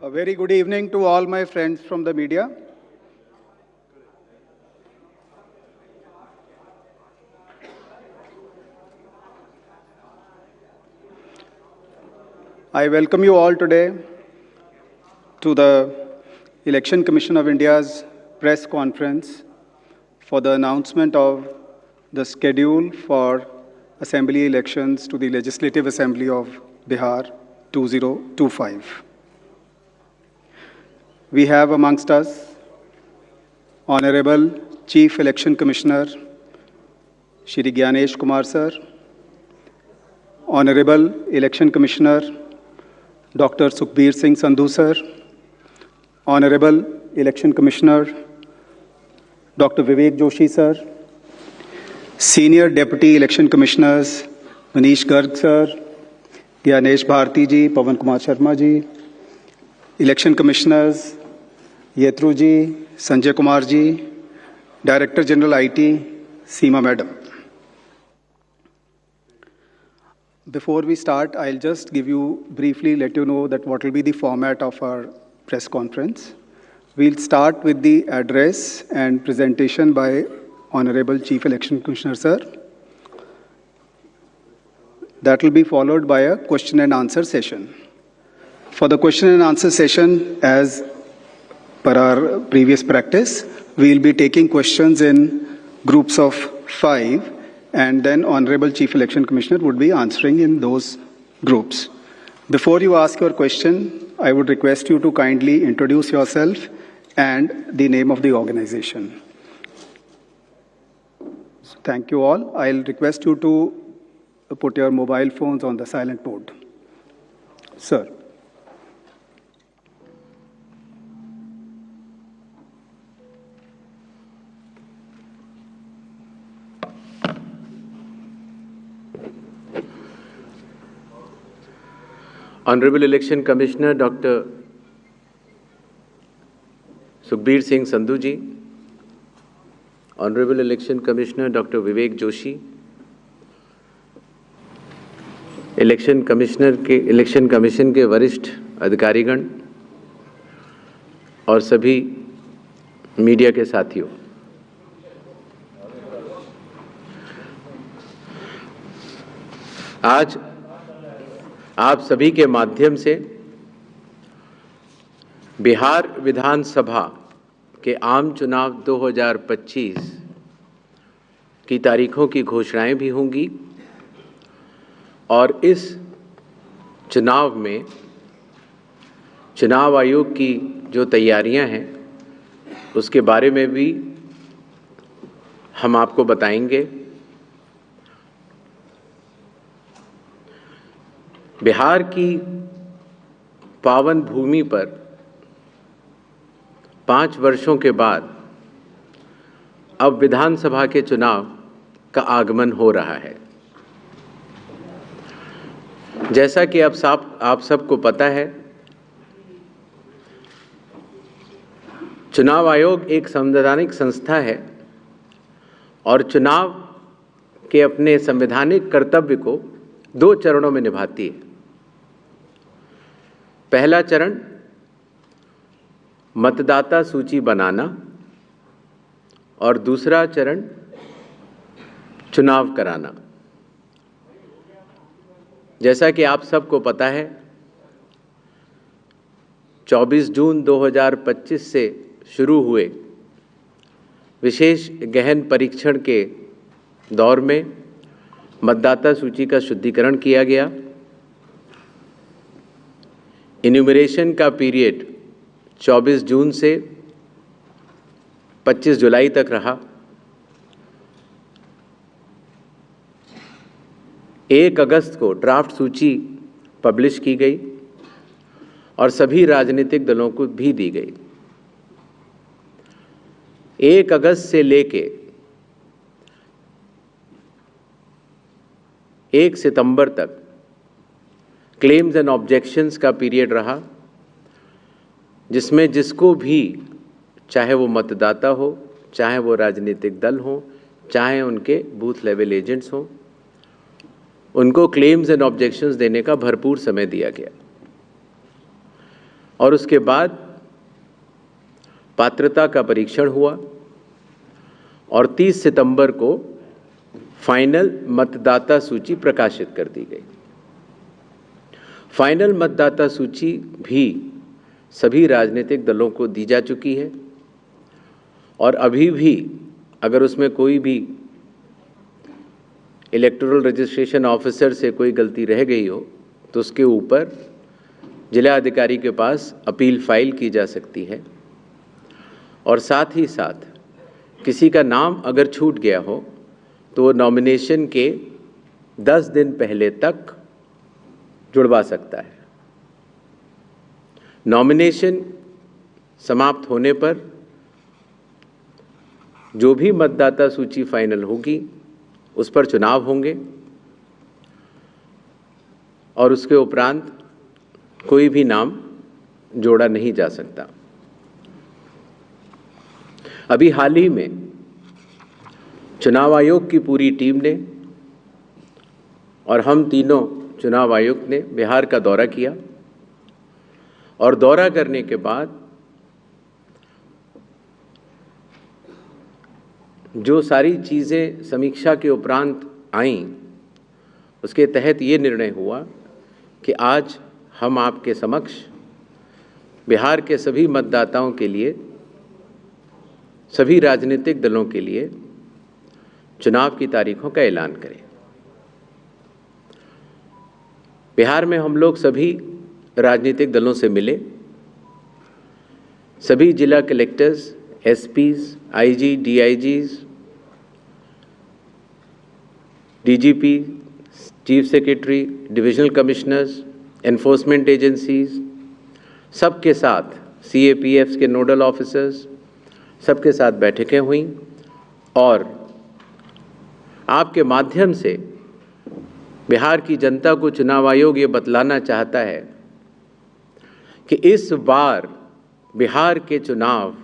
A very good evening to all my friends from the media. I welcome you all today to the Election Commission of India's press conference for the announcement of the schedule for assembly elections to the Legislative Assembly of Bihar 2025. We have amongst us Honorable Chief Election Commissioner Shri Gyanesh Kumar Sir, Honorable Election Commissioner Dr. Sukhbir Singh Sandhu Sir, Honorable Election Commissioner Dr. Vivek Joshi Sir, Senior Deputy Election Commissioners Manish Garg Sir, Gyanesh Bharti Ji, Pawan Kumar Sharma Ji, Election Commissioners Yetru Ji, Sanjay Kumar Ji, Director General IT, Seema Madam. Before we start, I'll just briefly let you know that what will be the format of our press conference. We'll start with the address and presentation by Honorable Chief Election Commissioner Sir. That will be followed by a question and answer session. For the question and answer session, as per our previous practice, we will be taking questions in groups of 5 and then Honorable Chief Election Commissioner would be answering in those groups. Before you ask your question, I would request you to kindly introduce yourself and the name of the organization. So thank you all. I'll request you to put your mobile phones on the silent mode. Sir. Honorable Election Commissioner Dr. Sukhbir Singh Sandhu ji, Honorable Election Commissioner Dr. Vivek Joshi, election commission के वरिष्ठ अधिकारीगण और सभी media के साथियों, आज आप सभी के माध्यम से बिहार विधानसभा के आम चुनाव 2025 की तारीखों की घोषणाएं भी होंगी और इस चुनाव में चुनाव आयोग की जो तैयारियां हैं उसके बारे में भी हम आपको बताएंगे। बिहार की पावन भूमि पर 5 वर्षों के बाद अब विधानसभा के चुनाव का आगमन हो रहा है। जैसा कि आप सबको पता है, चुनाव आयोग एक संवैधानिक संस्था है और चुनाव के अपने संवैधानिक कर्तव्य को 2 चरणों में निभाती है। पहला चरण मतदाता सूची बनाना और दूसरा चरण चुनाव कराना। जैसा कि आप सबको पता है, 24 जून 2025 से शुरू हुए विशेष गहन परीक्षण के दौर में मतदाता सूची का शुद्धिकरण किया गया। इन्यूमरेशन का पीरियड 24 जून से 25 जुलाई तक रहा। 1 अगस्त को ड्राफ्ट सूची पब्लिश की गई और सभी राजनीतिक दलों को भी दी गई। 1 अगस्त से लेके 1 सितंबर तक क्लेम्स एंड ऑब्जेक्शंस का पीरियड रहा, जिसमें जिसको भी, चाहे वो मतदाता हो, चाहे वो राजनीतिक दल हो, चाहे उनके बूथ लेवल एजेंट्स हों, उनको क्लेम्स एंड ऑब्जेक्शंस देने का भरपूर समय दिया गया। और उसके बाद पात्रता का परीक्षण हुआ और 30 सितंबर को फाइनल मतदाता सूची प्रकाशित कर दी गई। फाइनल मतदाता सूची भी सभी राजनीतिक दलों को दी जा चुकी है और अभी भी अगर उसमें कोई भी इलेक्टोरल रजिस्ट्रेशन ऑफिसर से कोई गलती रह गई हो तो उसके ऊपर जिला अधिकारी के पास अपील फाइल की जा सकती है। और साथ ही साथ किसी का नाम अगर छूट गया हो तो वो नॉमिनेशन के 10 दिन पहले तक जुड़वा सकता है। नॉमिनेशन समाप्त होने पर जो भी मतदाता सूची फाइनल होगी उस पर चुनाव होंगे और उसके उपरांत कोई भी नाम जोड़ा नहीं जा सकता। अभी हाल ही में चुनाव आयोग की पूरी टीम ने और हम तीनों चुनाव आयुक्त ने बिहार का दौरा किया और दौरा करने के बाद जो सारी चीज़ें समीक्षा के उपरांत आईं, उसके तहत ये निर्णय हुआ कि आज हम आपके समक्ष बिहार के सभी मतदाताओं के लिए, सभी राजनीतिक दलों के लिए चुनाव की तारीखों का ऐलान करें। बिहार में हम लोग सभी राजनीतिक दलों से मिले, सभी जिला collectors, SPs, IGs, DIGs, DGP, chief secretary, divisional commissioners enforcement agencies, सबके साथ CAPFs के नोडल ऑफिसर्स, सबके साथ बैठकें हुई और आपके माध्यम से बिहार की जनता को चुनाव आयोग ये बतलाना चाहता है कि इस बार बिहार के चुनाव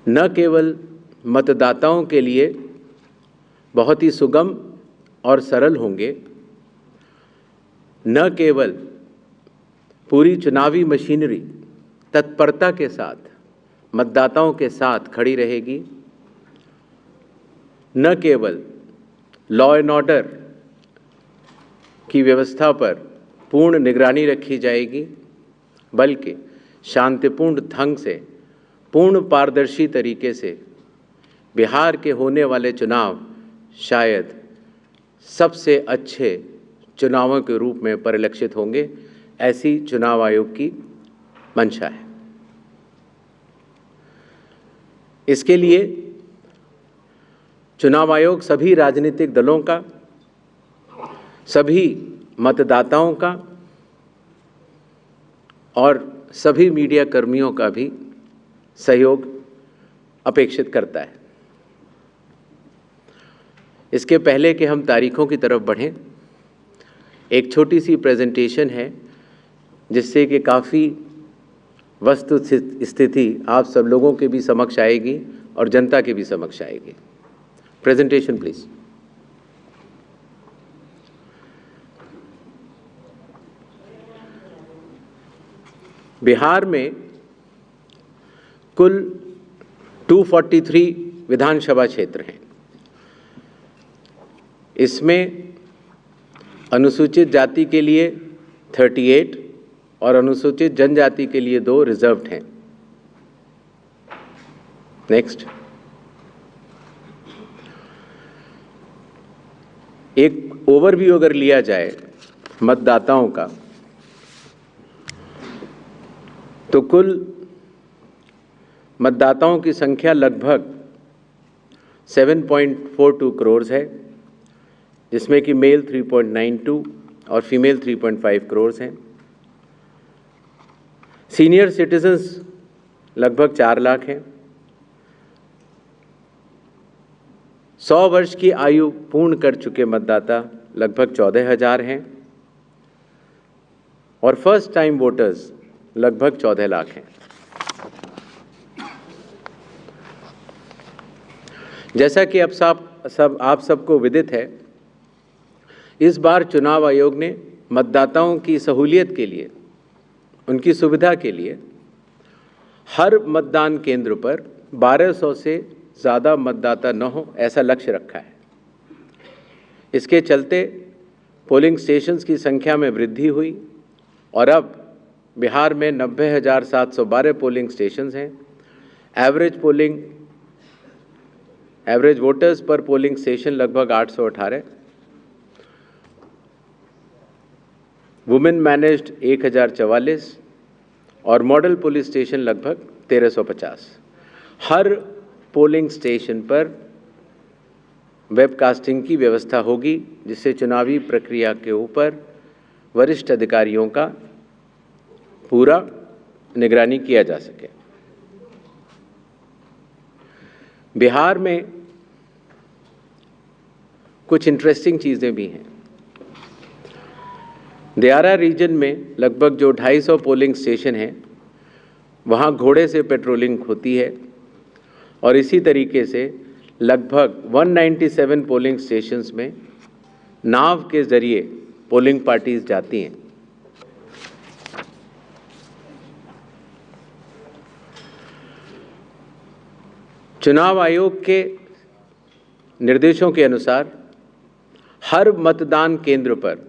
न केवल मतदाताओं के लिए बहुत ही सुगम और सरल होंगे, न केवल पूरी चुनावी मशीनरी तत्परता के साथ मतदाताओं के साथ खड़ी रहेगी, न केवल लॉ एंड ऑर्डर की व्यवस्था पर पूर्ण निगरानी रखी जाएगी, बल्कि शांतिपूर्ण ढंग से, पूर्ण पारदर्शी तरीके से बिहार के होने वाले चुनाव शायद सबसे अच्छे चुनावों के रूप में परिलक्षित होंगे, ऐसी चुनाव आयोग की मंशा है। इसके लिए चुनाव आयोग सभी राजनीतिक दलों का, सभी मतदाताओं का और सभी मीडिया कर्मियों का भी सहयोग अपेक्षित करता है। इसके पहले कि हम तारीखों की तरफ बढ़ें, एक छोटी सी प्रेजेंटेशन है जिससे कि काफ़ी वस्तु स्थिति आप सब लोगों के भी समक्ष आएगी और जनता के भी समक्ष आएगी। Presentation please. बिहार में कुल 243 विधानसभा क्षेत्र हैं। इसमें अनुसूचित जाति के लिए 38 और अनुसूचित जनजाति के लिए 2 रिजर्व्ड हैं। नेक्स्ट। एक ओवरव्यू अगर लिया जाए मतदाताओं का, तो कुल मतदाताओं की संख्या लगभग 7.42 करोड़ है, जिसमें कि मेल 3.92 और फीमेल 3.5 करोड़ हैं। सीनियर सिटीजन्स लगभग 4 लाख हैं। 100 वर्ष की आयु पूर्ण कर चुके मतदाता लगभग 14,000 हैं और फर्स्ट टाइम वोटर्स लगभग 14 लाख हैं। जैसा कि अब आप सबको विदित है, इस बार चुनाव आयोग ने मतदाताओं की सहूलियत के लिए, उनकी सुविधा के लिए हर मतदान केंद्र पर 1200 से ज़्यादा मतदाता न हो, ऐसा लक्ष्य रखा है। इसके चलते पोलिंग स्टेशंस की संख्या में वृद्धि हुई और अब बिहार में 90,712 पोलिंग स्टेशंस हैं। एवरेज वोटर्स पर पोलिंग स्टेशन लगभग 818। वुमेन मैनेज्ड 1044 और मॉडल पुलिस स्टेशन लगभग 1350। हर पोलिंग स्टेशन पर वेबकास्टिंग की व्यवस्था होगी, जिससे चुनावी प्रक्रिया के ऊपर वरिष्ठ अधिकारियों का पूरा निगरानी किया जा सके। बिहार में कुछ इंटरेस्टिंग चीज़ें भी हैं। दियारा रीजन में लगभग जो 250 पोलिंग स्टेशन हैं, वहाँ घोड़े से पेट्रोलिंग होती है और इसी तरीके से लगभग 197 पोलिंग स्टेशंस में नाव के ज़रिए पोलिंग पार्टीज जाती हैं। चुनाव आयोग के निर्देशों के अनुसार हर मतदान केंद्र पर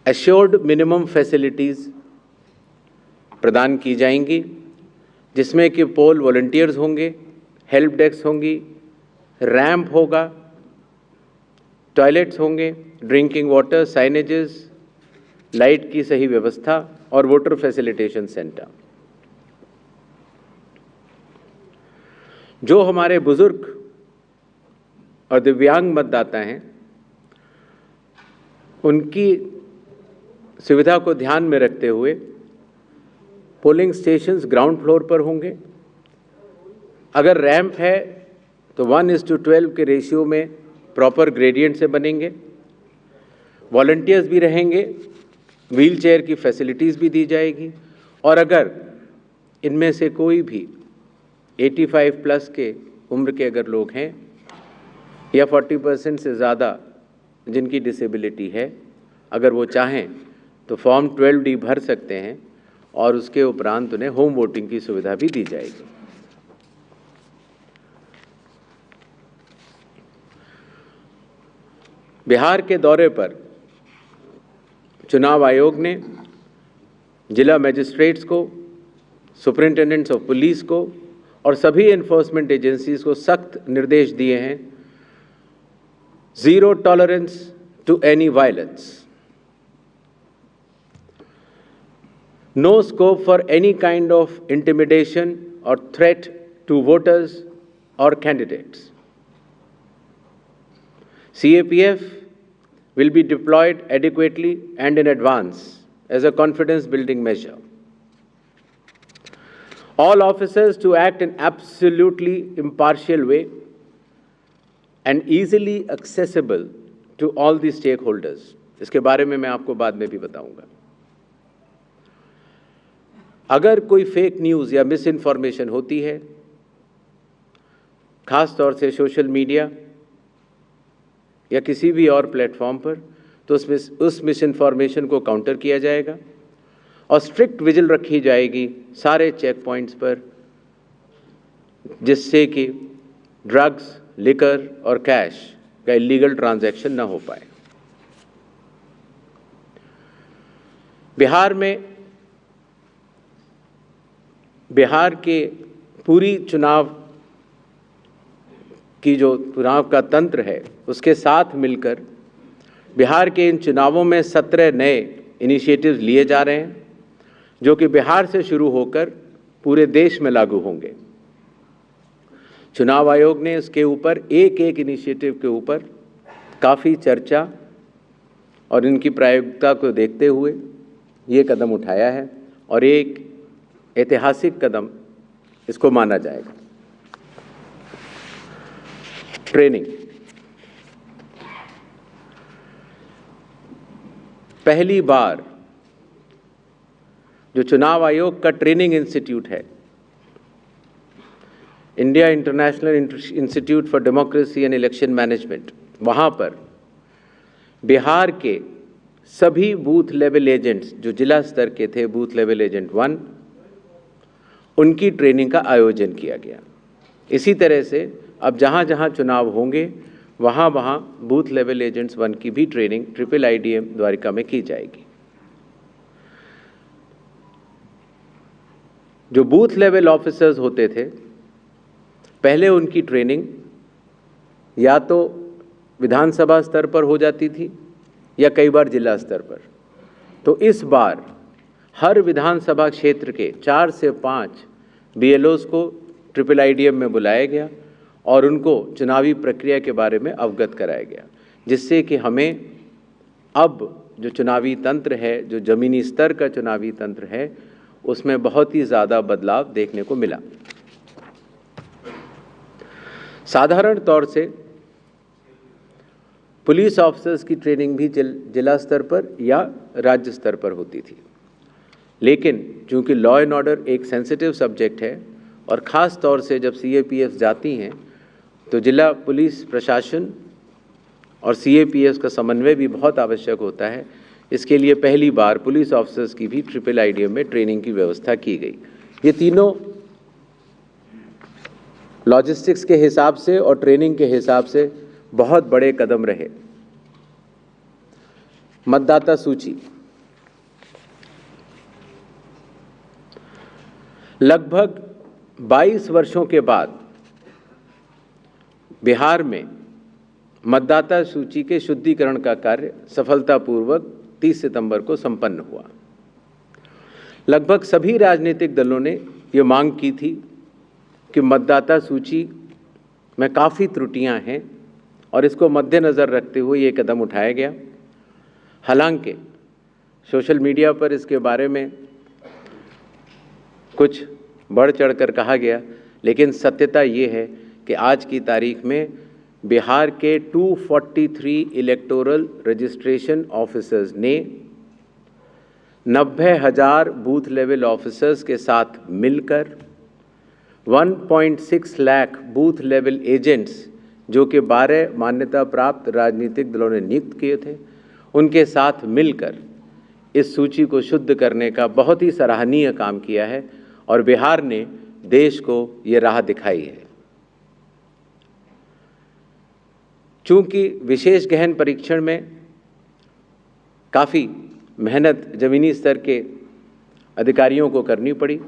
एश्योर्ड मिनिमम फैसिलिटीज़ प्रदान की जाएंगी, जिसमें कि पोल वॉलंटियर्स होंगे, हेल्प डेस्क होंगी, रैंप होगा, टॉयलेट्स होंगे, ड्रिंकिंग वाटर, साइनेजेस, लाइट की सही व्यवस्था और वोटर फैसिलिटेशन सेंटर। जो हमारे बुजुर्ग और दिव्यांग मतदाता हैं, उनकी सुविधा को ध्यान में रखते हुए पोलिंग स्टेशंस ग्राउंड फ्लोर पर होंगे। अगर रैंप है तो 1:12 के रेशियो में प्रॉपर ग्रेडियंट से बनेंगे। वॉलंटियर्स भी रहेंगे, व्हील चेयर की फैसिलिटीज़ भी दी जाएगी। और अगर इनमें से कोई भी 85 प्लस के उम्र के अगर लोग हैं या 40% से ज़्यादा जिनकी डिसेबिलिटी है, अगर वो चाहें तो फॉर्म 12D भर सकते हैं और उसके उपरांत उन्हें होम वोटिंग की सुविधा भी दी जाएगी। बिहार के दौरे पर चुनाव आयोग ने जिला मजिस्ट्रेट्स को, सुपरिंटेंडेंट्स ऑफ पुलिस को और सभी एनफोर्समेंट एजेंसीज को सख्त निर्देश दिए हैं, zero tolerance to any violence, no scope for any kind of intimidation or threat to voters or candidates. CAPF will be deployed adequately and in advance as a confidence building measure. All officers to act in absolutely impartial way and easily accessible to all the stakeholders. इसके बारे में मैं आपको बाद में भी बताऊंगा। अगर कोई फेक न्यूज़ या मिस इन्फॉर्मेशन होती है, ख़ास तौर से सोशल मीडिया या किसी भी और प्लेटफॉर्म पर, तो उस मिस इन्फॉर्मेशन को काउंटर किया जाएगा और स्ट्रिक्ट विजिल रखी जाएगी सारे चेक पॉइंट्स पर, जिससे कि ड्रग्स, लिकर और कैश का इलीगल ट्रांजैक्शन ना हो पाए। बिहार के पूरी चुनाव का तंत्र है, उसके साथ मिलकर बिहार के इन चुनावों में 17 नए इनिशिएटिव्स लिए जा रहे हैं, जो कि बिहार से शुरू होकर पूरे देश में लागू होंगे। चुनाव आयोग ने इसके ऊपर एक इनिशिएटिव के ऊपर काफ़ी चर्चा और इनकी प्रायोगिकता को देखते हुए ये कदम उठाया है और एक ऐतिहासिक कदम इसको माना जाएगा। ट्रेनिंग, पहली बार जो चुनाव आयोग का ट्रेनिंग इंस्टीट्यूट है, India international institute for democracy and election management, वहाँ पर बिहार के सभी बूथ लेवल एजेंट्स जो जिला स्तर के थे, बूथ लेवल एजेंट 1, उनकी ट्रेनिंग का आयोजन किया गया। इसी तरह से अब जहाँ जहाँ चुनाव होंगे वहाँ वहाँ बूथ लेवल एजेंट्स 1 की भी ट्रेनिंग IIIDM द्वारिका में की जाएगी। जो बूथ लेवल ऑफिसर्स होते थे, पहले उनकी ट्रेनिंग या तो विधानसभा स्तर पर हो जाती थी या कई बार जिला स्तर पर। तो इस बार हर विधानसभा क्षेत्र के 4 से 5 BLOs को IIIDM में बुलाया गया और उनको चुनावी प्रक्रिया के बारे में अवगत कराया गया, जिससे कि हमें अब जो चुनावी तंत्र है, जो ज़मीनी स्तर का चुनावी तंत्र है, उसमें बहुत ही ज़्यादा बदलाव देखने को मिला। साधारण तौर से पुलिस ऑफिसर्स की ट्रेनिंग भी जिला स्तर पर या राज्य स्तर पर होती थी, लेकिन चूंकि लॉ एंड ऑर्डर एक सेंसिटिव सब्जेक्ट है और ख़ास तौर से जब CAPF जाती हैं तो जिला पुलिस प्रशासन और CAPF का समन्वय भी बहुत आवश्यक होता है। इसके लिए पहली बार पुलिस ऑफिसर्स की भी IIIDM में ट्रेनिंग की व्यवस्था की गई। ये तीनों लॉजिस्टिक्स के हिसाब से और ट्रेनिंग के हिसाब से बहुत बड़े कदम रहे। मतदाता सूची, लगभग 22 वर्षों के बाद बिहार में मतदाता सूची के शुद्धिकरण का कार्य सफलतापूर्वक 30 सितंबर को संपन्न हुआ। लगभग सभी राजनीतिक दलों ने ये मांग की थी कि मतदाता सूची में काफ़ी त्रुटियां हैं और इसको मद्देनज़र रखते हुए ये कदम उठाया गया। हालांकि सोशल मीडिया पर इसके बारे में कुछ बढ़ चढ़ कर कहा गया, लेकिन सत्यता ये है कि आज की तारीख में बिहार के 243 इलेक्टोरल रजिस्ट्रेशन ऑफिसर्स ने 90,000 बूथ लेवल ऑफिसर्स के साथ मिलकर 1.6 लाख बूथ लेवल एजेंट्स, जो कि 12 मान्यता प्राप्त राजनीतिक दलों ने नियुक्त किए थे, उनके साथ मिलकर इस सूची को शुद्ध करने का बहुत ही सराहनीय काम किया है और बिहार ने देश को ये राह दिखाई है। चूंकि विशेष गहन परीक्षण में काफ़ी मेहनत ज़मीनी स्तर के अधिकारियों को करनी पड़ी,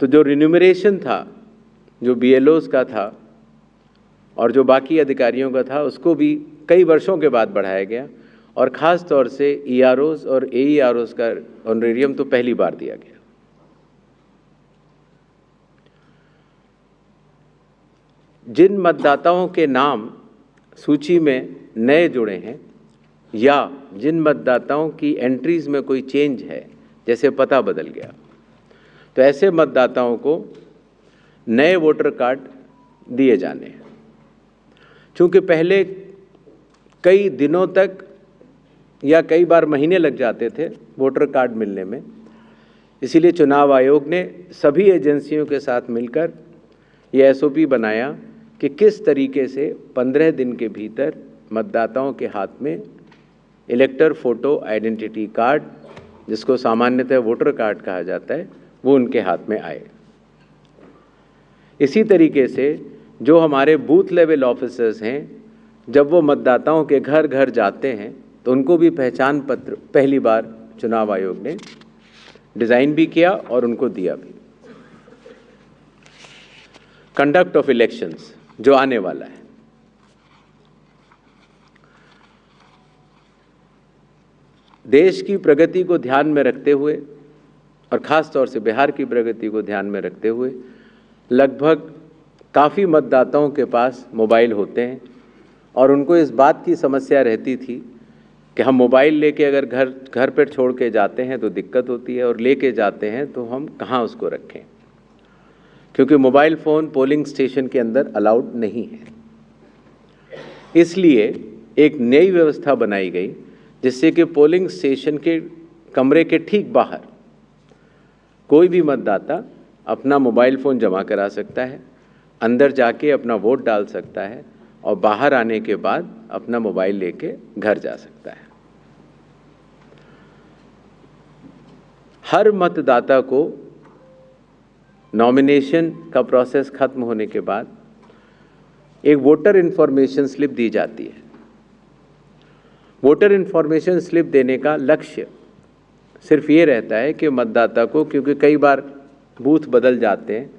तो जो रिन्यूमरेशन था, जो BLOs का था और जो बाकी अधिकारियों का था, उसको भी कई वर्षों के बाद बढ़ाया गया और ख़ास तौर से EROs और AEROs का ऑनरेरियम तो पहली बार दिया गया। जिन मतदाताओं के नाम सूची में नए जुड़े हैं या जिन मतदाताओं की एंट्रीज में कोई चेंज है, जैसे पता बदल गया, तो ऐसे मतदाताओं को नए वोटर कार्ड दिए जाने हैं। चूँकि पहले कई दिनों तक या कई बार महीने लग जाते थे वोटर कार्ड मिलने में, इसीलिए चुनाव आयोग ने सभी एजेंसियों के साथ मिलकर ये SOP बनाया कि किस तरीके से 15 दिन के भीतर मतदाताओं के हाथ में इलेक्टर फोटो आइडेंटिटी कार्ड, जिसको सामान्यतः वोटर कार्ड कहा जाता है, वो उनके हाथ में आए। इसी तरीके से जो हमारे बूथ लेवल ऑफिसर्स हैं, जब वो मतदाताओं के घर घर जाते हैं तो उनको भी पहचान पत्र पहली बार चुनाव आयोग ने डिज़ाइन भी किया और उनको दिया भी। कंडक्ट ऑफ इलेक्शंस जो आने वाला है, देश की प्रगति को ध्यान में रखते हुए और ख़ास तौर से बिहार की प्रगति को ध्यान में रखते हुए लगभग काफ़ी मतदाताओं के पास मोबाइल होते हैं और उनको इस बात की समस्या रहती थी कि हम मोबाइल लेके अगर घर पर छोड़ के जाते हैं तो दिक्कत होती है और लेके जाते हैं तो हम कहाँ उसको रखें, क्योंकि मोबाइल फ़ोन पोलिंग स्टेशन के अंदर अलाउड नहीं है। इसलिए एक नई व्यवस्था बनाई गई जिससे कि पोलिंग स्टेशन के कमरे के ठीक बाहर कोई भी मतदाता अपना मोबाइल फ़ोन जमा करा सकता है, अंदर जाके अपना वोट डाल सकता है और बाहर आने के बाद अपना मोबाइल लेके घर जा सकता है। हर मतदाता को नॉमिनेशन का प्रोसेस खत्म होने के बाद एक वोटर इन्फॉर्मेशन स्लिप दी जाती है। वोटर इन्फॉर्मेशन स्लिप देने का लक्ष्य सिर्फ ये रहता है कि मतदाता को, क्योंकि कई बार बूथ बदल जाते हैं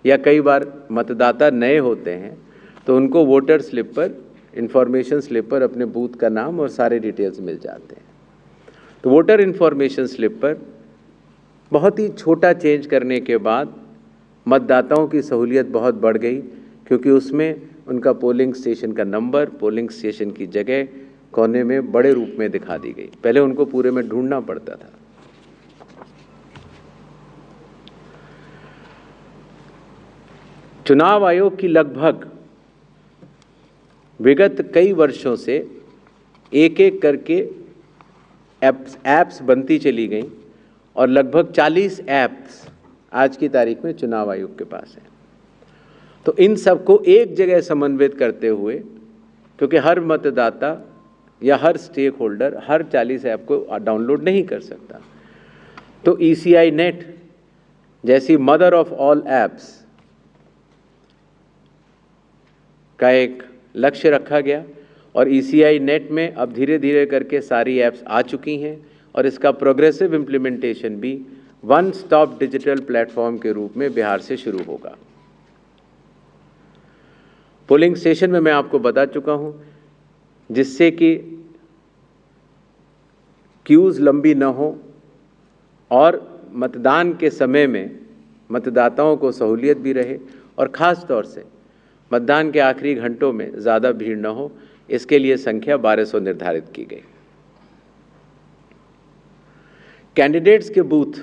या कई बार मतदाता नए होते हैं, तो उनको वोटर स्लिप पर, इन्फॉर्मेशन स्लिप पर अपने बूथ का नाम और सारे डिटेल्स मिल जाते हैं। तो वोटर इन्फॉर्मेशन स्लिप पर बहुत ही छोटा चेंज करने के बाद मतदाताओं की सहूलियत बहुत बढ़ गई, क्योंकि उसमें उनका पोलिंग स्टेशन का नंबर, पोलिंग स्टेशन की जगह कोने में बड़े रूप में दिखा दी गई। पहले उनको पूरे में ढूंढना पड़ता था। चुनाव आयोग की लगभग विगत कई वर्षों से एक एक करके ऐप्स बनती चली गई और लगभग 40 ऐप्स आज की तारीख में चुनाव आयोग के पास हैं। तो इन सबको एक जगह समन्वित करते हुए, क्योंकि हर मतदाता या हर स्टेक होल्डर हर 40 ऐप को डाउनलोड नहीं कर सकता, तो ECI नेट जैसी मदर ऑफ ऑल ऐप्स का एक लक्ष्य रखा गया और ECI नेट में अब धीरे धीरे करके सारी ऐप्स आ चुकी हैं और इसका प्रोग्रेसिव इम्प्लीमेंटेशन भी वन स्टॉप डिजिटल प्लेटफॉर्म के रूप में बिहार से शुरू होगा। पोलिंग स्टेशन में मैं आपको बता चुका हूं, जिससे कि क्यूज़ लंबी न हो और मतदान के समय में मतदाताओं को सहूलियत भी रहे और ख़ास तौर से मतदान के आखिरी घंटों में ज़्यादा भीड़ न हो, इसके लिए संख्या 1200 निर्धारित की गई। कैंडिडेट्स के बूथ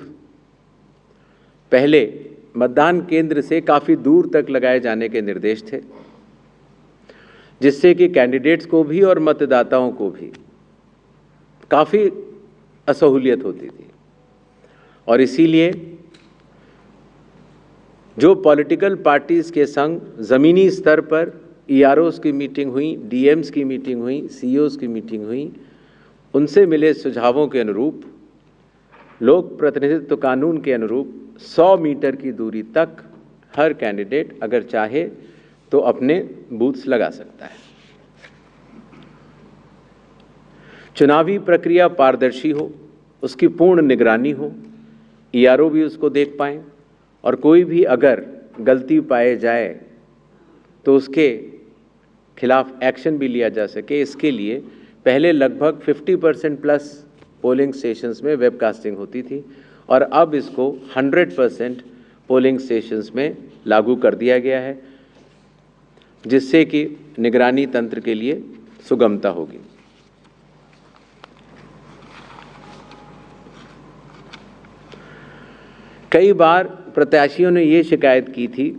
पहले मतदान केंद्र से काफ़ी दूर तक लगाए जाने के निर्देश थे, जिससे कि कैंडिडेट्स को भी और मतदाताओं को भी काफ़ी असहूलियत होती थी। और इसीलिए जो पॉलिटिकल पार्टीज़ के संग ज़मीनी स्तर पर EROs की मीटिंग हुई, DMs की मीटिंग हुई, CEOs की मीटिंग हुई, उनसे मिले सुझावों के अनुरूप लोक प्रतिनिधित्व कानून के अनुरूप 100 मीटर की दूरी तक हर कैंडिडेट अगर चाहे तो अपने बूथ्स लगा सकता है। चुनावी प्रक्रिया पारदर्शी हो, उसकी पूर्ण निगरानी हो, ERO भी उसको देख पाएं और कोई भी अगर गलती पाए जाए तो उसके खिलाफ एक्शन भी लिया जा सके। इसके लिए पहले लगभग 50% प्लस पोलिंग स्टेशंस में वेबकास्टिंग होती थी और अब इसको 100% पोलिंग स्टेशंस में लागू कर दिया गया है, जिससे कि निगरानी तंत्र के लिए सुगमता होगी। कई बार प्रत्याशियों ने ये शिकायत की थी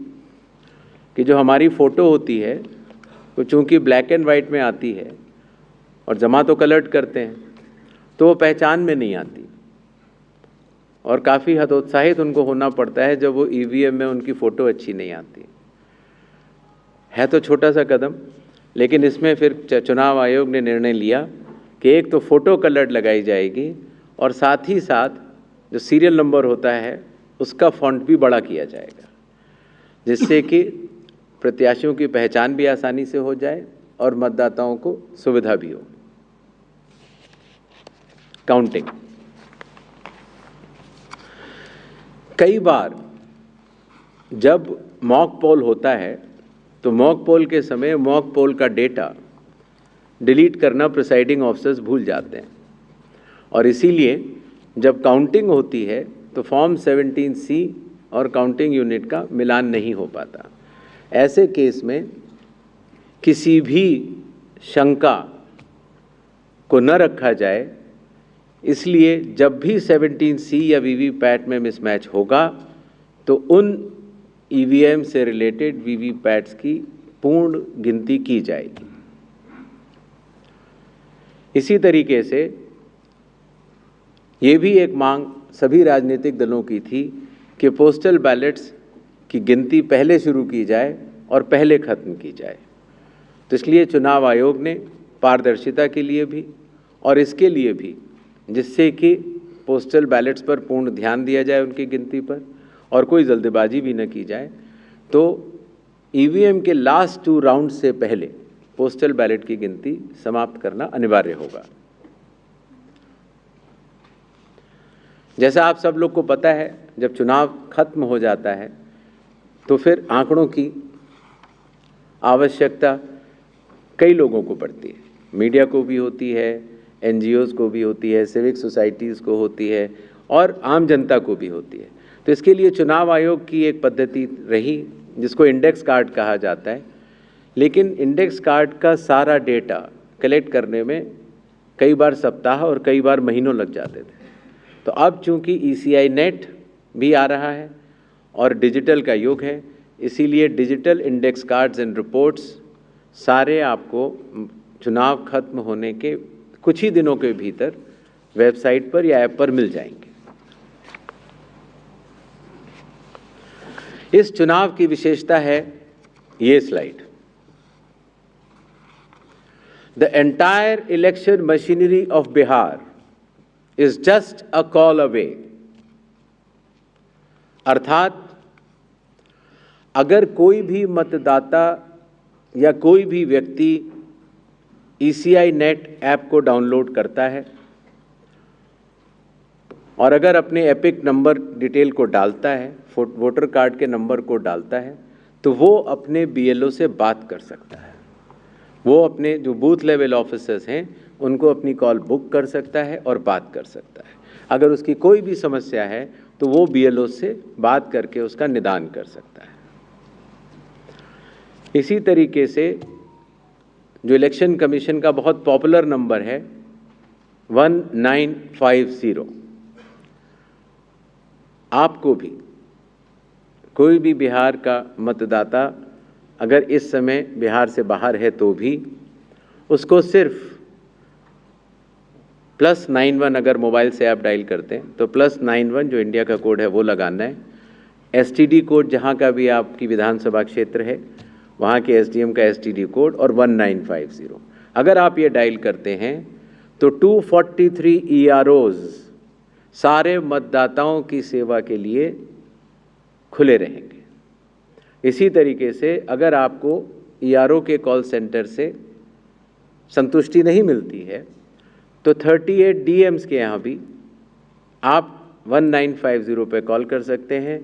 कि जो हमारी फ़ोटो होती है वो चूँकि ब्लैक एंड वाइट में आती है और जमा तो कलर करते हैं तो वो पहचान में नहीं आती और काफ़ी हतोत्साहित उनको होना पड़ता है जब वो EVM में उनकी फ़ोटो अच्छी नहीं आती है। तो छोटा सा कदम, लेकिन इसमें फिर चुनाव आयोग ने निर्णय लिया कि एक तो फ़ोटो कलर लगाई जाएगी और साथ ही साथ जो सीरियल नंबर होता है उसका फॉन्ट भी बड़ा किया जाएगा, जिससे कि प्रत्याशियों की पहचान भी आसानी से हो जाए और मतदाताओं को सुविधा भी हो। काउंटिंग, कई बार जब मॉक पोल होता है तो मॉक पोल के समय मॉक पोल का डेटा डिलीट करना प्रिसाइडिंग ऑफिसर्स भूल जाते हैं और इसीलिए जब काउंटिंग होती है तो फॉर्म 17C और काउंटिंग यूनिट का मिलान नहीं हो पाता। ऐसे केस में किसी भी शंका को न रखा जाए, इसलिए जब भी 17C या वीवीपैट में मिसमैच होगा तो उन EVM से रिलेटेड वीवीपैट्स की पूर्ण गिनती की जाएगी। इसी तरीके से ये भी एक मांग सभी राजनीतिक दलों की थी कि पोस्टल बैलेट्स की गिनती पहले शुरू की जाए और पहले ख़त्म की जाए। तो इसलिए चुनाव आयोग ने पारदर्शिता के लिए भी और इसके लिए भी, जिससे कि पोस्टल बैलेट्स पर पूर्ण ध्यान दिया जाए उनकी गिनती पर और कोई जल्दबाजी भी न की जाए, तो EVM के लास्ट 2 राउंड से पहले पोस्टल बैलेट की गिनती समाप्त करना अनिवार्य होगा। जैसा आप सब लोग को पता है, जब चुनाव खत्म हो जाता है तो फिर आंकड़ों की आवश्यकता कई लोगों को पड़ती है, मीडिया को भी होती है, NGOs को भी होती है, सिविक सोसाइटीज़ को होती है और आम जनता को भी होती है। तो इसके लिए चुनाव आयोग की एक पद्धति रही जिसको इंडेक्स कार्ड कहा जाता है, लेकिन इंडेक्स कार्ड का सारा डेटा कलेक्ट करने में कई बार सप्ताह और कई बार महीनों लग जाते थे। तो अब चूंकि ECI नेट भी आ रहा है और डिजिटल का युग है, इसीलिए digital index cards and reports सारे आपको चुनाव खत्म होने के कुछ ही दिनों के भीतर वेबसाइट पर या ऐप पर मिल जाएंगे। इस चुनाव की विशेषता है ये slide. The entire election machinery of Bihar is just a call away। अर्थात अगर कोई भी मतदाता या कोई भी व्यक्ति ECI नेट ऐप को डाउनलोड करता है और अगर अपने एपिक नंबर डिटेल को डालता है, वोटर कार्ड के नंबर को डालता है, तो वो अपने BLO से बात कर सकता है। वो अपने जो बूथ लेवल ऑफिसर्स हैं उनको अपनी कॉल बुक कर सकता है और बात कर सकता है। अगर उसकी कोई भी समस्या है तो वो BLO से बात करके उसका निदान कर सकता है। इसी तरीके से जो इलेक्शन कमीशन का बहुत पॉपुलर नंबर है 1950, आपको भी, कोई भी बिहार का मतदाता अगर इस समय बिहार से बाहर है तो भी उसको सिर्फ +91 अगर मोबाइल से आप डायल करते हैं तो +91 जो इंडिया का कोड है वो लगाना है। STD कोड जहाँ का भी आपकी विधानसभा क्षेत्र है वहाँ के SDM का STD कोड और 1950 अगर आप ये डायल करते हैं तो 243 EROs सारे मतदाताओं की सेवा के लिए खुले रहेंगे। इसी तरीके से अगर आपको ERO के कॉल सेंटर से संतुष्टि नहीं मिलती है तो 38 DMs के यहाँ भी आप 1950 पे कॉल कर सकते हैं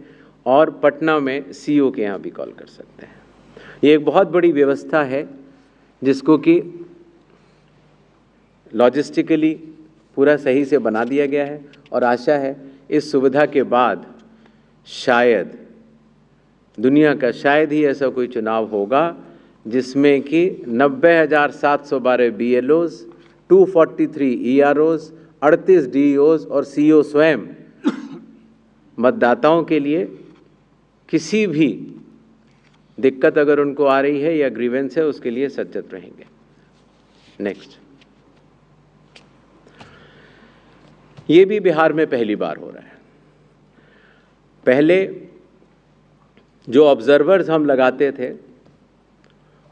और पटना में CO के यहाँ भी कॉल कर सकते हैं। ये एक बहुत बड़ी व्यवस्था है जिसको कि लॉजिस्टिकली पूरा सही से बना दिया गया है और आशा है इस सुविधा के बाद शायद दुनिया का शायद ही ऐसा कोई चुनाव होगा जिसमें कि 90,712 BLOs, 243 EROs, 38 DEOs और CO स्वयं मतदाताओं के लिए किसी भी दिक्कत अगर उनको आ रही है या ग्रीवेंस है उसके लिए सचेत रहेंगे। नेक्स्ट, ये भी बिहार में पहली बार हो रहा है। पहले जो ऑब्जर्वर्स हम लगाते थे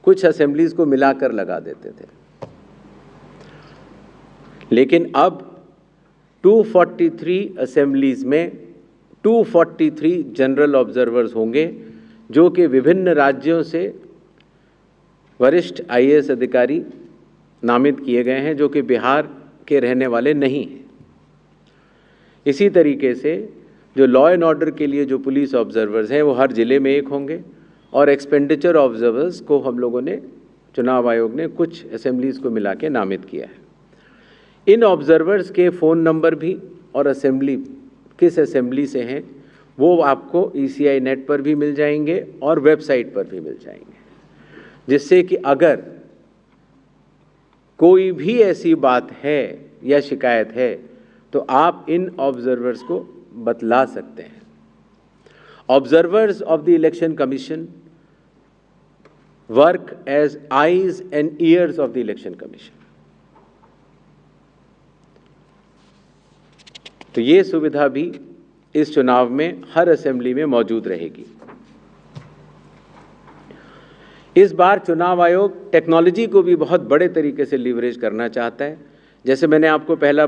कुछ असेंबलीज को मिलाकर लगा देते थे, लेकिन अब 243 असेंबलीज में 243 जनरल ऑब्जर्वर्स होंगे जो कि विभिन्न राज्यों से वरिष्ठ IAS अधिकारी नामित किए गए हैं जो कि बिहार के रहने वाले नहीं हैं। इसी तरीके से जो लॉ एंड ऑर्डर के लिए जो पुलिस ऑब्जर्वर्स हैं वो हर ज़िले में एक होंगे और एक्सपेंडिचर ऑब्जर्वर्स को हम लोगों ने चुनाव आयोग ने कुछ असेंबलीज को मिला के नामित किया है। इन ऑब्जर्वर्स के फ़ोन नंबर भी और असेंबली किस असेंबली से हैं वो आपको ECI नेट पर भी मिल जाएंगे और वेबसाइट पर भी मिल जाएंगे, जिससे कि अगर कोई भी ऐसी बात है या शिकायत है तो आप इन ऑब्जर्वर्स को बतला सकते हैं। Observers of the Election Commission work as eyes and ears of the Election Commission. तो ये सुविधा भी इस चुनाव में हर असेंबली में मौजूद रहेगी। इस बार चुनाव आयोग टेक्नोलॉजी को भी बहुत बड़े तरीके से लीवरेज करना चाहता है। जैसे मैंने आपको पहले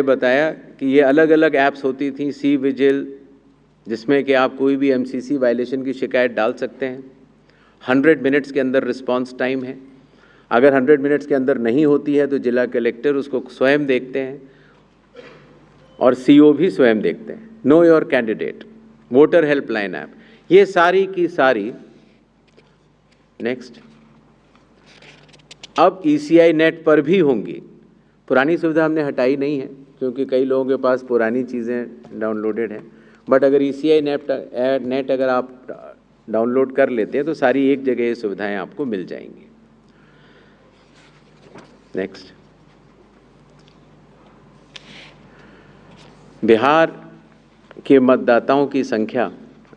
बताया कि ये अलग अलग ऐप्स होती थी, सी विजिल, जिसमें कि आप कोई भी MCC वायलेशन की शिकायत डाल सकते हैं। 100 मिनट्स के अंदर रिस्पांस टाइम है। अगर 100 मिनट्स के अंदर नहीं होती है तो जिला कलेक्टर उसको स्वयं देखते हैं और CO भी स्वयं देखते हैं। Know your candidate, voter helpline app, ये सारी की सारी नेक्स्ट अब ECI नेट पर भी होंगी। पुरानी सुविधा हमने हटाई नहीं है क्योंकि कई लोगों के पास पुरानी चीज़ें डाउनलोडेड हैं, बट अगर ECI नेट अगर आप डाउनलोड कर लेते हैं तो सारी एक जगह ये सुविधाएं आपको मिल जाएंगी। नेक्स्ट, बिहार के मतदाताओं की संख्या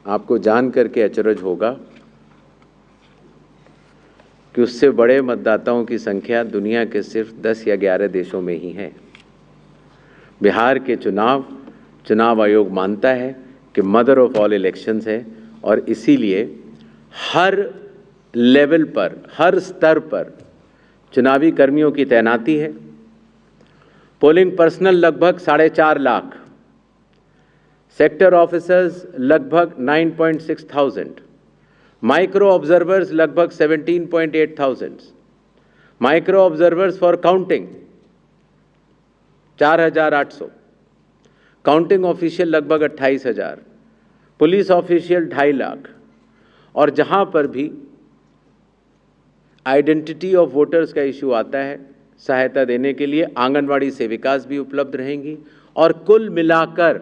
आपको जान करके अचरज होगा कि उससे बड़े मतदाताओं की संख्या दुनिया के सिर्फ 10 या 11 देशों में ही है। बिहार के चुनाव आयोग मानता है कि मदर ऑफ ऑल इलेक्शंस है और इसीलिए हर लेवल पर, हर स्तर पर चुनावी कर्मियों की तैनाती है। पोलिंग पर्सनल लगभग 4.5 लाख, सेक्टर ऑफिसर्स लगभग 9,600, माइक्रो ऑब्जर्वर्स लगभग 17,800, micro observers for counting 4,800, counting official लगभग 28,000, पुलिस ऑफिशियल 2.5 लाख। और जहां पर भी आइडेंटिटी ऑफ वोटर्स का इशू आता है, सहायता देने के लिए आंगनवाड़ी सेविकास भी उपलब्ध रहेंगी और कुल मिलाकर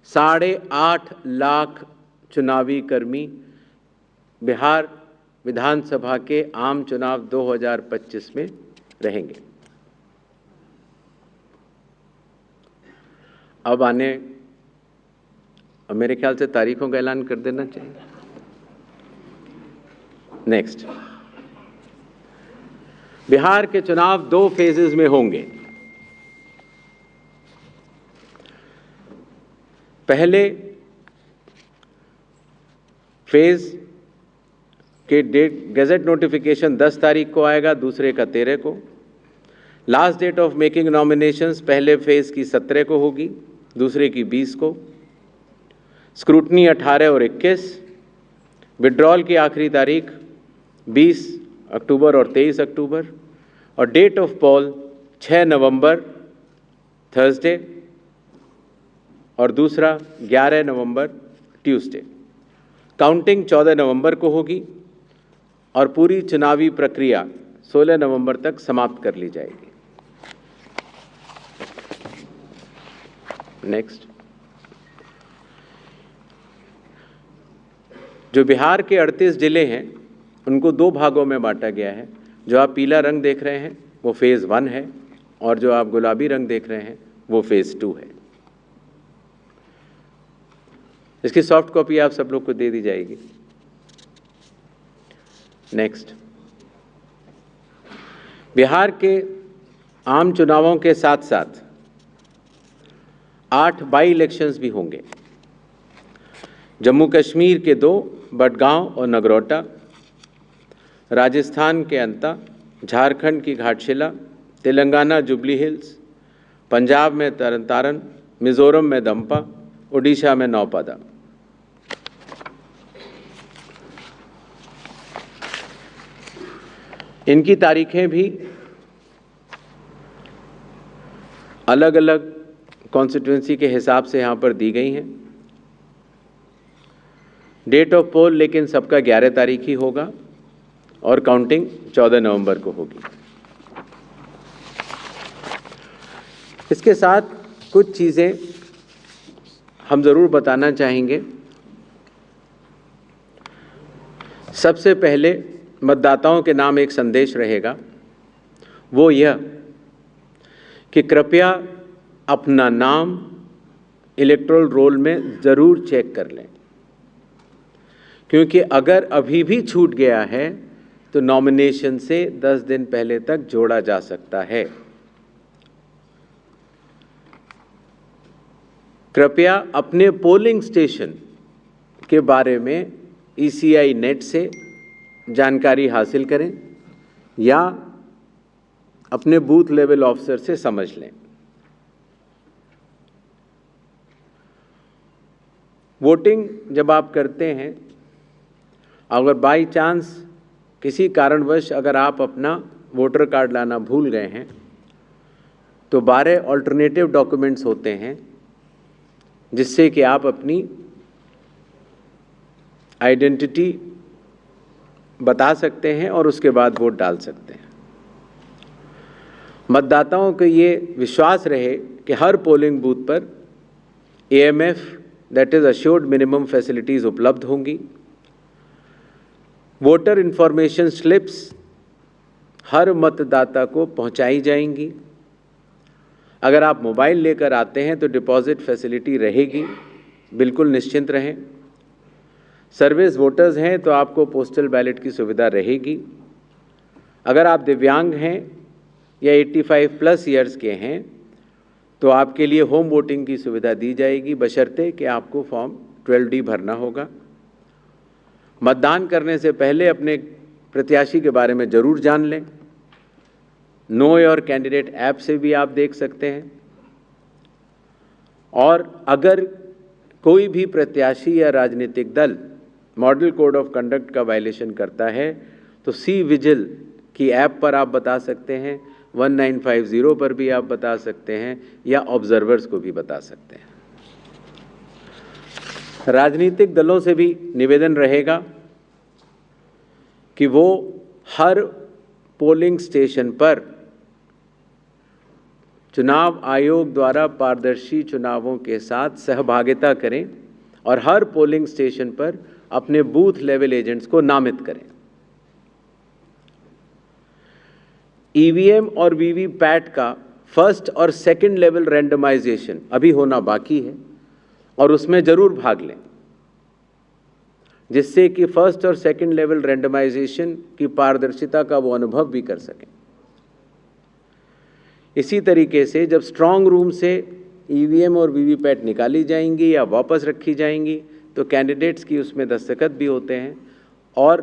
8.5 लाख चुनावी कर्मी बिहार विधानसभा के आम चुनाव 2025 में रहेंगे। अब आने अब मेरे ख्याल से तारीखों का ऐलान कर देना चाहिए। नेक्स्ट, बिहार के चुनाव 2 फेजेस में होंगे। पहले फेज के डेट गैजेट नोटिफिकेशन 10 तारीख को आएगा, दूसरे का 13 को। Last date of making nominations पहले फेज की 17 को होगी, दूसरे की 20 को। स्क्रूटनी 18 और 21। विड्रॉल की आखिरी तारीख 20 अक्टूबर और 23 अक्टूबर। और डेट ऑफ पोल 6 नवंबर थर्सडे और दूसरा 11 नवंबर ट्यूसडे। काउंटिंग 14 नवंबर को होगी और पूरी चुनावी प्रक्रिया 16 नवंबर तक समाप्त कर ली जाएगी। नेक्स्ट, जो बिहार के 38 जिले हैं उनको 2 भागों में बांटा गया है। जो आप पीला रंग देख रहे हैं वो फेज़ 1 है और जो आप गुलाबी रंग देख रहे हैं वो फेज़ 2 है। इसकी सॉफ्ट कॉपी आप सब लोग को दे दी जाएगी। नेक्स्ट, बिहार के आम चुनावों के साथ साथ 8 बाई इलेक्शंस भी होंगे। जम्मू कश्मीर के 2, बडगांव और नगरोटा, राजस्थान के अंता, झारखंड की घाटशिला, तेलंगाना जुबली हिल्स, पंजाब में तरन तारन, मिजोरम में दंपा, ओडिशा में नौपादा। इनकी तारीखें भी अलग अलग कॉन्स्टिट्यूंसी के हिसाब से यहाँ पर दी गई हैं। डेट ऑफ पोल लेकिन सबका 11 तारीख ही होगा और काउंटिंग 14 नवंबर को होगी। इसके साथ कुछ चीज़ें हम ज़रूर बताना चाहेंगे। सबसे पहले मतदाताओं के नाम एक संदेश रहेगा, वो यह कि कृपया अपना नाम इलेक्टोरल रोल में ज़रूर चेक कर लें, क्योंकि अगर अभी भी छूट गया है तो नॉमिनेशन से 10 दिन पहले तक जोड़ा जा सकता है। कृपया अपने पोलिंग स्टेशन के बारे में ECI नेट से जानकारी हासिल करें या अपने बूथ लेवल ऑफिसर से समझ लें। वोटिंग जब आप करते हैं, अगर बाई चांस किसी कारणवश अगर आप अपना वोटर कार्ड लाना भूल गए हैं तो 12 ऑल्टरनेटिव डॉक्यूमेंट्स होते हैं जिससे कि आप अपनी आइडेंटिटी बता सकते हैं और उसके बाद वोट डाल सकते हैं। मतदाताओं को ये विश्वास रहे कि हर पोलिंग बूथ पर AMF that is assured minimum facilities उपलब्ध होंगी। वोटर इन्फॉर्मेशन स्लिप्स हर मतदाता को पहुंचाई जाएंगी। अगर आप मोबाइल लेकर आते हैं तो डिपॉजिट फैसिलिटी रहेगी, बिल्कुल निश्चिंत रहें। सर्विस वोटर्स हैं तो आपको पोस्टल बैलेट की सुविधा रहेगी। अगर आप दिव्यांग हैं या 85+ ईयर्स के हैं तो आपके लिए होम वोटिंग की सुविधा दी जाएगी, बशर्ते कि आपको फॉर्म 12D भरना होगा। मतदान करने से पहले अपने प्रत्याशी के बारे में ज़रूर जान लें। नो योर कैंडिडेट ऐप से भी आप देख सकते हैं। और अगर कोई भी प्रत्याशी या राजनीतिक दल मॉडल कोड ऑफ कंडक्ट का वायलेशन करता है तो सी विजिल की ऐप पर आप बता सकते हैं, 1950 पर भी आप बता सकते हैं या ऑब्जर्वर्स को भी बता सकते हैं। राजनीतिक दलों से भी निवेदन रहेगा कि वो हर पोलिंग स्टेशन पर चुनाव आयोग द्वारा पारदर्शी चुनावों के साथ सहभागिता करें और हर पोलिंग स्टेशन पर अपने बूथ लेवल एजेंट्स को नामित करें। EVM और VVPAT का फर्स्ट और सेकंड लेवल रैंडमाइजेशन अभी होना बाकी है और उसमें जरूर भाग लें, जिससे कि फर्स्ट और सेकंड लेवल रैंडमाइजेशन की पारदर्शिता का वो अनुभव भी कर सकें। इसी तरीके से जब स्ट्रांग रूम से ईवीएम और वीवीपैट निकाली जाएंगी या वापस रखी जाएंगी तो कैंडिडेट्स की उसमें दस्तखत भी होते हैं और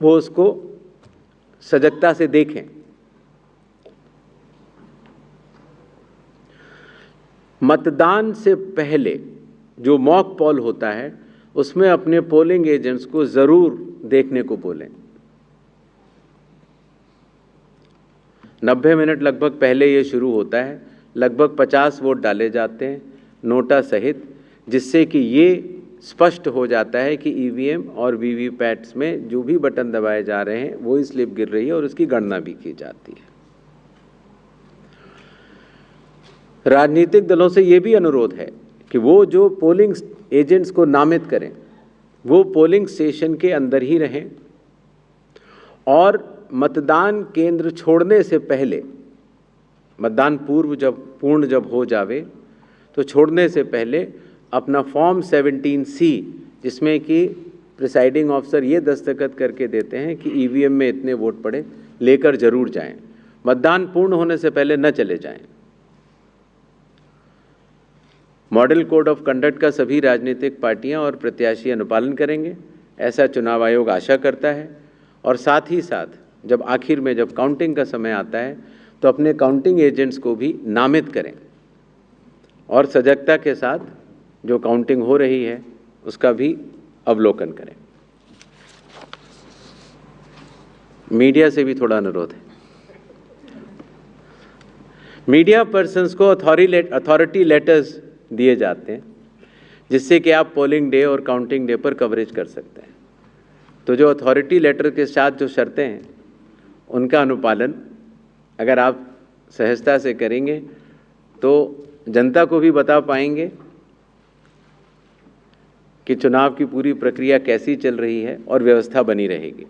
वो उसको सजगता से देखें। मतदान से पहले जो मॉक पोल होता है उसमें अपने पोलिंग एजेंट्स को ज़रूर देखने को बोलें। 90 मिनट लगभग पहले ये शुरू होता है, लगभग 50 वोट डाले जाते हैं नोटा सहित, जिससे कि ये स्पष्ट हो जाता है कि ईवीएम और वीवीपैट्स में जो भी बटन दबाए जा रहे हैं वो ही स्लिप गिर रही है और उसकी गणना भी की जाती है। राजनीतिक दलों से ये भी अनुरोध है कि वो जो पोलिंग एजेंट्स को नामित करें वो पोलिंग स्टेशन के अंदर ही रहें और मतदान केंद्र छोड़ने से पहले, मतदान पूर्ण जब हो जावे तो छोड़ने से पहले अपना फॉर्म 17C, जिसमें कि प्रिसाइडिंग ऑफिसर ये दस्तखत करके देते हैं कि ईवीएम में इतने वोट पड़े, लेकर जरूर जाएं। मतदान पूर्ण होने से पहले न चले जाएं। मॉडल कोड ऑफ कंडक्ट का सभी राजनीतिक पार्टियां और प्रत्याशी अनुपालन करेंगे, ऐसा चुनाव आयोग आशा करता है। और साथ ही साथ जब आखिर में जब काउंटिंग का समय आता है तो अपने काउंटिंग एजेंट्स को भी नामित करें और सजगता के साथ जो काउंटिंग हो रही है उसका भी अवलोकन करें। मीडिया से भी थोड़ा अनुरोध है। मीडिया पर्सन्स को अथॉरिटी लेटर्स दिए जाते हैं जिससे कि आप पोलिंग डे और काउंटिंग डे पर कवरेज कर सकते हैं। तो जो अथॉरिटी लेटर के साथ जो शर्तें हैं उनका अनुपालन अगर आप सहजता से करेंगे तो जनता को भी बता पाएंगे कि चुनाव की पूरी प्रक्रिया कैसी चल रही है और व्यवस्था बनी रहेगी।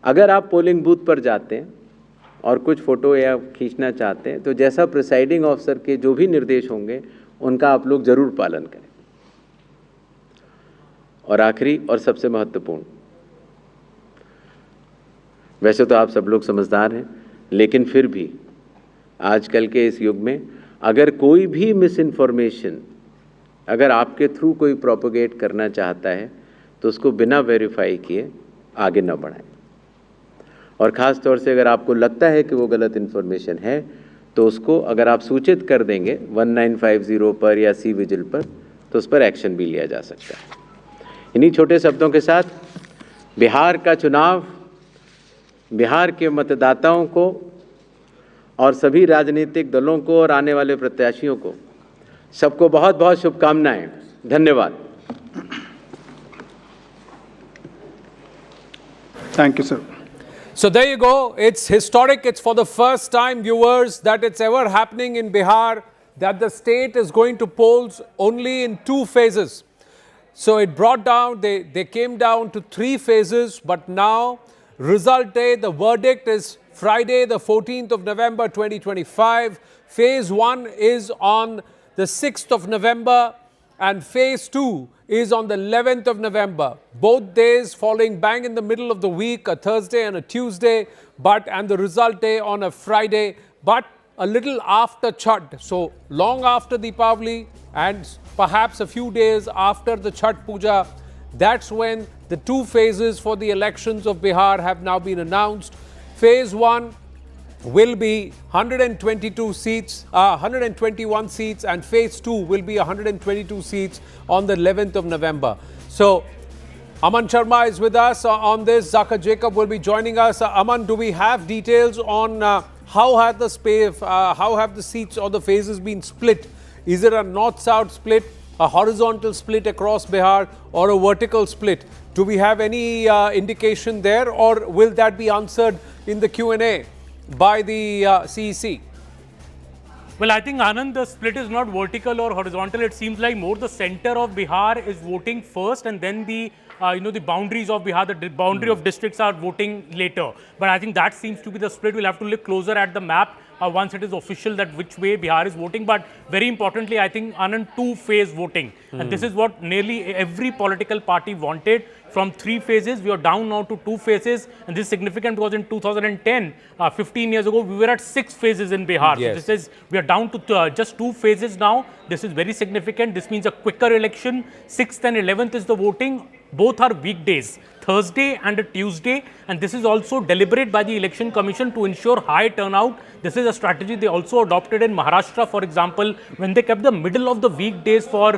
अगर आप पोलिंग बूथ पर जाते हैं और कुछ फ़ोटो या खींचना चाहते हैं तो जैसा प्रिसाइडिंग ऑफिसर के जो भी निर्देश होंगे उनका आप लोग ज़रूर पालन करें। और आखिरी और सबसे महत्वपूर्ण, वैसे तो आप सब लोग समझदार हैं, लेकिन फिर भी आजकल के इस युग में अगर कोई भी मिस इन्फॉर्मेशन अगर आपके थ्रू कोई प्रोपोगेट करना चाहता है तो उसको बिना वेरीफाई किए आगे न बढ़ाएं। और ख़ास तौर से अगर आपको लगता है कि वो गलत इन्फॉर्मेशन है तो उसको अगर आप सूचित कर देंगे 1950 पर या सी विजिल पर तो उस पर एक्शन भी लिया जा सकता है। इन्हीं छोटे शब्दों के साथ बिहार का चुनाव बिहार के मतदाताओं को और सभी राजनीतिक दलों को और आने वाले प्रत्याशियों को सबको बहुत बहुत शुभकामनाएं। धन्यवाद। Thank you, sir. So there you go. It's historic. It's for the first time, viewers, that it's ever happening in Bihar that the state is going to polls only in 2 phases. So it brought down, they came down to 3 phases, but now result day, the verdict is Friday, the 14th of November 2025. Phase 1 is on the 6th of November and phase 2 is on the 11th of November. Both days falling bang in the middle of the week, a Thursday and a Tuesday, and the result day on a Friday, but a little after Chhath. So long after Deepavali and perhaps a few days after the Chhath Puja, that's when the 2 phases for the elections of Bihar have now been announced. Phase 1 will be 122 seats, 121 seats, and phase 2 will be 122 seats on the 11th of November. So Aman Sharma is with us on this. Zaka Jacob will be joining us. Aman, do we have details on how have the seats or the phases been split? Is it a north-south split, a horizontal split across Bihar, or a vertical split? Do we have any indication there, or will that be answered in the Q&A by the CEC? Well, I think, Anand, the split is not vertical or horizontal. It seems like more the center of Bihar is voting first, and then the the boundaries of Bihar, the boundary of districts are voting later. But I think that seems to be the split. We'll have to look closer at the map once it is official that which way Bihar is voting. But very importantly, I think Anand, two-phase voting. And this is what nearly every political party wanted. From 3 phases, we are down now to 2 phases. And this is significant because in 2010, 15 years ago, we were at 6 phases in Bihar. Yes. So this is, we are down to just 2 phases now. This is very significant. This means a quicker election. 6th and 11th is the voting. Both are weekdays, Thursday and a Tuesday, and this is also deliberate by the Election Commission to ensure high turnout. This is a strategy they also adopted in Maharashtra, for example, when they kept the middle of the weekdays for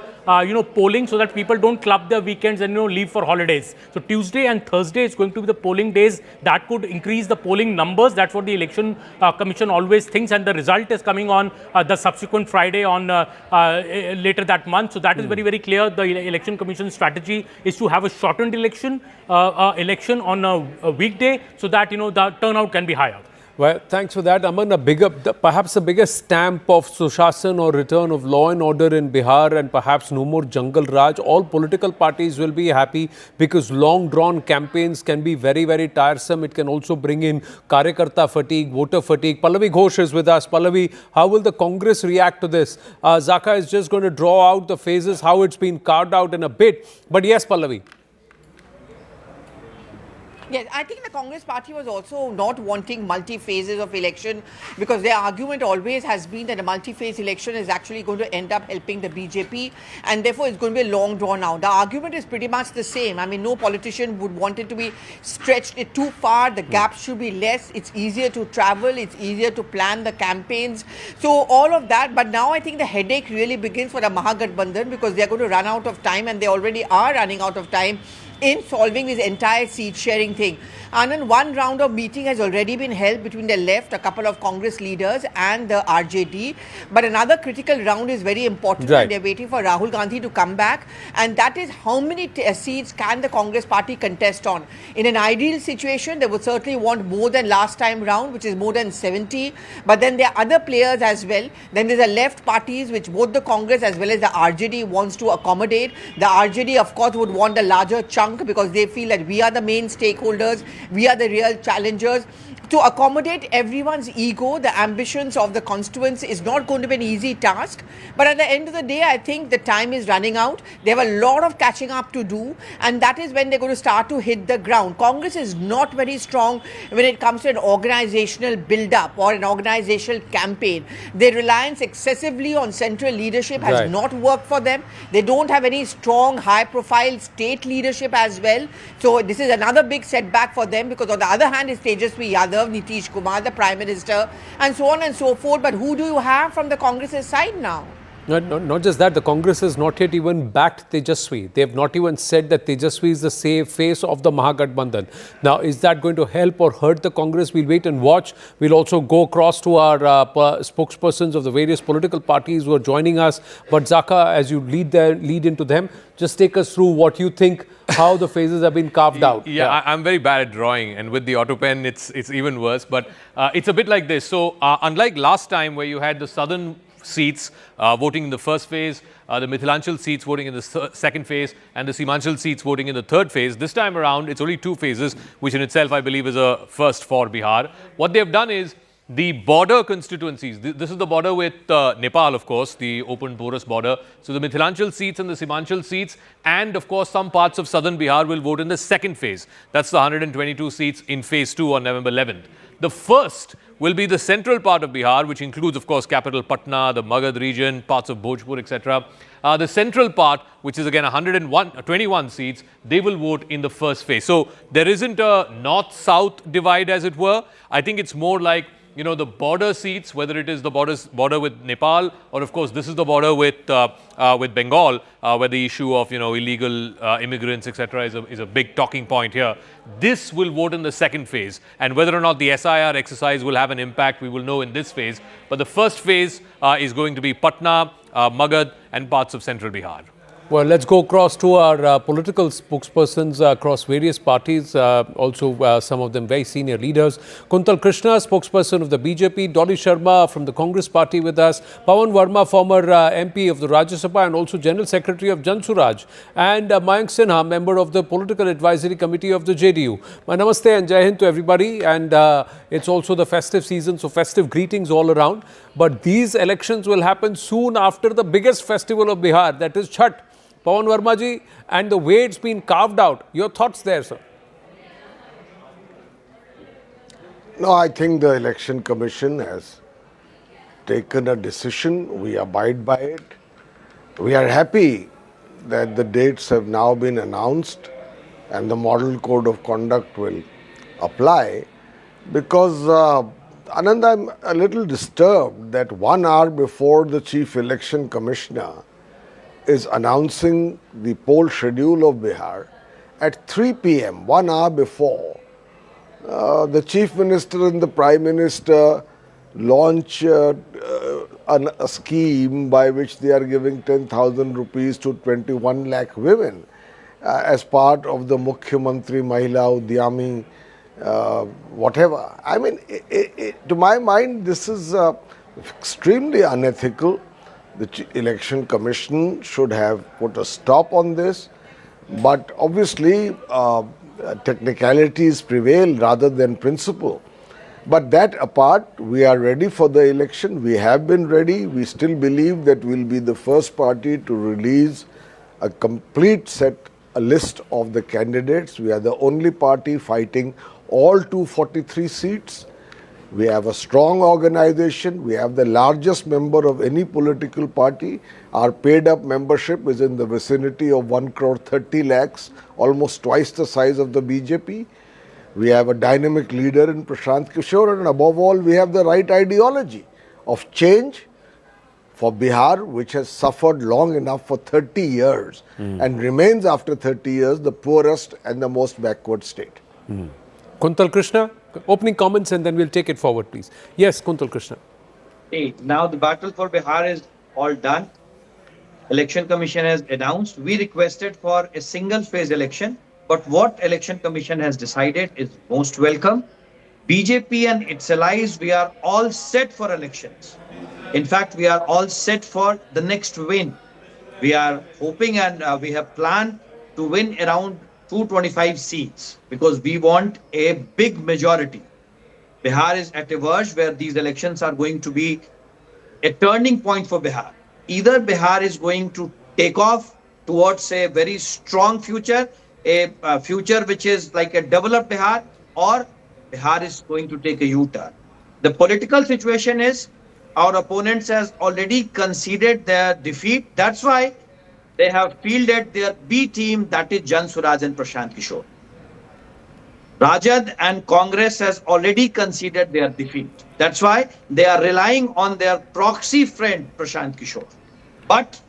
polling, so that people don't club their weekends and leave for holidays. So Tuesday and Thursday is going to be the polling days. That could increase the polling numbers. That's what the Election Commission always thinks, and the result is coming on the subsequent Friday on later that month. So that is very, very clear. The Election Commission strategy is to have a shortened election on a weekday, so that the turnout can be higher. Well, thanks for that, Aman. Perhaps the biggest stamp of Sushasana or return of law and order in Bihar, and perhaps no more jungle Raj. All political parties will be happy, because long-drawn campaigns can be very, very tiresome. It can also bring in Karyakarta fatigue, voter fatigue. Pallavi Ghosh is with us. Pallavi, how will the Congress react to this? Zaka is just going to draw out the phases, how it's been carved out in a bit. But yes, Pallavi. Yes, I think the Congress party was also not wanting multi-phases of election, because their argument always has been that a multi-phase election is actually going to end up helping the BJP, and therefore it's going to be a long drawn out. The argument is pretty much the same. I mean, no politician would want it to be stretched too far. The gap should be less. It's easier to travel. It's easier to plan the campaigns. So all of that. But now I think the headache really begins for the Mahagathbandhan, because they're going to run out of time, and they already are running out of time in solving this entire seat sharing thing. Anand, one round of meeting has already been held between the left, a couple of Congress leaders, and the RJD. But another critical round is very important, right, and they're waiting for Rahul Gandhi to come back. And that is how many seats can the Congress party contest on. In an ideal situation, they would certainly want more than last time round, which is more than 70. But then there are other players as well. Then there's the left parties, which both the Congress as well as the RJD wants to accommodate. The RJD, of course, would want a larger chunk, because they feel that we are the main stakeholders, we are the real challengers. To accommodate everyone's ego, the ambitions of the constituents is not going to be an easy task. But at the end of the day, I think the time is running out. They have a lot of catching up to do, and that is when they're going to start to hit the ground. Congress is not very strong when it comes to an organizational build-up or an organizational campaign. Their reliance excessively on central leadership has not worked for them. They don't have any strong, high-profile state leadership as well. So this is another big setback for them, because on the other hand is Tejashwi Yadav, Nitish Kumar, the Prime Minister, and so on and so forth. But who do you have from the Congress's side now? Not just that, the Congress has not yet even backed Tejashwi. They have not even said that Tejashwi is the safe face of the Mahagathbandhan. Now, is that going to help or hurt the Congress? We'll wait and watch. We'll also go across to our spokespersons of the various political parties who are joining us. But Zaka, as you lead into them, just take us through what you think, how the phases have been carved out. Yeah, I'm very bad at drawing, and with the auto pen, it's even worse. But it's a bit like this. So unlike last time, where you had the southern seats voting in the first phase, the Mithilanchal seats voting in the second phase, and the Simanchal seats voting in the third phase. This time around, it's only 2 phases, which in itself, I believe, is a first for Bihar. What they've done is the border constituencies. This is the border with Nepal, of course, the open porous border. So the Mithilanchal seats and the Simanchal seats, and of course some parts of southern Bihar will vote in the second phase. That's the 122 seats in phase 2 on November 11th. The first will be the central part of Bihar, which includes, of course, capital Patna, the Magad region, parts of Bhojpur, etc. The central part, which is again 21 seats, they will vote in the first phase. So there isn't a north-south divide, as it were. I think it's more like, the border seats, whether it is the border with Nepal, or of course this is the border with Bengal, where the issue of illegal immigrants, etc., is a big talking point here. This will vote in the second phase, and whether or not the SIR exercise will have an impact, we will know in this phase. But the first phase is going to be Patna, Magad, and parts of central Bihar. Well, let's go across to our political spokespersons across various parties, also some of them very senior leaders. Kuntal Krishna, spokesperson of the BJP, Dolly Sharma from the Congress party with us, Pawan Verma, former MP of the Rajya Sabha and also General Secretary of Jan Suraj, and Mayank Sinha, member of the Political Advisory Committee of the JDU. My namaste and Jai Hind to everybody, and it's also the festive season, so festive greetings all around. But these elections will happen soon after the biggest festival of Bihar, that is Chhath. Pawan Verma ji, and the way it's been carved out. Your thoughts there, sir? No, I think the Election Commission has taken a decision. We abide by it. We are happy that the dates have now been announced and the model code of conduct will apply, because Anand, I'm a little disturbed that 1 hour before the Chief Election Commissioner is announcing the poll schedule of Bihar, at 3 p.m., 1 hour before, the Chief Minister and the Prime Minister launch a scheme by which they are giving 10,000 rupees to 21 lakh women as part of the Mukhyamantri Mahila Udyami whatever. I mean, to my mind, this is extremely unethical. The Election Commission should have put a stop on this, but obviously technicalities prevail rather than principle. But that apart, we are ready for the election. We have been ready. We still believe that we'll be the first party to release a complete a list of the candidates. We are the only party fighting all 243 seats. We have a strong organization. We have the largest member of any political party. Our paid up membership is in the vicinity of 1 crore 30 lakhs, almost twice the size of the BJP. We have a dynamic leader in Prashant Kishore, and above all, we have the right ideology of change for Bihar, which has suffered long enough for 30 years and remains after 30 years the poorest and the most backward state. Kuntal Krishna, opening comments and then we'll take it forward, please. Yes, Kuntal Krishna. Hey, now the battle for Bihar is all done. Election Commission has announced. We requested for a single phase election, but what Election Commission has decided is most welcome. BJP and its allies, we are all set for elections. In fact, we are all set for the next win. We are hoping and we have planned to win around 225 seats because we want a big majority. Bihar is at a verge where these elections are going to be a turning point for Bihar. Either Bihar is going to take off towards a very strong future, a future which is like a developed Bihar, or Bihar is going to take a U-turn. The political situation is our opponents has already conceded their defeat. That's why they have fielded their B team, that is Jan Suraj and Prashant Kishore. Rajad and Congress has already conceded their defeat. That's why they are relying on their proxy friend Prashant Kishore. But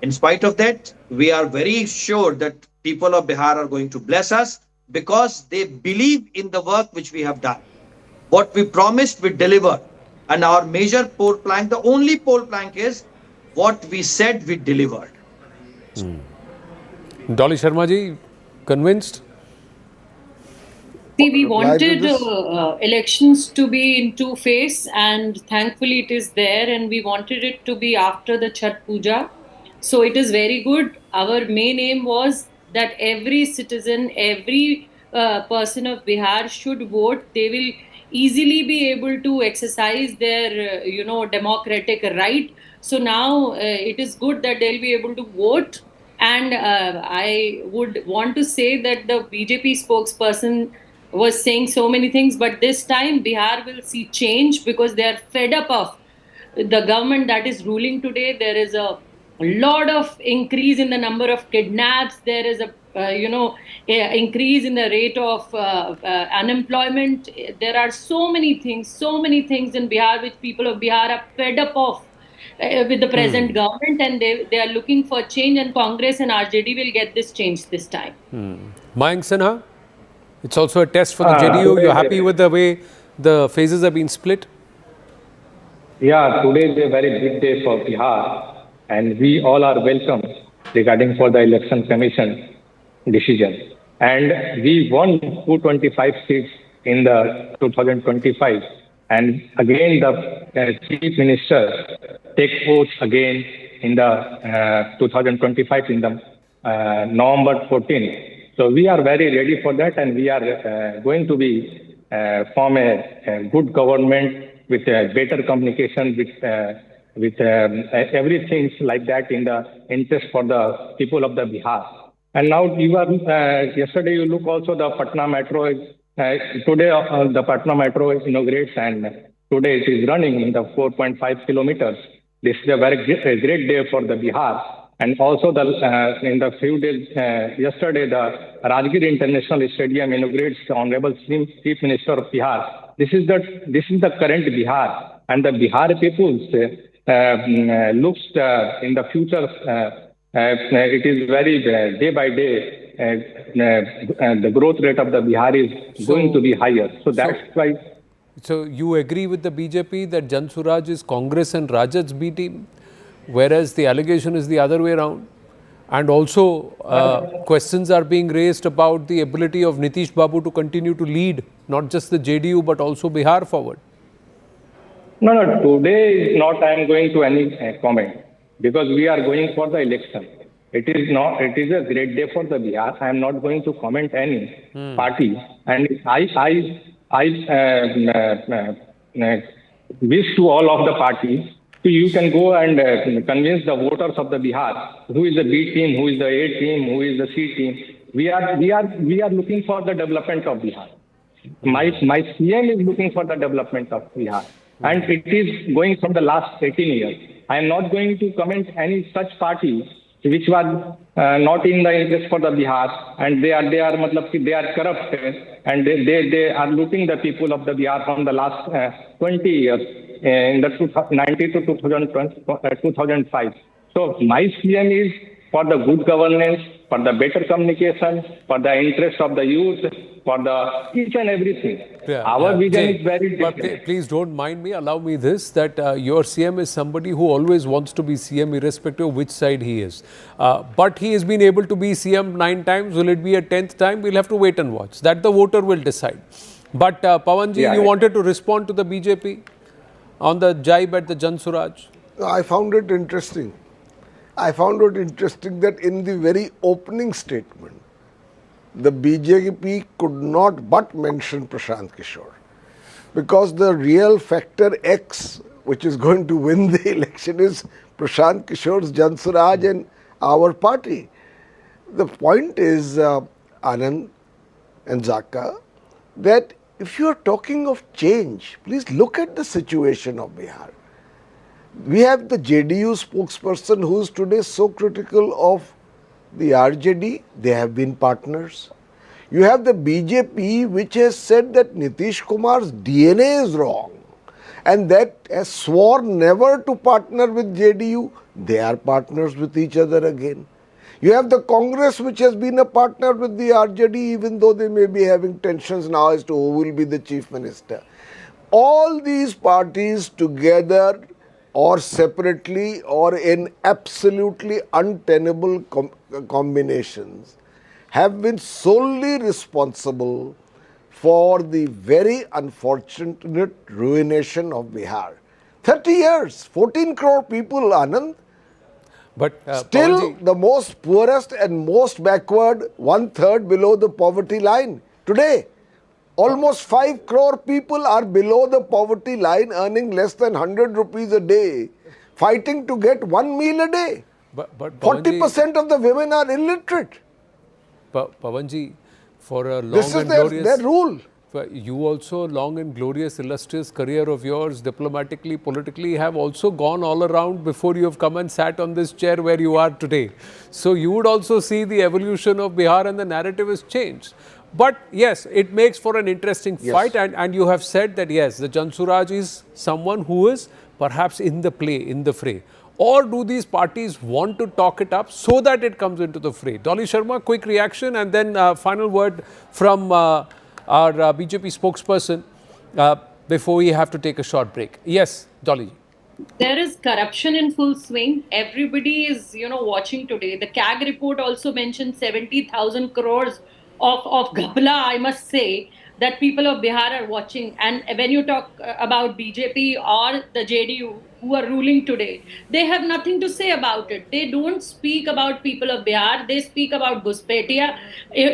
in spite of that, we are very sure that people of Bihar are going to bless us because they believe in the work which we have done. What we promised, we delivered. And our major poll plank, the only poll plank is what we said we delivered. Dolly Sharma ji, convinced? See, we wanted elections to be in two phases, and thankfully it is there, and we wanted it to be after the Chhath Puja. So it is very good. Our main aim was that every citizen, every person of Bihar should vote. They will easily be able to exercise their, democratic right. So now it is good that they'll be able to vote. And I would want to say that the BJP spokesperson was saying so many things, but this time Bihar will see change because they are fed up of the government that is ruling today. There is a lot of increase in the number of kidnaps. There is a increase in the rate of unemployment. There are so many things in Bihar which people of Bihar are fed up of with the present government, and they are looking for change, and Congress and RJD will get this change this time. Mayank Sinha, it's also a test for the JDU. You're happy with the way the phases have been split? Yeah, today is a very big day for Bihar, and we all are welcome regarding for the election commission decision. And we won 225 seats in the 2025. And again, the chief minister take oath again in the 2025 in the November 14. So we are very ready for that, and we are going to be form a good government with better communication with everything like that in the interest for the people of the Bihar. And now you are yesterday you look also the Patna Metro is today the Patna Metro is inaugurates, and today it is running in the 4.5 kilometers. This is a very great day for the Bihar. And also the in the few days yesterday the Rajgir International Stadium inaugurates the Honorable Chief Minister of Bihar. This is the current Bihar, and the Bihar peoples looks in the future. It is very day by day the growth rate of the Bihar is going to be higher. So that's why. So you agree with the BJP that Jan Suraj is Congress and Rajat's B team, whereas the allegation is the other way around? And also questions are being raised about the ability of Nitish Babu to continue to lead not just the JDU but also Bihar forward. No, today is not I am going to any comment, because we are going for the election. It is a great day for the Bihar. I am not going to comment any party. And I wish to all of the parties, so you can go and convince the voters of the Bihar who is the B team, who is the A team, who is the C team. We are looking for the development of Bihar. My CM is looking for the development of Bihar, and it is going from the last 18 years. I am not going to comment any such party which was not in the interest for the Bihar, and they are corrupt, and they are looting the people of the Bihar from the last 20 years in the 1990 to 2005. So my CM is for the good governance, for the better communication, for the interest of the youth, for the each and everything. Our vision is very different. But please don't mind me, allow me this, that your CM is somebody who always wants to be CM irrespective of which side he is. But he has been able to be CM 9 times. Will it be a 10th time? We'll have to wait and watch. That the voter will decide. But Pawanji, you wanted to respond to the BJP on the jibe at the Jan Suraj? I found it interesting. I found it interesting that in the very opening statement, the BJP could not but mention Prashant Kishore, because the real factor X which is going to win the election is Prashant Kishore's Jan Suraj and our party. The point is, Anand and Zaka, that if you are talking of change, please look at the situation of Bihar. We have the JDU spokesperson who is today so critical of the RJD. They have been partners. You have the BJP which has said that Nitish Kumar's DNA is wrong and that has sworn never to partner with JDU. They are partners with each other again. You have the Congress which has been a partner with the RJD, even though they may be having tensions now as to who will be the chief minister. All these parties together or separately or in absolutely untenable combinations have been solely responsible for the very unfortunate ruination of Bihar. 30 years, 14 crore people, Anand. But still the most poorest and most backward, 1/3 below the poverty line. Today, almost 5 crore people are below the poverty line, earning less than 100 rupees a day, fighting to get 1 meal a day. But 40% of the women are illiterate. Pawanji, for a long this is their rule. You also, long and glorious, illustrious career of yours, diplomatically, politically, have also gone all around before you have come and sat on this chair where you are today. So you would also see the evolution of Bihar and the narrative has changed. But yes, it makes for an interesting fight, and you have said that yes, the Jan Suraj is someone who is perhaps in the play, in the fray. Or do these parties want to talk it up so that it comes into the fray? Dolly Sharma, quick reaction, and then final word from our BJP spokesperson before we have to take a short break. Yes, Dolly. There is corruption in full swing. Everybody is, watching today. The CAG report also mentioned 70,000 crores of Gabla, I must say, that people of Bihar are watching. And when you talk about BJP or the JDU who are ruling today, they have nothing to say about it. They don't speak about people of Bihar. They speak about Ghuspetia,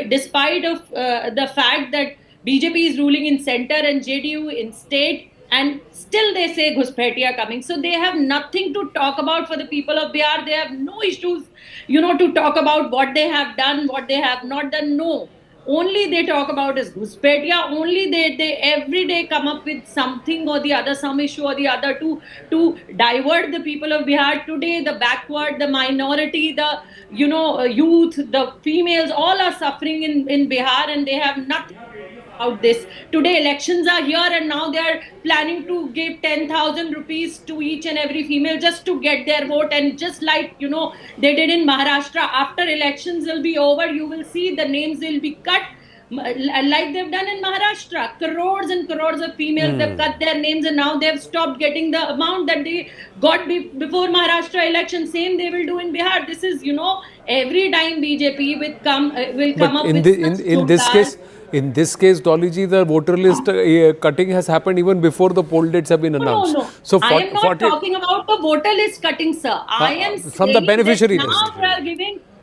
despite of the fact that BJP is ruling in center and JDU in state, and still they say Ghuspetia coming. So they have nothing to talk about for the people of Bihar. They have no issues, to talk about what they have done, what they have not done. No. Only they talk about is Ghuspetia. Only they every day come up with something or the other, some issue or the other to divert the people of Bihar. Today, the backward, the minority, the youth, the females, all are suffering in Bihar, and they have nothing about this. Today elections are here, and now they are planning to give 10,000 rupees to each and every female just to get their vote. And just like they did in Maharashtra, after elections will be over, you will see the names will be cut like they've done in Maharashtra. Crores and crores of females, they've cut their names, and now they've stopped getting the amount that they got before Maharashtra election. Same they will do in Bihar. This is every time BJP will come up with in this case. In this case, Dolly ji, the voter list cutting has happened even before the poll dates have been announced. No. So I am not talking about the voter list cutting, sir. I am from the beneficiary list.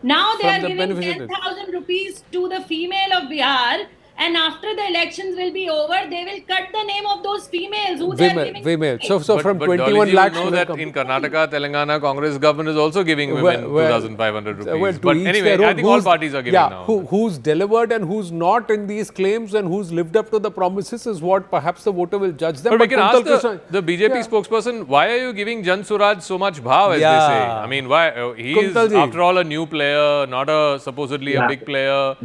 Now they are giving 10,000 rupees to the female of Bihar, and after the elections will be over, they will cut the name of those females who they are giving. Women. So from but 21 lakhs. You know that in Karnataka, Telangana, Congress government is also giving women 2,500 rupees. But anyway, I think all parties are giving now. Who's delivered and who's not in these claims and who's lived up to the promises is what perhaps the voter will judge them. But we can ask the BJP spokesperson, why are you giving Jan Suraj so much bhav, as they say? I mean, why? He is, after all, a new player, not supposedly a big player.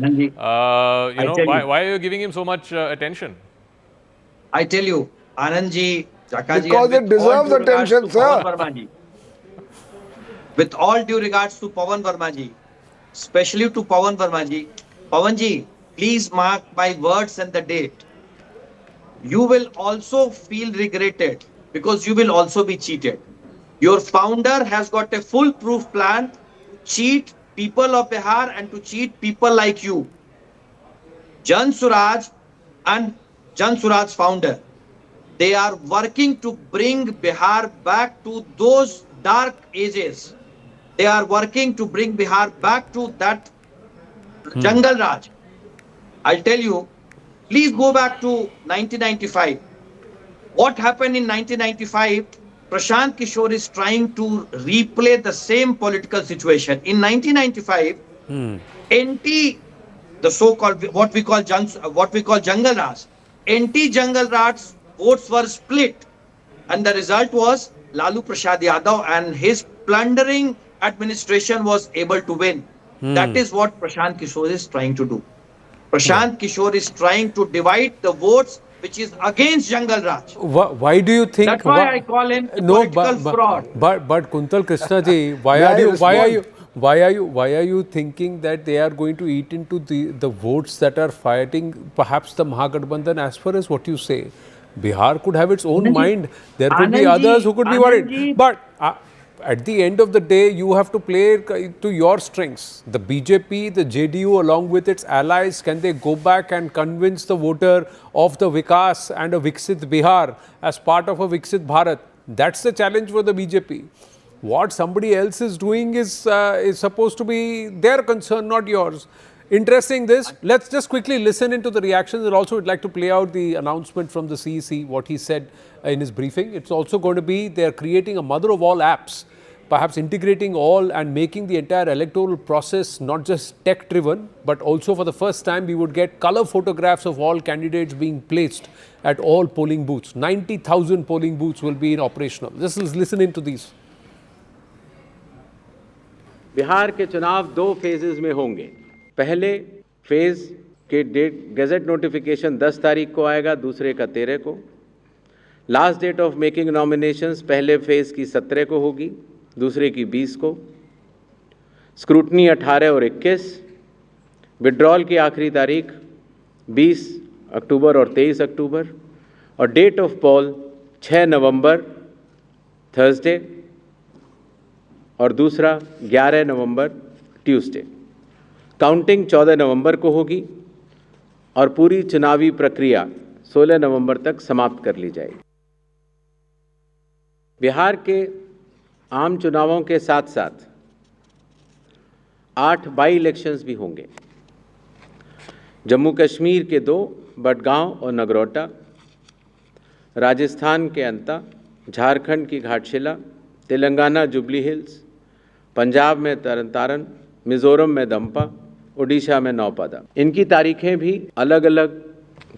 Why are you giving him so much attention? I tell you, Anandji, Jakaji, because it deserves attention, sir. With all due regards to Pawan Verma, especially to Pawan Verma, Pawanji, please mark my words and the date. You will also feel regretted because you will also be cheated. Your founder has got a foolproof plan to cheat people of Bihar and to cheat people like you. Jan Suraj and Jan Suraj's founder, they are working to bring Bihar back to those dark ages. They are working to bring Bihar back to that Jungle Raj. I'll tell you, please go back to 1995. What happened in 1995? Prashant Kishore is trying to replay the same political situation. In 1995, NT, the so-called what we call Jungle Raj, anti-Jungle Raj votes were split, and the result was Lalu Prasad Yadav and his plundering administration was able to win. That is what Prashant Kishore is trying to do. Prashant Kishore is trying to divide the votes which is against Jungle Raj. Why do you think? That's why I call him a political fraud. But Kuntal Krishna ji, why are you thinking that they are going to eat into the votes that are fighting perhaps the Mahagathbandhan? As far as what you say, Bihar could have its own mind. There could be others who could be worried. But at the end of the day, you have to play to your strengths. The BJP, the JDU, along with its allies, can they go back and convince the voter of the Vikas and a Viksit Bihar as part of a Viksit Bharat? That's the challenge for the BJP. What somebody else is doing is supposed to be their concern, not yours. Interesting this. Let's just quickly listen into the reactions, and also would like to play out the announcement from the CEC, what he said in his briefing. It's also going to be they're creating a mother of all apps, perhaps integrating all and making the entire electoral process not just tech driven, but also for the first time we would get color photographs of all candidates being placed at all polling booths. 90,000 polling booths will be in operational. Just listen into these. Bihar के चुनाव 2 phases में होंगे। पहले phase के date gadget notification 10 तारीख को आएगा, दूसरे का 13 को। Last date of making nominations पहले फेज की 17 को होगी, दूसरे की 20 को। स्क्रूटनी 18 और 21। विड्रॉल की आखिरी तारीख 20 अक्टूबर और 23 अक्टूबर। और डेट ऑफ पोल 6 नवंबर थर्सडे और दूसरा 11 नवंबर ट्यूसडे। काउंटिंग 14 नवंबर को होगी और पूरी चुनावी प्रक्रिया 16 नवंबर तक समाप्त कर ली जाएगी। बिहार के आम चुनावों के साथ साथ 8 बाई इलेक्शंस भी होंगे। जम्मू कश्मीर के 2, बडगांव और नगरोटा, राजस्थान के अंता, झारखंड की घाटशिला, तेलंगाना जुबली हिल्स, पंजाब में तरन तारन, मिजोरम में दंपा, उड़ीसा में नौपादा। इनकी तारीखें भी अलग अलग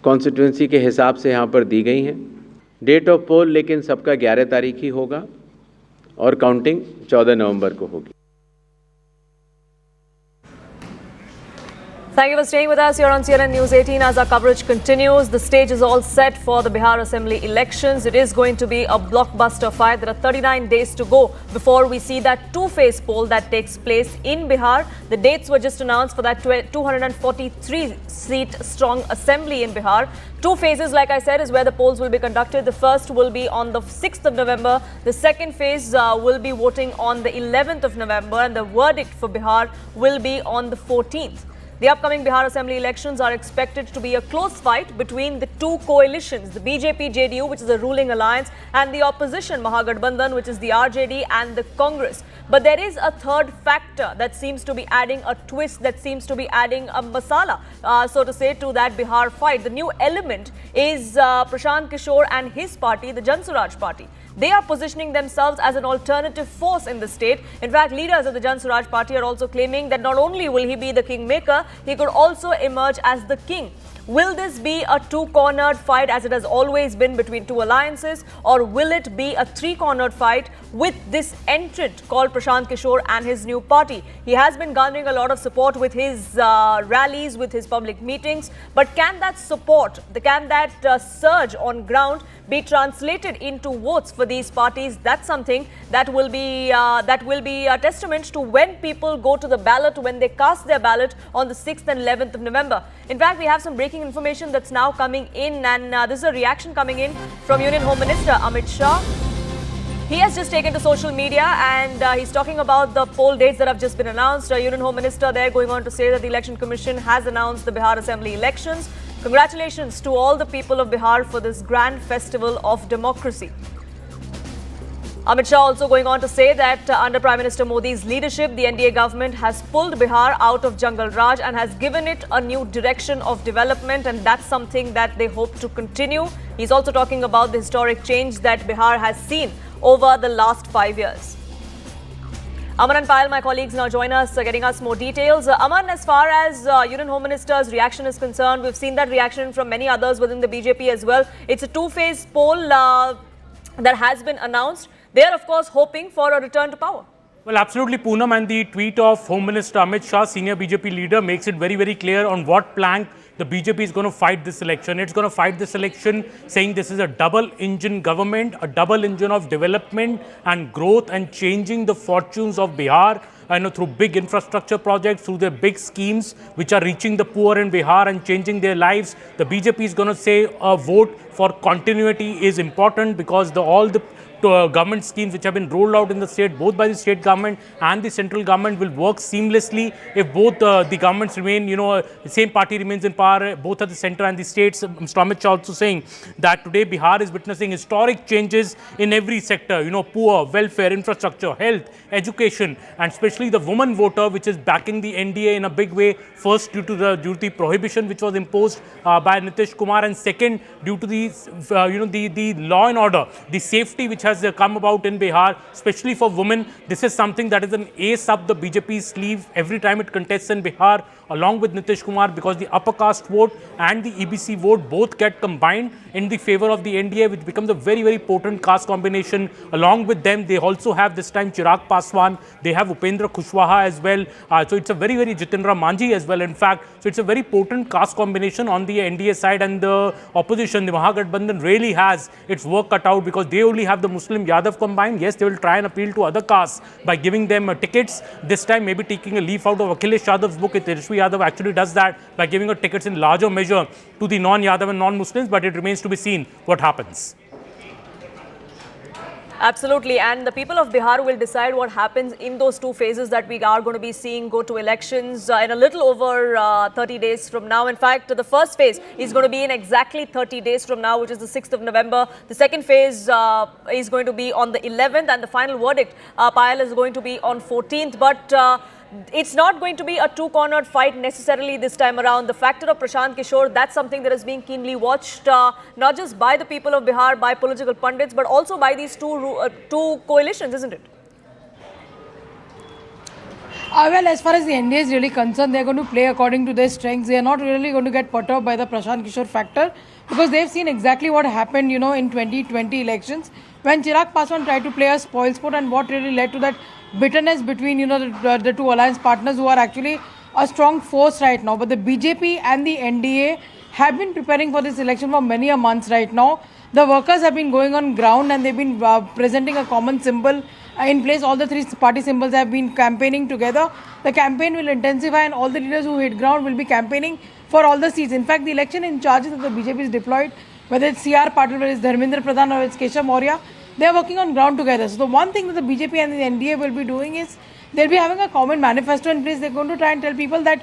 कॉन्स्टिट्यूंसी के हिसाब से यहाँ पर दी गई हैं। डेट ऑफ पोल लेकिन सबका 11 तारीख ही होगा और काउंटिंग 14 नवंबर को होगी। Thank you for staying with us here on CNN News 18 as our coverage continues. The stage is all set for the Bihar Assembly Elections. It is going to be a blockbuster fight. There are 39 days to go before we see that two-phase poll that takes place in Bihar. The dates were just announced for that 243-seat strong assembly in Bihar. Two phases, like I said, is where the polls will be conducted. The first will be on the 6th of November. The second phase will be voting on the 11th of November. And the verdict for Bihar will be on the 14th. The upcoming Bihar Assembly elections are expected to be a close fight between the two coalitions, the BJP-JDU, which is the ruling alliance, and the opposition, Mahagadbandhan, which is the RJD and the Congress. But there is a third factor that seems to be adding a twist, that seems to be adding a masala, so to say, to that Bihar fight. The new element is Prashant Kishore and his party, the Jan Swaraj party. They are positioning themselves as an alternative force in the state. In fact, leaders of the Jan Swaraj party are also claiming that not only will he be the kingmaker, he could also emerge as the king. Will this be a two-cornered fight as it has always been between two alliances, or will it be a three-cornered fight with this entrant called Prashant Kishore and his new party? He has been garnering a lot of support with his rallies, with his public meetings, but can that support, can that surge on ground be translated into votes for these parties? That's something that will be a testament to when people go to the ballot, when they cast their ballot on the 6th and 11th of November. In fact, we have some breaking information that's now coming in, and this is a reaction coming in from Union Home Minister Amit Shah. He has just taken to social media and he's talking about the poll dates that have just been announced. Union Home Minister there going on to say that the Election Commission has announced the Bihar Assembly elections. Congratulations to all the people of Bihar for this grand festival of democracy. Amit Shah also going on to say that under Prime Minister Modi's leadership, the NDA government has pulled Bihar out of Jungle Raj and has given it a new direction of development, and that's something that they hope to continue. He's also talking about the historic change that Bihar has seen over the last 5 years. Aman and Payal, my colleagues, now join us, getting us more details. Aman, as far as Union Home Minister's reaction is concerned, we've seen that reaction from many others within the BJP as well. It's a two-phase poll that has been announced. They are, of course, hoping for a return to power. Well, absolutely, Poonam, and the tweet of Home Minister Amit Shah, senior BJP leader, makes it very, very clear on what plank the BJP is going to fight this election. It's going to fight this election saying this is a double-engine government, a double engine of development and growth and changing the fortunes of Bihar. Through big infrastructure projects, through their big schemes which are reaching the poor in Bihar and changing their lives. The BJP is going to say a vote for continuity is important because all the government schemes which have been rolled out in the state, both by the state government and the central government, will work seamlessly if both the governments remain, the same party remains in power, both at the center and the states. Mr. Amit Shah also saying that today Bihar is witnessing historic changes in every sector, poor, welfare, infrastructure, health, education, and especially the woman voter, which is backing the NDA in a big way. First, due to the prohibition which was imposed by Nitish Kumar, and second, due to the law and order, the safety which has come about in Bihar, especially for women. This is something that is an ace up the BJP's sleeve every time it contests in Bihar, along with Nitish Kumar, because the upper caste vote and the EBC vote both get combined in the favor of the NDA, which becomes a very, very potent caste combination. Along with them, they also have this time Chirag Paswan, they have Upendra Kushwaha as well. So it's a very, very Jitendra Manjhi as well, in fact. So it's a very potent caste combination on the NDA side, and the opposition, the Mahagadbandhan, really has its work cut out because they only have the Muslim Yadav combined. Yes, they will try and appeal to other castes by giving them tickets. This time, maybe taking a leaf out of Akhilesh Yadav's book. Tejashwi Yadav actually does that by giving her tickets in larger measure to the non-Yadav and non-Muslims, but it remains to be seen what happens. Absolutely, and the people of Bihar will decide what happens in those two phases that we are going to be seeing go to elections in a little over 30 days from now. In fact, the first phase is going to be in exactly 30 days from now, which is the 6th of November. The second phase is going to be on the 11th, and the final verdict, Payal, is going to be on 14th. But it's not going to be a two-cornered fight necessarily this time around. The factor of Prashant Kishore, that's something that is being keenly watched, not just by the people of Bihar, by political pundits, but also by these two coalitions, isn't it? Well, as far as the NDA is really concerned, they're going to play according to their strengths. They are not really going to get perturbed by the Prashant Kishore factor, because they've seen exactly what happened, in 2020 elections when Chirag Paswan tried to play a spoilsport, and what really led to that bitterness between, the two alliance partners who are actually a strong force right now. But the BJP and the NDA have been preparing for this election for many a months right now. The workers have been going on ground, and they've been presenting a common symbol in place. All the three party symbols have been campaigning together. The campaign will intensify, and all the leaders who hit ground will be campaigning for all the seats. In fact, the election in charges that the BJP is deployed, whether it's C.R. Patil, whether it's Dharmendra Pradhan, or it's Keshav Maurya, they are working on ground together. So the one thing that the BJP and the NDA will be doing is they'll be having a common manifesto in place. They're going to try and tell people that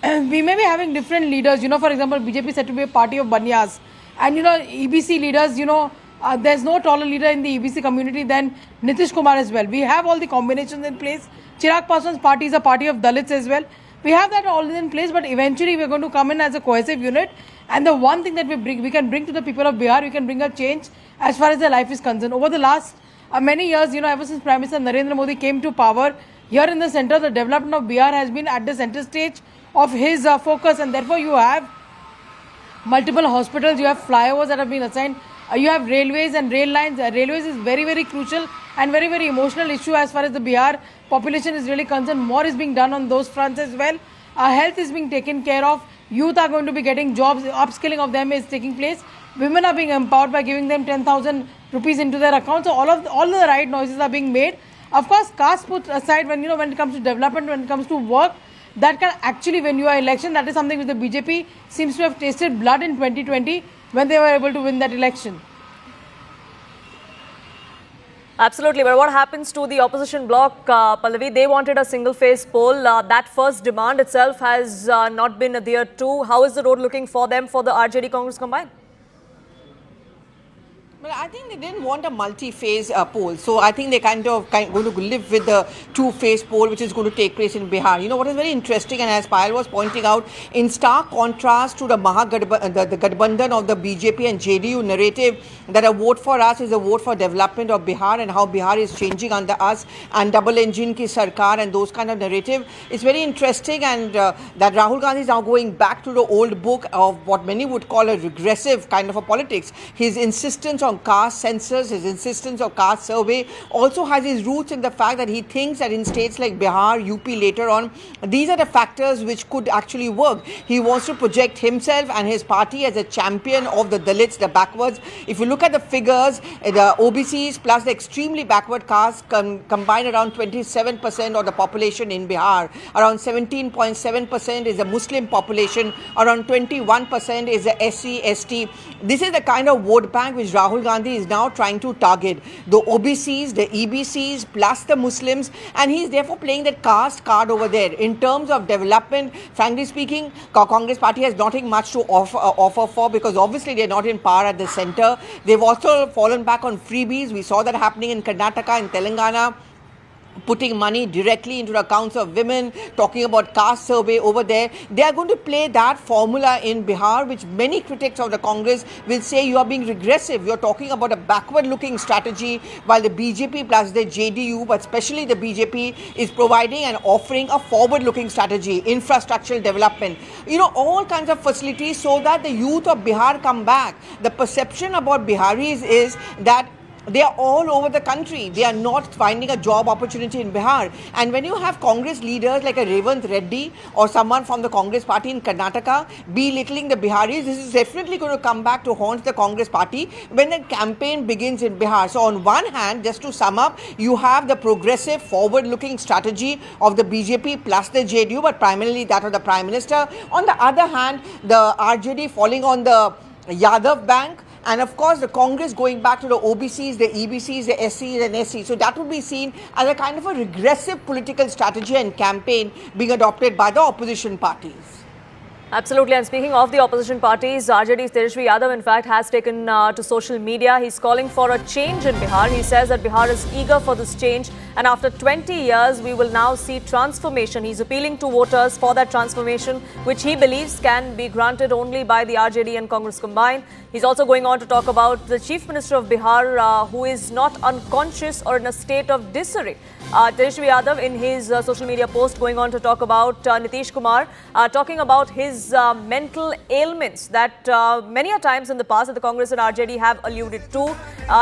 we may be having different leaders. For example, BJP is said to be a party of banyas, and EBC leaders, there's no taller leader in the EBC community than Nitish Kumar as well. We have all the combinations in place. Chirag Paswan's party is a party of Dalits as well. We have that all in place, but eventually we're going to come in as a cohesive unit. And the one thing that we can bring to the people of Bihar, we can bring a change as far as their life is concerned. Over the last many years, ever since Prime Minister Narendra Modi came to power, here in the center, the development of Bihar has been at the center stage of his focus, and therefore you have multiple hospitals, you have flyovers that have been assigned, you have railways and rail lines. Railways is very, very crucial and very, very emotional issue as far as the Bihar population is really concerned. More is being done on those fronts as well. Health is being taken care of. Youth are going to be getting jobs. Upskilling of them is taking place. Women are being empowered by giving them 10,000 rupees into their account. So all the right noises are being made. Of course, caste put aside, when it comes to development, when it comes to work, that can actually win you an election. That is something which the BJP seems to have tasted blood in 2020 when they were able to win that election. Absolutely, but what happens to the opposition bloc, Pallavi? They wanted a single-phase poll. That first demand itself has not been adhered to. How is the road looking for them for the RJD Congress combined? Well, I think they didn't want a multi-phase poll. So I think they kind of going to live with the two-phase poll, which is going to take place in Bihar. What is very interesting, and as Payal was pointing out, in stark contrast to the Gadbandhan of the BJP and JDU narrative that a vote for us is a vote for development of Bihar, and how Bihar is changing under us, and double engine ki sarkar, and those kind of narrative. It's very interesting, and that Rahul Gandhi is now going back to the old book of what many would call a regressive kind of a politics. His insistence on caste census, his insistence of caste survey also has his roots in the fact that he thinks that in states like Bihar, UP later on, these are the factors which could actually work. He wants to project himself and his party as a champion of the Dalits, the backwards. If you look at the figures, the OBCs plus the extremely backward castes combine around 27% of the population in Bihar. Around 17.7% is the Muslim population. Around 21% is the SC, ST. This is the kind of vote bank which Rahul Gandhi is now trying to target. The OBCs, the EBCs plus the Muslims, and he is therefore playing that caste card over there. In terms of development, frankly speaking, Congress party has nothing much to offer for, because obviously they are not in power at the center. They've also fallen back on freebies. We saw that happening in Karnataka and Telangana, putting money directly into the accounts of women, talking about caste survey over there. They are going to play that formula in Bihar, which many critics of the Congress will say you are being regressive. You are talking about a backward-looking strategy, while the BJP plus the JDU, but especially the BJP, is providing and offering a forward-looking strategy, infrastructural development, all kinds of facilities so that the youth of Bihar come back. The perception about Biharis is that they are all over the country. They are not finding a job opportunity in Bihar. And when you have Congress leaders like a Revanth Reddy or someone from the Congress party in Karnataka belittling the Biharis, this is definitely going to come back to haunt the Congress party when the campaign begins in Bihar. So on one hand, just to sum up, you have the progressive forward-looking strategy of the BJP plus the JDU, but primarily that of the Prime Minister. On the other hand, the RJD falling on the Yadav bank, and of course the Congress going back to the OBCs, the EBCs, the SCs and SCs. So that would be seen as a kind of a regressive political strategy and campaign being adopted by the opposition parties. Absolutely. And speaking of the opposition parties, RJD's Tejashwi Yadav, in fact, has taken to social media. He's calling for a change in Bihar. He says that Bihar is eager for this change. And after 20 years, we will now see transformation. He's appealing to voters for that transformation, which he believes can be granted only by the RJD and Congress combined. He's also going on to talk about the Chief Minister of Bihar, who is not unconscious or in a state of disarray. Tejashwi Yadav, in his social media post, going on to talk about Nitish Kumar, talking about his mental ailments that many a times in the past that the Congress and RJD have alluded to.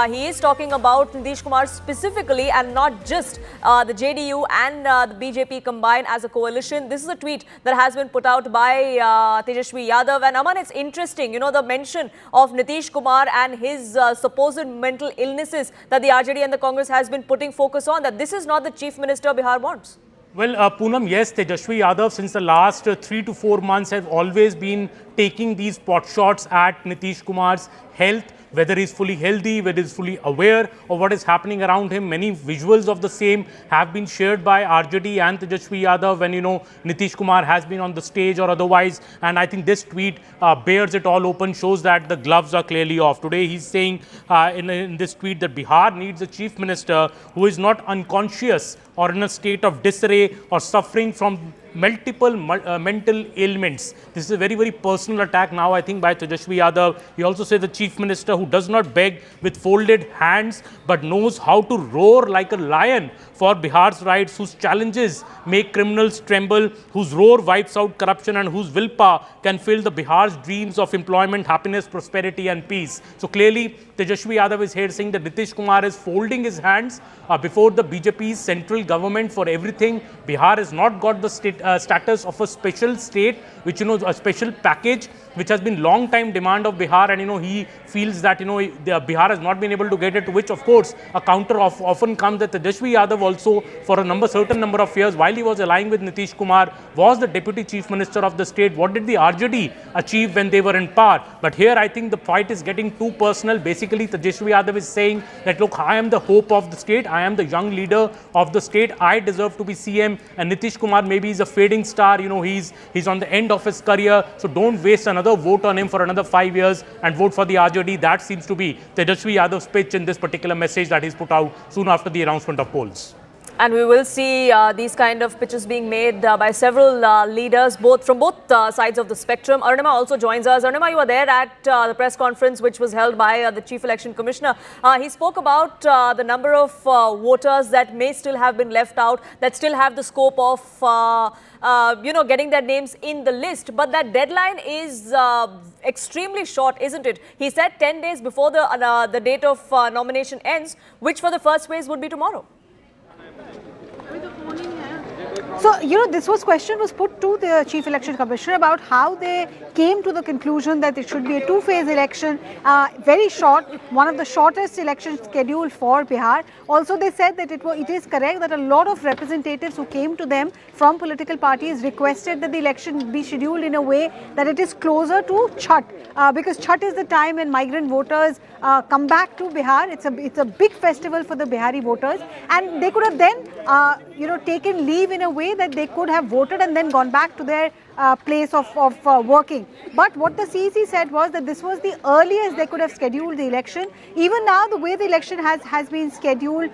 He is talking about Nitish Kumar specifically and not just the JDU and the BJP combined as a coalition. This is a tweet that has been put out by Tejashwi Yadav. And Aman, it's interesting, you know, the mention of Nitish Kumar and his supposed mental illnesses that the RJD and the Congress has been putting focus on, that this is not the Chief Minister Bihar wants. Well, Poonam, yes, Tejashwi Yadav since the last 3 to 4 months have always been taking these pot shots at Nitish Kumar's health, whether he's fully healthy, whether he's fully aware of what is happening around him. Many visuals of the same have been shared by RJD and Tejashwi Yadav when, you know, Nitish Kumar has been on the stage or otherwise. And I think this tweet bears it all open, shows that the gloves are clearly off. Today, he's saying in this tweet that Bihar needs a chief minister who is not unconscious or in a state of disarray or suffering from multiple mental ailments. This is a very, very personal attack now, I think, by Tejashwi Yadav. He also said the chief minister who does not beg with folded hands but knows how to roar like a lion for Bihar's rights, whose challenges make criminals tremble, whose roar wipes out corruption and whose willpower can fill the Bihar's dreams of employment, happiness, prosperity and peace. So clearly, Tejashwi Yadav is here saying that Nitish Kumar is folding his hands before the BJP's central government for everything. Bihar has not got the status of a special state, which, you know, a special package, which has been long time demand of Bihar, and, you know, he feels that, you know, Bihar has not been able to get it, to which, of course, a counter often comes that Tejashwi Yadav also, for a certain number of years, while he was allying with Nitish Kumar, was the deputy chief minister of the state. What did the RJD achieve when they were in power? But here, I think the fight is getting too personal. Basically, Tejashwi Yadav is saying that, look, I am the hope of the state. I am the young leader of the state. I deserve to be CM. And Nitish Kumar maybe is a fading star. You know, he's on the end of his career. So don't waste another vote on him for another 5 years and vote for the RJD. That seems to be Tejashwi Yadav's pitch in this particular message that he's put out soon after the announcement of polls. And we will see these kind of pitches being made by several leaders, from both sides of the spectrum. Arunima also joins us. Arunima, you were there at the press conference which was held by the Chief Election Commissioner. He spoke about the number of voters that may still have been left out, that still have the scope of getting their names in the list. But that deadline is extremely short, isn't it? He said 10 days before the date of nomination ends, which for the first phase would be tomorrow. So, you know, this question was put to the Chief Election Commissioner about how they came to the conclusion that it should be a two-phase election, very short, one of the shortest elections scheduled for Bihar. Also, they said that it is correct that a lot of representatives who came to them from political parties requested that the election be scheduled in a way that it is closer to Chhath, because Chhath is the time when migrant voters come back to Bihar. It's a big festival for the Bihari voters, and they could have then taken leave in a way that they could have voted and then gone back to their place of working. But what the CEC said was that this was the earliest they could have scheduled the election. Even now, the way the election has been scheduled,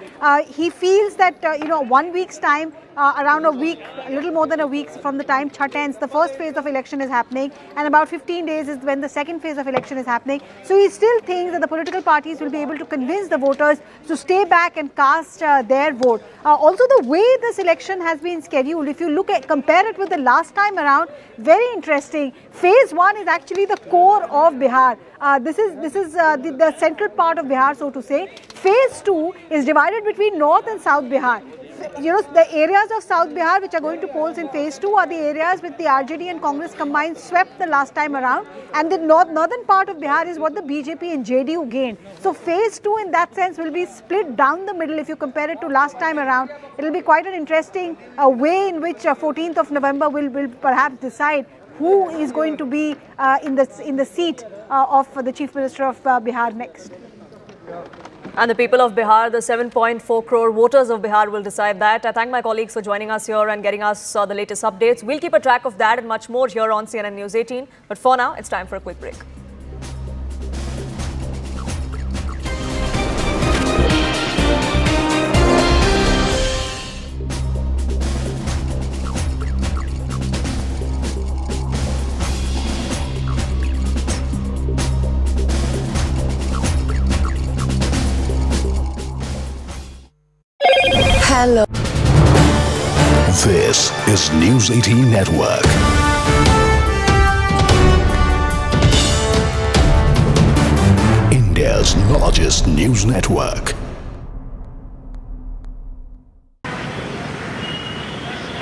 he feels that 1 week's time, around a week, a little more than a week from the time Chhath ends, the first phase of election is happening, and about 15 days is when the second phase of election is happening. So he still thinks that the political parties will be able to convince the voters to stay back and cast their vote. Also, the way this election has been scheduled, if you compare it with the last time around, very interesting. Phase 1 is actually the core of Bihar. This is the central part of Bihar, so to say. Phase 2 is divided between North and South Bihar. The areas of South Bihar which are going to polls in phase 2 are the areas which the RJD and Congress combined swept the last time around, and the northern part of Bihar is what the BJP and JDU gained. So phase 2 in that sense will be split down the middle if you compare it to last time around. It will be quite an interesting way in which 14th of November will perhaps decide who is going to be in the seat of the Chief Minister of Bihar next. And the people of Bihar, the 7.4 crore voters of Bihar will decide that. I thank my colleagues for joining us here and getting us the latest updates. We'll keep a track of that and much more here on CNN News 18. But for now, it's time for a quick break. Hello. This is News 18 Network. India's largest news network.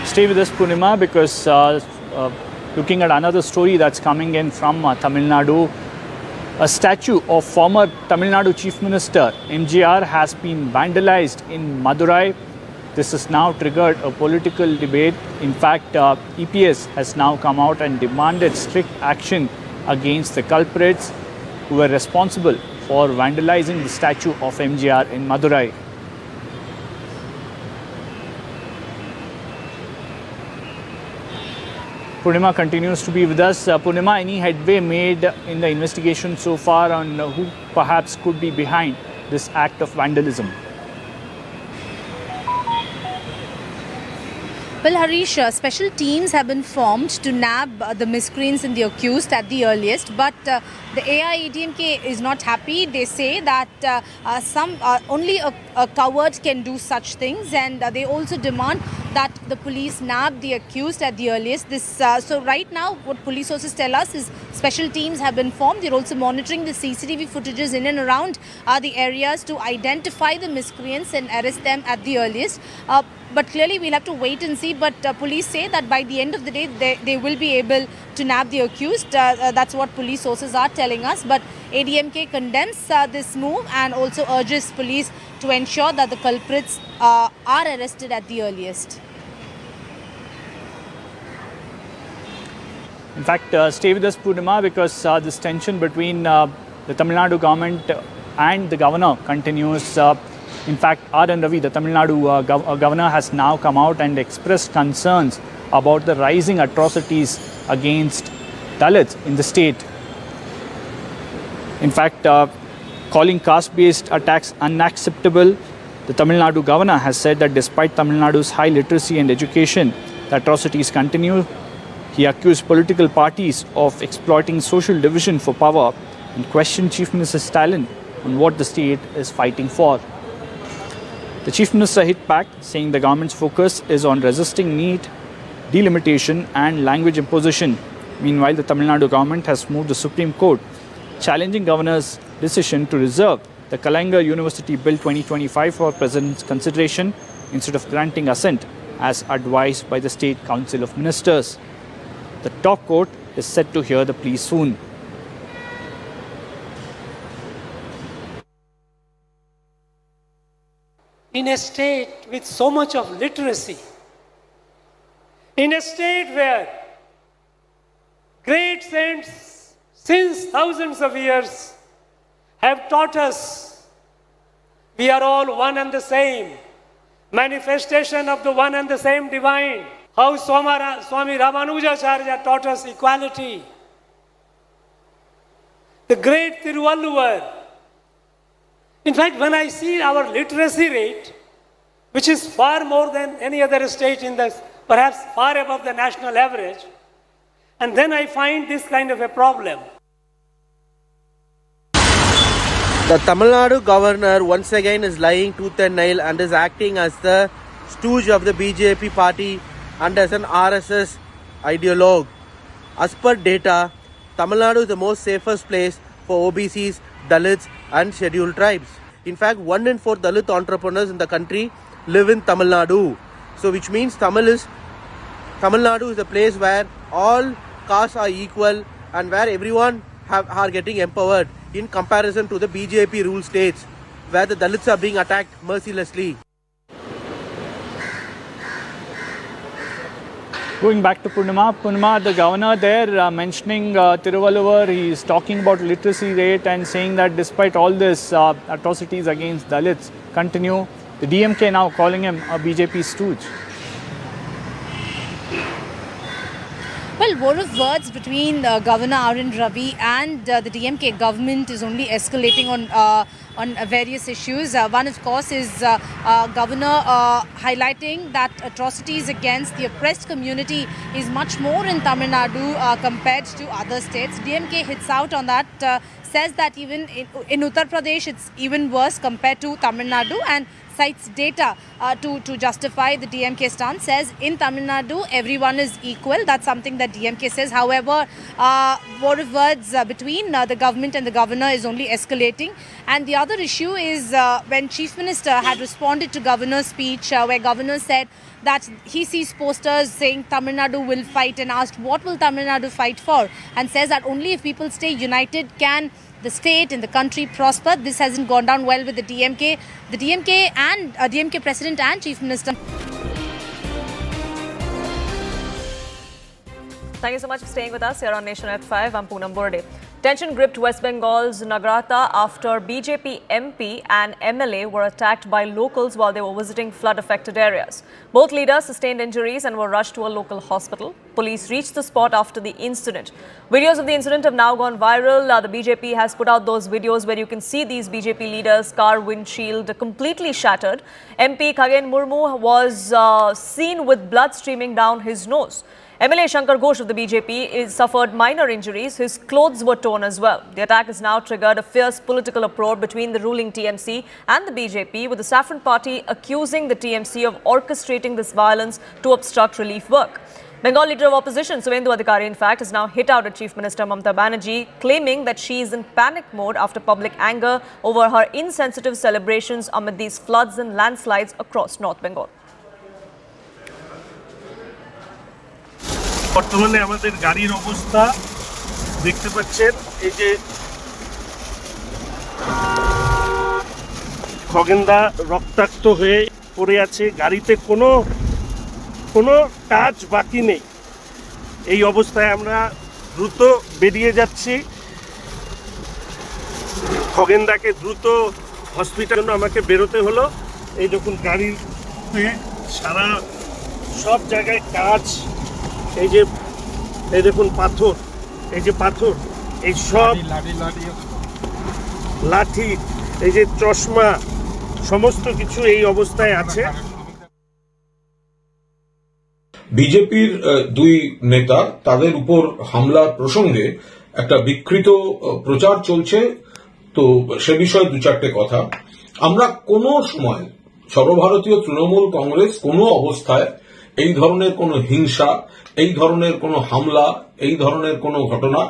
Stay with us, Purnima, because looking at another story that's coming in from Tamil Nadu, a statue of former Tamil Nadu Chief Minister MGR has been vandalized in Madurai. This has now triggered a political debate. In fact, EPS has now come out and demanded strict action against the culprits who were responsible for vandalizing the statue of MGR in Madurai. Purnima continues to be with us. Purnima, any headway made in the investigation so far on who perhaps could be behind this act of vandalism? Well, Harish, special teams have been formed to nab the miscreants and the accused at the earliest, but the AIADMK is not happy. They say that only a coward can do such things, and they also demand that the police nab the accused at the earliest. So right now, what police sources tell us is special teams have been formed. They're also monitoring the CCTV footages in and around the areas to identify the miscreants and arrest them at the earliest. But clearly, we'll have to wait and see. But police say that by the end of the day, they will be able to nab the accused. That's what police sources are telling us. But ADMK condemns this move and also urges police to ensure that the culprits are arrested at the earliest. In fact, stay with us, Purnima, because this tension between the Tamil Nadu government and the governor continues. In fact, R.N. Ravi, the Tamil Nadu governor, has now come out and expressed concerns about the rising atrocities against Dalits in the state. In fact, calling caste-based attacks unacceptable, the Tamil Nadu governor has said that despite Tamil Nadu's high literacy and education, the atrocities continue. He accused political parties of exploiting social division for power and questioned Chief Minister Stalin on what the state is fighting for. The Chief Minister hit back, saying the government's focus is on resisting need, delimitation and language imposition. Meanwhile, the Tamil Nadu government has moved the Supreme Court, challenging Governor's decision to reserve the Kalangar University Bill 2025 for President's consideration instead of granting assent as advised by the State Council of Ministers. The top court is set to hear the plea soon. In a state with so much of literacy, in a state where great saints since thousands of years have taught us we are all one and the same, manifestation of the one and the same divine, how Swami Ramanujacharya taught us equality, the great Tiruvalluvar. In fact, when I see our literacy rate, which is far more than any other state in this, perhaps far above the national average, and then I find this kind of a problem. The Tamil Nadu governor once again is lying tooth and nail and is acting as the stooge of the BJP party and as an RSS ideologue. As per data, Tamil Nadu is the most safest place for OBCs, Dalits and scheduled tribes. In fact, 1 in 4 Dalit entrepreneurs in the country live in Tamil Nadu. So which means Tamil Nadu is a place where all castes are equal and where everyone are getting empowered in comparison to the BJP ruled states where the Dalits are being attacked mercilessly. Going back to Purnima, the governor there mentioning Tiruvalluvar, he is talking about literacy rate and saying that despite all this, atrocities against Dalits continue. The DMK now calling him a BJP stooge. Well, war of words between Governor R.N. Ravi and the DMK government is only escalating on various issues. One, of course, is Governor highlighting that atrocities against the oppressed community is much more in Tamil Nadu compared to other states. DMK hits out on that, says that even in Uttar Pradesh, it's even worse compared to Tamil Nadu, and cites data to justify the DMK stance. Says in Tamil Nadu, everyone is equal. That's something that DMK says. However, war of words between the government and the governor is only escalating. And the other issue is when Chief Minister had responded to Governor's speech, where Governor said that he sees posters saying Tamil Nadu will fight, and asked what will Tamil Nadu fight for, and says that only if people stay united can the state and the country prosper. This hasn't gone down well with the DMK. The DMK and DMK President and Chief Minister. Thank you so much for staying with us here on Nation at 5. I'm Poonam Burde. Tension gripped West Bengal's Nagrata after BJP MP and MLA were attacked by locals while they were visiting flood-affected areas. Both leaders sustained injuries and were rushed to a local hospital. Police reached the spot after the incident. Videos of the incident have now gone viral. The BJP has put out those videos where you can see these BJP leaders' car windshield completely shattered. MP Khagen Murmu was seen with blood streaming down his nose. MLA Shankar Ghosh of the BJP suffered minor injuries. His clothes were torn as well. The attack has now triggered a fierce political uproar between the ruling TMC and the BJP, with the Saffron Party accusing the TMC of orchestrating this violence to obstruct relief work. Bengal leader of opposition, Suvendu Adhikari, in fact, has now hit out at Chief Minister Mamata Banerjee, claiming that she is in panic mode after public anger over her insensitive celebrations amid these floods and landslides across North Bengal. বর্তমানে আমাদের গাড়ির অবস্থা দেখতে পাচ্ছেন, এই যে খগেনদা রক্তাক্ত হয়ে পড়ে আছে, গাড়িতে কোনো টাচ বাকি নেই। এই অবস্থায় আমরা দ্রুত বেরিয়ে যাচ্ছি। খগেনদাকে দ্রুত হসপিটালে আমাকে বেরোতে হলো। এই দেখুন গাড়িতে সারা সব জায়গায় কাজ, এই দেখুন পাথর, এই সব লাঠি, এই যে চশমা, সমস্ত কিছু এই অবস্থায় আছে। বিজেপির দুই নেতা তাদের উপর হামলা প্রসঙ্গে একটা বিকৃত প্রচার চলছে, তো সে বিষয়ে দু চারটে কথা। আমরা কোনো সময় সর্বভারতীয় তৃণমূল কংগ্রেস কোনো অবস্থায় এই ধরনের কোনো হিংসা, এই ধরনের কোনো হামলা, এই ধরনের কোনো ঘটনা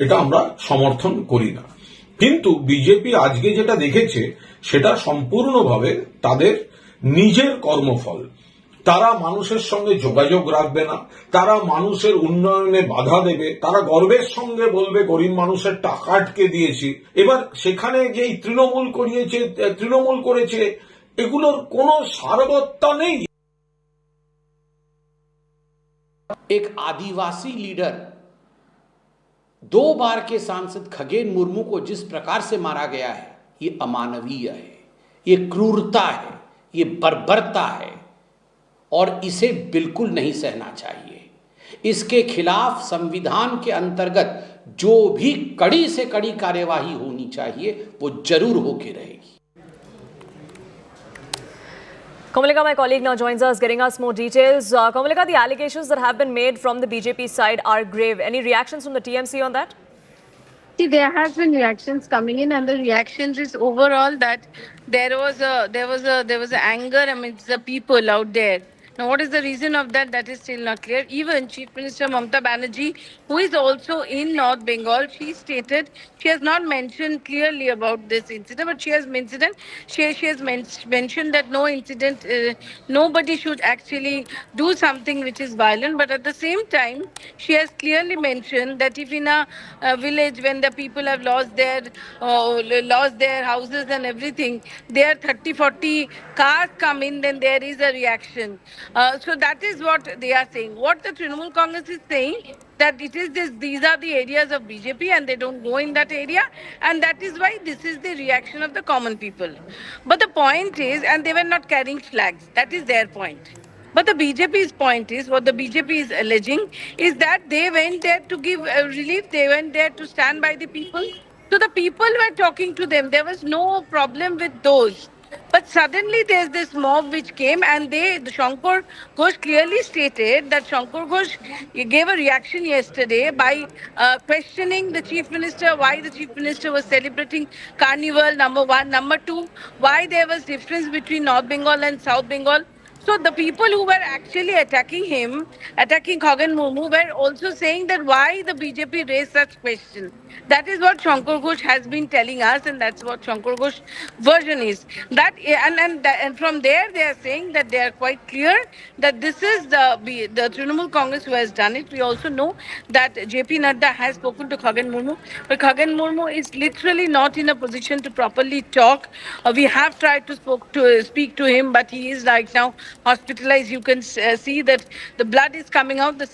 এটা আমরা সমর্থন করি না। কিন্তু বিজেপি আজকে যেটা দেখেছে সেটা সম্পূর্ণভাবে তাদের নিজের কর্মফল। তারা মানুষের সঙ্গে যোগাযোগ রাখবে না, তারা মানুষের উন্নয়নে বাধা দেবে, তারা গর্বের সঙ্গে বলবে গরিব মানুষের টাকা আটকে দিয়েছি। এবার সেখানে যে তৃণমূল করেছে এগুলোর কোনো সারবত্তা নেই। एक आदिवासी लीडर, 2 बार के सांसद खगेन मुर्मू को जिस प्रकार से मारा गया है, ये अमानवीय है, ये क्रूरता है, ये बर्बरता है और इसे बिल्कुल नहीं सहना चाहिए। इसके खिलाफ संविधान के अंतर्गत जो भी कड़ी से कड़ी कार्यवाही होनी चाहिए वो जरूर होके रहेगी। Kamalika, my colleague, now joins us, getting us more details. Kamalika, the allegations that have been made from the BJP side are grave. Any reactions from the TMC on that? See, there has been reactions coming in, and the reactions is overall that there was a anger amidst the people out there. Now, what is the reason of that? That is still not clear. Even Chief Minister Mamata Banerjee, who is also in North Bengal, she stated she has not mentioned clearly about this incident, but she has mentioned that no incident, nobody should actually do something which is violent. But at the same time, she has clearly mentioned that if in a village when the people have lost their houses and everything, there 30-40 cars come in, then there is a reaction. So that is what they are saying. What the Trinamool Congress is saying, that it is this, these are the areas of BJP and they don't go in that area, and that is why this is the reaction of the common people. But the point is, and they were not carrying flags, that is their point. But the BJP's point is, what the BJP is alleging is that they went there to give relief, they went there to stand by the people. So the people were talking to them, there was no problem with those. But suddenly there's this mob which came, and the Shankar Ghosh clearly stated that Shankar Ghosh gave a reaction yesterday by questioning the Chief Minister, why the Chief Minister was celebrating Carnival, number one. Number two, why there was difference between North Bengal and South Bengal. So the people who were actually attacking him, attacking Khagan Murmu, were also saying that why the BJP raised such questions. That is what Shankar Ghosh has been telling us, and that's what Shankar Ghosh version is. That and from there they are saying that they are quite clear that this is the Trinamool Congress who has done it. We also know that JP Nadda has spoken to Khagan Murmu, but Khagan Murmu is literally not in a position to properly talk. We have tried to speak to him, but he is right now hospitalized. You can see that the blood is coming out. The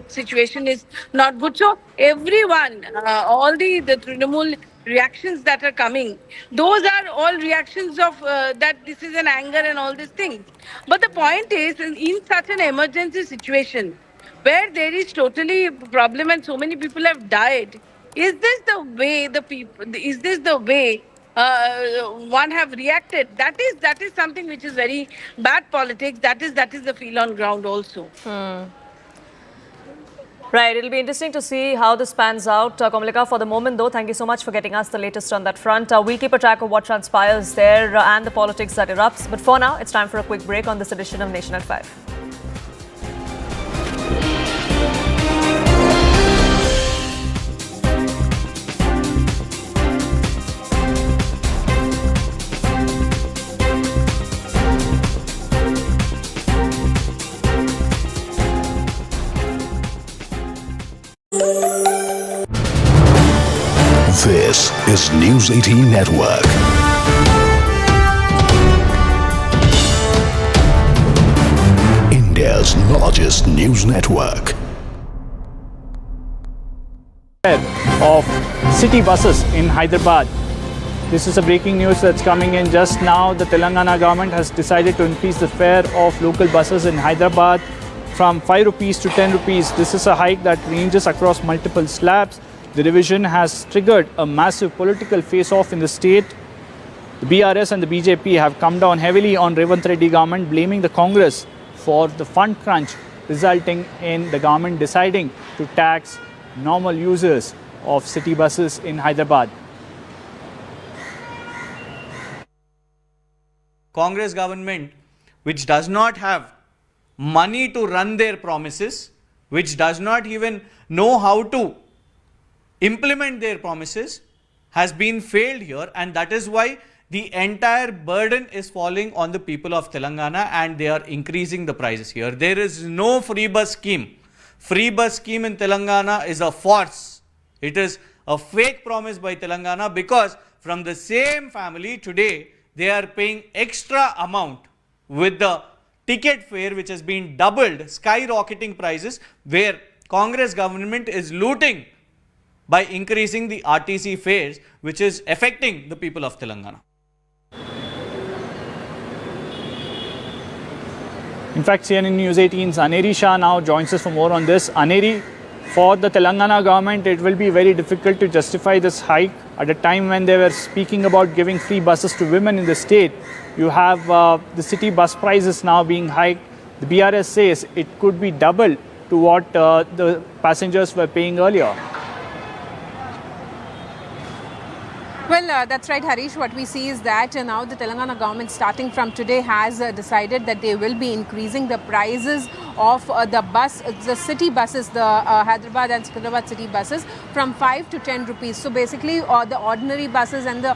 situation is not good. So everyone, all the Trinamool reactions that are coming, those are all reactions of that this is an anger and all these things. But the point is, in such an emergency situation where there is totally problem and so many people have died, is this the way the people? Is this the way one have reacted? That is something which is very bad politics. That is the feel on ground also. Right, it'll be interesting to see how this pans out. Komalika, for the moment though, thank you so much for getting us the latest on that front. We'll keep a track of what transpires there and the politics that erupts. But for now, it's time for a quick break on this edition of Nation at 5. This is News 18 Network. India's largest news network. Of city buses in Hyderabad. This is a breaking news that's coming in just now. The Telangana government has decided to increase the fare of local buses in Hyderabad from 5 rupees to 10 rupees. This is a hike that ranges across multiple slabs. The division has triggered a massive political face-off in the state. The BRS and the BJP have come down heavily on Revanth Reddy government, blaming the Congress for the fund crunch, resulting in the government deciding to tax normal users of city buses in Hyderabad. Congress government, which does not have money to run their promises, which does not even know how to implement their promises, has been failed here, and that is why the entire burden is falling on the people of Telangana, and they are increasing the prices here. There is no free bus scheme. Free bus scheme in Telangana is a farce. It is a fake promise by Telangana, because from the same family today they are paying extra amount with the ticket fare which has been doubled, skyrocketing prices, where Congress government is looting by increasing the RTC fares, which is affecting the people of Telangana. In fact, CNN News 18's Aneri Shah now joins us for more on this. Aneri, for the Telangana government, it will be very difficult to justify this hike at a time when they were speaking about giving free buses to women in the state. You have the city bus prices now being hiked. The BRS says it could be double to what the passengers were paying earlier. Well, that's right, Harish. What we see is that now the Telangana government, starting from today, has decided that they will be increasing the prices of the city buses, the Hyderabad and Secunderabad city buses, from 5 to 10 rupees. So basically, the ordinary buses and the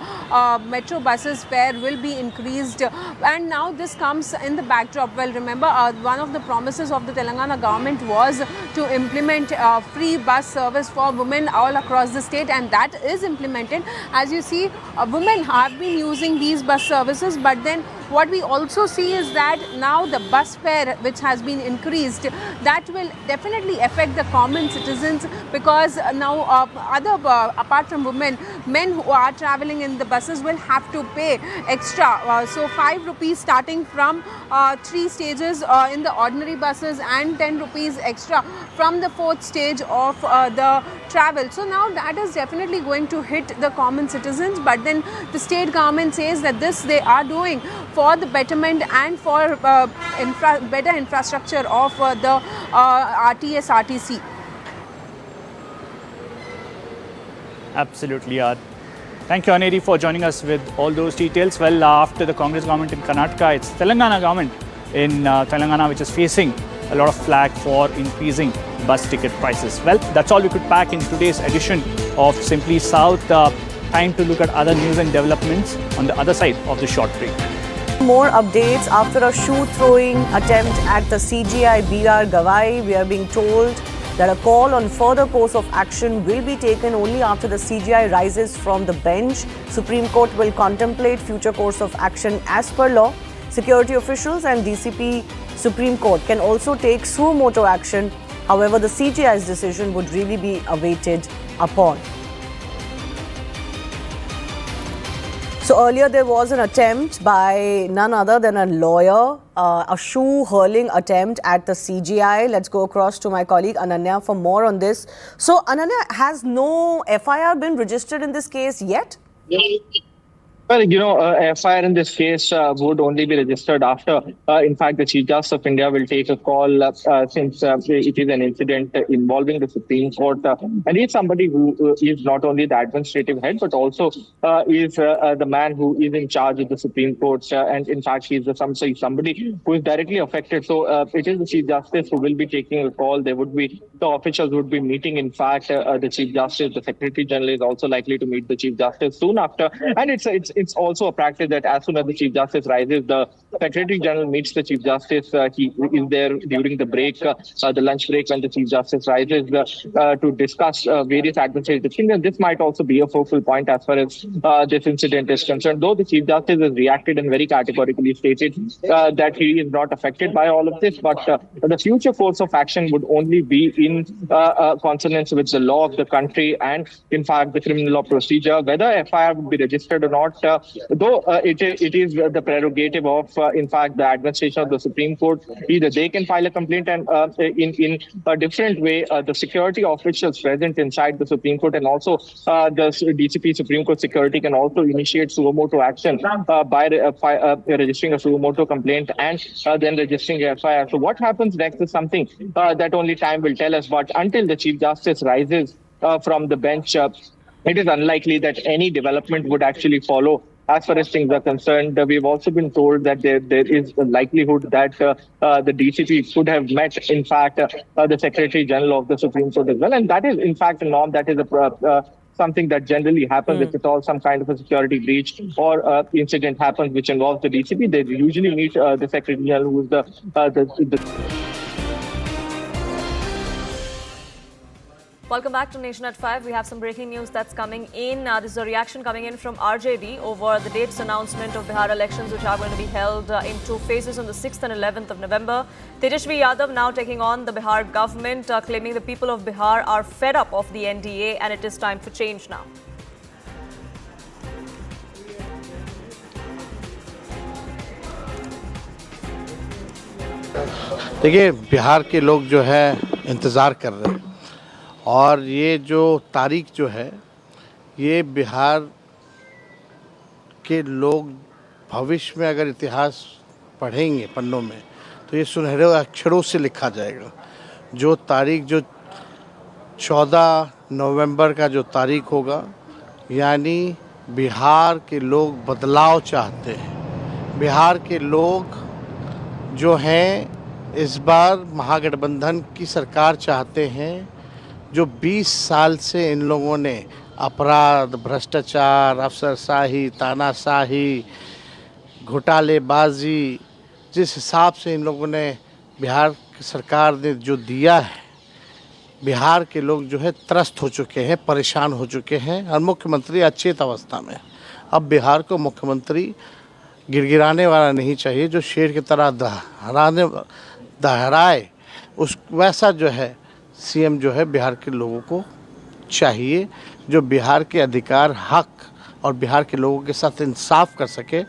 metro buses fare will be increased. And now this comes in the backdrop. Well, remember, one of the promises of the Telangana government was to implement free bus service for women all across the state, and that is implemented. As you see, women have been using these bus services, but then what we also see is that now the bus fare which has been increased, that will definitely affect the common citizens, because now apart from women, men who are traveling in the buses will have to pay extra. So 5 rupees starting from 3 stages in the ordinary buses, and 10 rupees extra from the 4th stage of the travel. So now that is definitely going to hit the common citizens, but then the state government says that this they are doing for the betterment and for better infrastructure of the RTC. Absolutely, thank you, Aneri, for joining us with all those details. Well, after the Congress government in Karnataka, it's Telangana government in Telangana which is facing a lot of flack for increasing bus ticket prices. Well, that's all we could pack in today's edition of Simply South. Time to look at other news and developments on the other side of the short break. More updates after a shoe-throwing attempt at the CGI BR Gawai. We are being told that a call on further course of action will be taken only after the CGI rises from the bench. Supreme Court will contemplate future course of action as per law. Security officials and DCP Supreme Court can also take suo motu action. However, the CGI's decision would really be awaited upon. So earlier there was an attempt by none other than a lawyer, a shoe hurling attempt at the CGI. Let's go across to my colleague Ananya for more on this. So Ananya, has no FIR been registered in this case yet? Well, FIR in this case would only be registered after, in fact, the Chief Justice of India will take a call since it is an incident involving the Supreme Court. And he is somebody who is not only the administrative head, but also is the man who is in charge of the Supreme Court. And in fact, he is somebody who is directly affected. So it is the Chief Justice who will be taking a call. The officials would be meeting, in fact, the Chief Justice. The Secretary General is also likely to meet the Chief Justice soon after. And it's also a practice that as soon as the Chief Justice rises, the Secretary General meets the Chief Justice. He is there during the break, the lunch break, when the Chief Justice rises to discuss various administrative things. And this might also be a focal point as far as this incident is concerned. Though the Chief Justice has reacted and very categorically stated that he is not affected by all of this, but the future course of action would only be in consonance with the law of the country and, in fact, the criminal law procedure. Whether FIR would be registered or not, though it is the prerogative of, in fact, the administration of the Supreme Court. Either they can file a complaint, and in a different way, the security officials present inside the Supreme Court and also the DCP Supreme Court security can also initiate suo motu action by registering a suo motu complaint and then registering a FIR. So what happens next is something that only time will tell us. But until the Chief Justice rises from the bench, it is unlikely that any development would actually follow as far as things are concerned. We've also been told that there is a likelihood that the DCP could have met, in fact, the Secretary General of the Supreme Court as well. And that is, in fact, a norm. That is something that generally happens if at all some kind of a security breach or incident happens which involves the DCP. They usually meet the Secretary General, who is the Welcome back to Nation at 5. We have some breaking news that's coming in. This is a reaction coming in from RJD over the dates announcement of Bihar elections, which are going to be held in 2 phases on the 6th and 11th of November. Tejashwi Yadav now taking on the Bihar government, claiming the people of Bihar are fed up of the NDA and it is time for change now. देखिए, बिहार के लोग जो है इंतज़ार कर रहे हैं और ये जो तारीख जो है ये बिहार के लोग भविष्य में अगर इतिहास पढ़ेंगे पन्नों में तो ये सुनहरे अक्षरों से लिखा जाएगा। जो तारीख जो 14 नवंबर का जो तारीख होगा, यानी बिहार के लोग बदलाव चाहते हैं। बिहार के लोग जो हैं इस बार महागठबंधन की सरकार चाहते हैं। जो 20 साल से इन लोगों ने अपराध, भ्रष्टाचार, अफसरशाही, तानाशाही, घोटालेबाजी, जिस हिसाब से इन लोगों ने बिहार की सरकार ने जो दिया है, बिहार के लोग जो है त्रस्त हो चुके हैं, परेशान हो चुके हैं और मुख्यमंत्री अचेत अवस्था में। अब बिहार को मुख्यमंत्री गिड़गिड़ाने वाला नहीं चाहिए, जो शेर की तरह दहराए, उस वैसा जो है सीएम जो है बिहार के लोगों को चाहिए, जो बिहार के अधिकार, हक और बिहार के लोगों के साथ इंसाफ कर सके,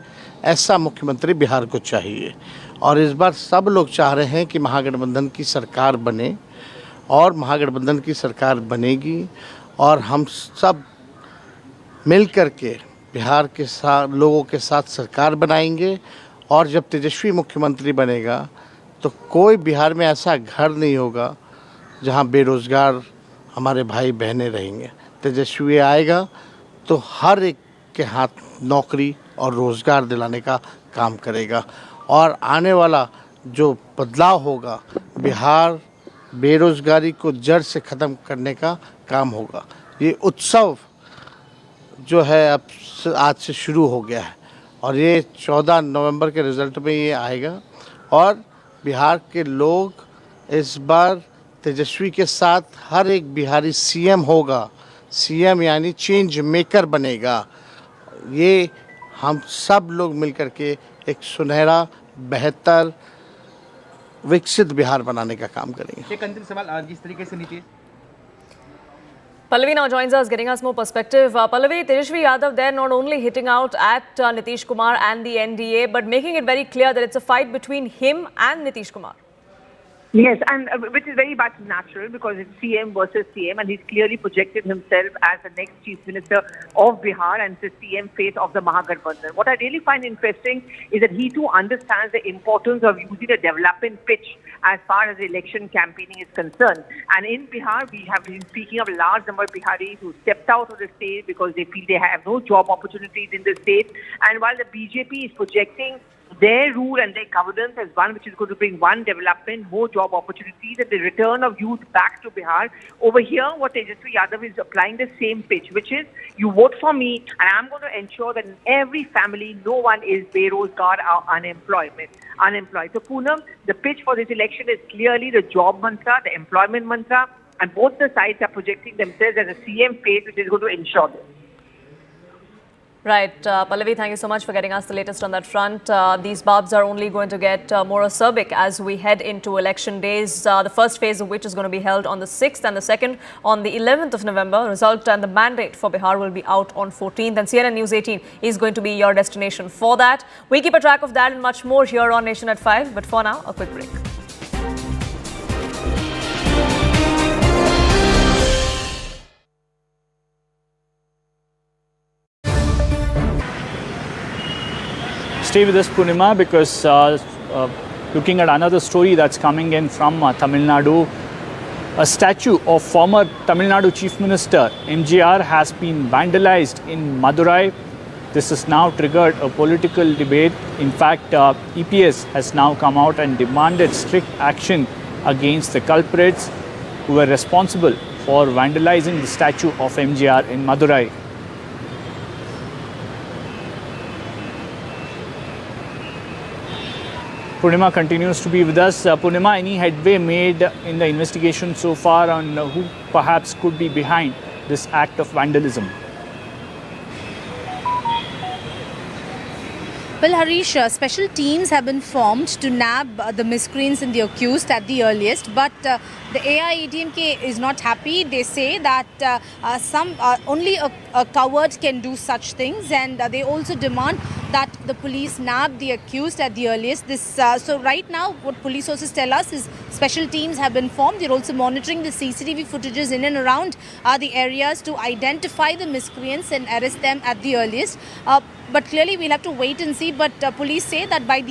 ऐसा मुख्यमंत्री बिहार को चाहिए। और इस बार सब लोग चाह रहे हैं कि महागठबंधन की सरकार बने, और महागठबंधन की सरकार बनेगी, और हम सब मिल कर के बिहार के साथ लोगों के साथ सरकार बनाएंगे। और जब तेजस्वी मुख्यमंत्री बनेगा तो कोई बिहार में ऐसा घर नहीं होगा जहां बेरोजगार हमारे भाई बहनें रहेंगे। तेजस्वी आएगा तो हर एक के हाथ नौकरी और रोज़गार दिलाने का काम करेगा, और आने वाला जो बदलाव होगा, बिहार बेरोजगारी को जड़ से ख़त्म करने का काम होगा। ये उत्सव जो है अब आज से शुरू हो गया है, और ये 14 नवंबर के रिज़ल्ट में ये आएगा, और बिहार के लोग इस बार तेजस्वी के साथ हर एक बिहारी सीएम होगा। सीएम यानी चेंज मेकर बनेगा। ये हम सब लोग मिलकर के एक सुनहरा, बेहतर, विकसित बिहार बनाने का काम करेंगे। एक अंतिम सवाल, जिस तरीके से Nitish Pallavi now joins us, getting us more perspective. Pallavi, Tejashwi Yadav there not only hitting out at Nitish Kumar and the NDA, but making it very clear that it's a fight between him and Nitish Kumar. Yes, and which is very much natural because it's CM versus CM, and he's clearly projected himself as the next Chief Minister of Bihar and the CM face of the Mahagathbandhan. What I really find interesting is that he too understands the importance of using a development pitch as far as election campaigning is concerned. And in Bihar, we have been speaking of a large number of Biharis who stepped out of the state because they feel they have no job opportunities in the state. And while the BJP is projecting their rule and their governance as one which is going to bring one development, more job opportunities, and the return of youth back to Bihar. Over here, what Tejashwi Yadav is applying the same pitch, which is you vote for me, and I'm going to ensure that in every family, no one is berozgar or unemployed. So Poonam, the pitch for this election is clearly the job mantra, the employment mantra, and both the sides are projecting themselves as a CM face which is going to ensure this. Right, Pallavi, thank you so much for getting us the latest on that front. These barbs are only going to get more acerbic as we head into election days, the first phase of which is going to be held on the 6th and the second on the 11th of November. Result and the mandate for Bihar will be out on 14th, and CNN News 18 is going to be your destination for that. We'll keep a track of that and much more here on Nation at 5, but for now, a quick break. Stay with us, Purnima, because looking at another story that's coming in from Tamil Nadu, a statue of former Tamil Nadu Chief Minister MGR has been vandalized in Madurai. This has now triggered a political debate. In fact, EPS has now come out and demanded strict action against the culprits who were responsible for vandalizing the statue of MGR in Madurai. Purnima continues to be with us. Purnima, any headway made in the investigation so far on who perhaps could be behind this act of vandalism? Well, Harish, special teams have been formed to nab the miscreants and the accused at the earliest, but the AIADMK is not happy. They say that only a coward can do such things, and they also demand that the police nab the accused at the earliest. So right now, what police sources tell us is special teams have been formed. They're also monitoring the CCTV footages in and around the areas to identify the miscreants and arrest them at the earliest. But clearly, we'll have to wait and see. But police say that by the